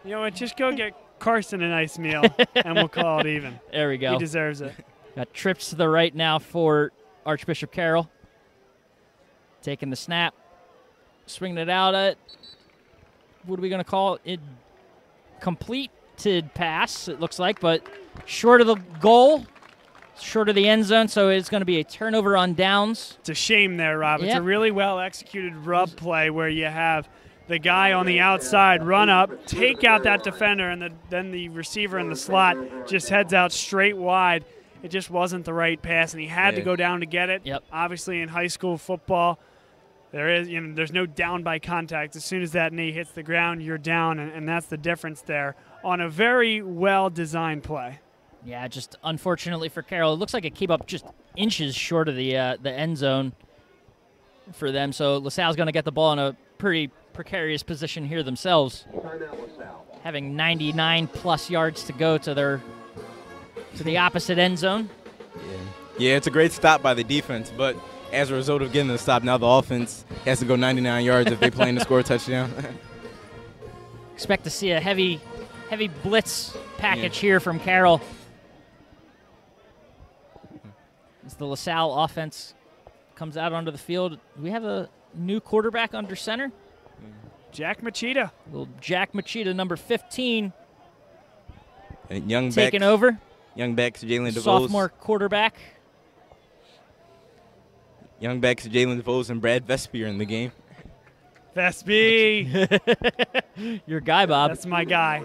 You know what? Just go get Carson a nice meal, and we'll call it even. There we go. He deserves it. Got trips to the right now for Archbishop Carroll. Taking the snap. Swinging it out at, what are we going to call it? Completed pass, it looks like, but short of the goal, short of the end zone, so it's going to be a turnover on downs. It's a shame there, Rob. It's a really well-executed rub play where you have the guy on the outside run up, take out that defender, and then the receiver in the slot just heads out straight wide. It just wasn't the right pass, and he had to go down to get it. Yep. Obviously, in high school football, there's no down by contact. As soon as that knee hits the ground, you're down, and that's the difference there on a very well-designed play. Yeah, just unfortunately for Carroll, it looks like it came up just inches short of the end zone for them. So LaSalle's going to get the ball in a pretty precarious position here themselves, having 99+ yards to go to the opposite end zone. Yeah, it's a great stop by the defense, but as a result of getting the stop, now the offense has to go 99 yards if they plan to score a touchdown. Expect to see a heavy blitz package here from Carroll. As the LaSalle offense comes out onto the field, we have a new quarterback under center. Jack Machida. Little Jack Machida, number 15, and young taking over. Young backs Jalen DeVos. Sophomore quarterback. Young backs Jalen DeVos and Brad Vespi are in the game. Vespi. Your guy, Bob. That's my guy.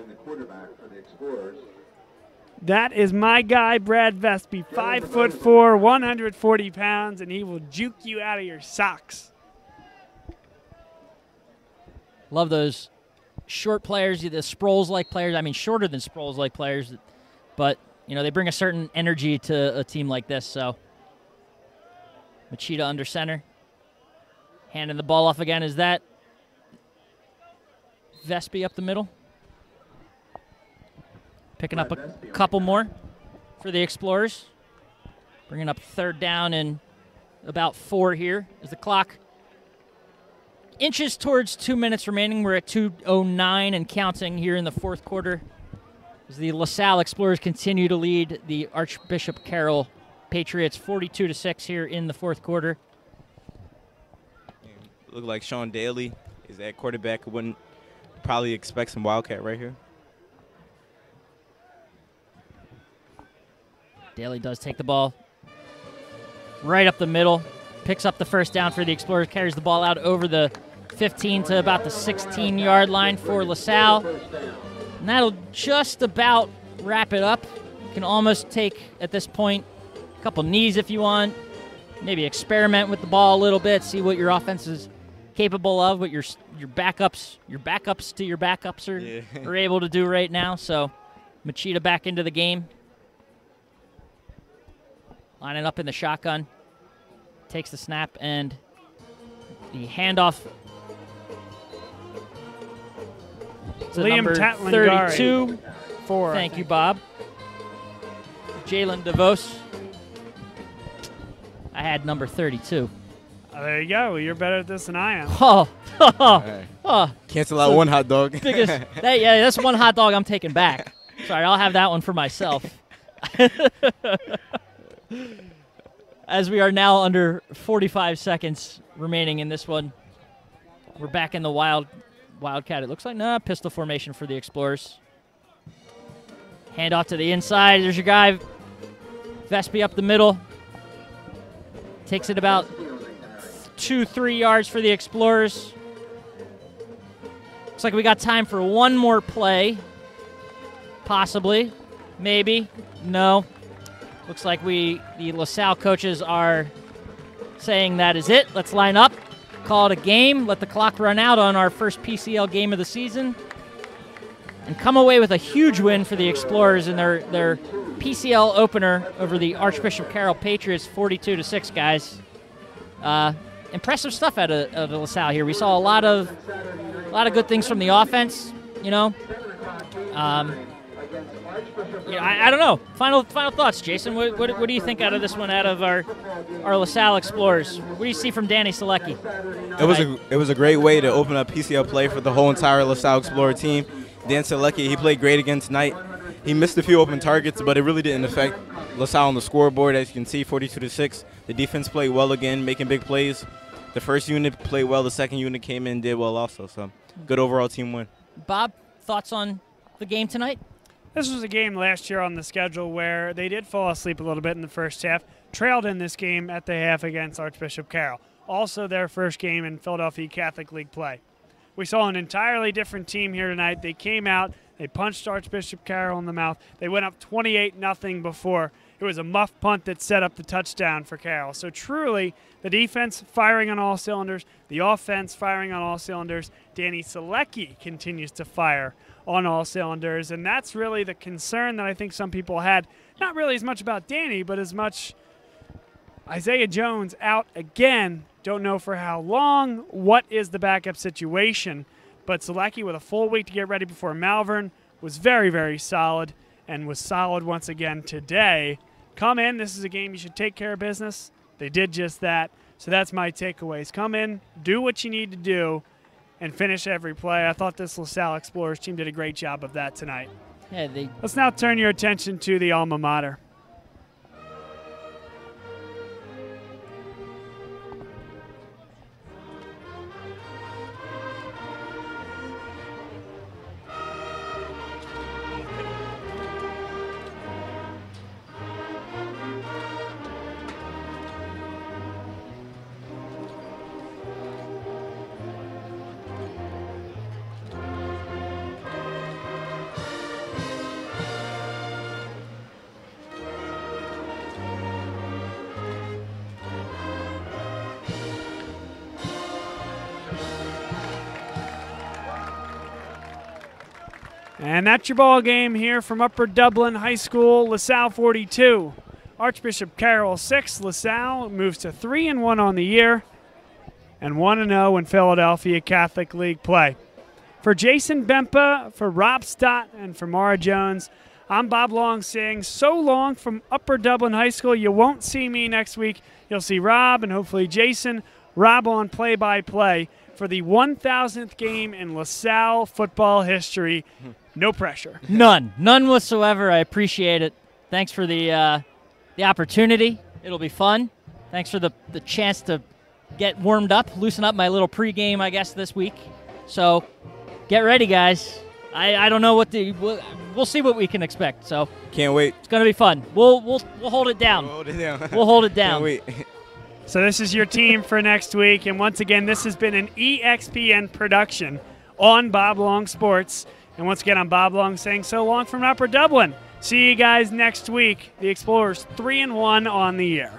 That is my guy, Brad Vespi, 5'4", 140 pounds, and he will juke you out of your socks. Love those short players, the Sproles-like players. I mean, shorter than Sproles-like players, but they bring a certain energy to a team like this. So, Machida under center, handing the ball off again. Is that Vespi up the middle? Picking up a couple more for the Explorers. Bringing up 3rd down and about 4 here as the clock inches towards 2 minutes remaining. We're at 2:09 and counting here in the 4th quarter as the LaSalle Explorers continue to lead the Archbishop Carroll Patriots 42-6 here in the 4th quarter. Look like Sean Daly is that quarterback. Wouldn't probably expect some Wildcat right here. Daly does take the ball right up the middle, picks up the 1st down for the Explorers, carries the ball out over the 15 to about the 16-yard line for LaSalle. And that'll just about wrap it up. You can almost take, at this point, a couple knees if you want, maybe experiment with the ball a little bit, see what your offense is capable of, what your backups to your backups are able to do right now. So Machida back into the game. Lining up in the shotgun. Takes the snap and the handoff to number 32. 4. Thank you, Bob. Jalen DeVos. I had number 32. There you go. You're better at this than I am. Cancel out one hot dog. That's one hot dog I'm taking back. Sorry, I'll have that one for myself. As we are now under 45 seconds remaining in this one, we're back in the Wildcat. It looks like pistol formation for the Explorers. Hand off to the inside. There's your guy, Vespi up the middle. Takes it about 2-3 yards for the Explorers. Looks like we got time for one more play, possibly. Maybe. No. Looks like the LaSalle coaches are saying that is it. Let's line up, call it a game, let the clock run out on our first PCL game of the season, and come away with a huge win for the Explorers in their PCL opener over the Archbishop Carroll Patriots, 42-6, guys. Impressive stuff out of LaSalle here. We saw a lot of good things from the offense, you know. I don't know. Final thoughts, Jason. What do you think out of this one, out of our LaSalle Explorers? What do you see from Danny Selecki? It was a great way to open up PCL play for the whole entire LaSalle Explorer team. Dan Selecki, he played great again tonight. He missed a few open targets, but it really didn't affect LaSalle on the scoreboard. As you can see, 42-6. The defense played well again, making big plays. The first unit played well. The second unit came in and did well also. So good overall team win. Bob, thoughts on the game tonight? This was a game last year on the schedule where they did fall asleep a little bit in the first half, trailed in this game at the half against Archbishop Carroll. Also their first game in Philadelphia Catholic League play. We saw an entirely different team here tonight. They came out, they punched Archbishop Carroll in the mouth. They went up 28-0 before. It was a muff punt that set up the touchdown for Carroll. So truly, the defense firing on all cylinders, the offense firing on all cylinders. Danny Selecki continues to fire on all cylinders, and that's really the concern that I think some people had. Not really as much about Danny, but as much Isaiah Jones out again. Don't know for how long. What is the backup situation? But Selecki, with a full week to get ready before Malvern, was very, very solid and was solid once again today. Come in. This is a game you should take care of business. They did just that. So that's my takeaways. Come in, do what you need to do, and finish every play. I thought this LaSalle Explorers team did a great job of that tonight. Yeah, Let's now turn your attention to the alma mater. And that's your ball game here from Upper Dublin High School. LaSalle 42, Archbishop Carroll 6. LaSalle moves to 3-1 on the year and 1-0 in Philadelphia Catholic League play. For Jason Bempa, for Rob Stott, and for Mara Jones, I'm Bob Long saying so long from Upper Dublin High School. You won't see me next week. You'll see Rob and hopefully Jason. Rob on play-by-play for the 1,000th game in LaSalle football history. No pressure. None whatsoever. I appreciate it. Thanks for the opportunity. It'll be fun. Thanks for the chance to get warmed up, loosen up my little pregame, I guess, this week. So get ready, guys. I don't know we'll see what we can expect. So can't wait. It's gonna be fun. We'll hold it down. We'll hold it down. We'll hold it down. Can't wait. So this is your team for next week, and once again, this has been an EXPN production on Bob Long Sports. And once again, I'm Bob Long saying so long from Upper Dublin. See you guys next week. The Explorers 3-1 on the year.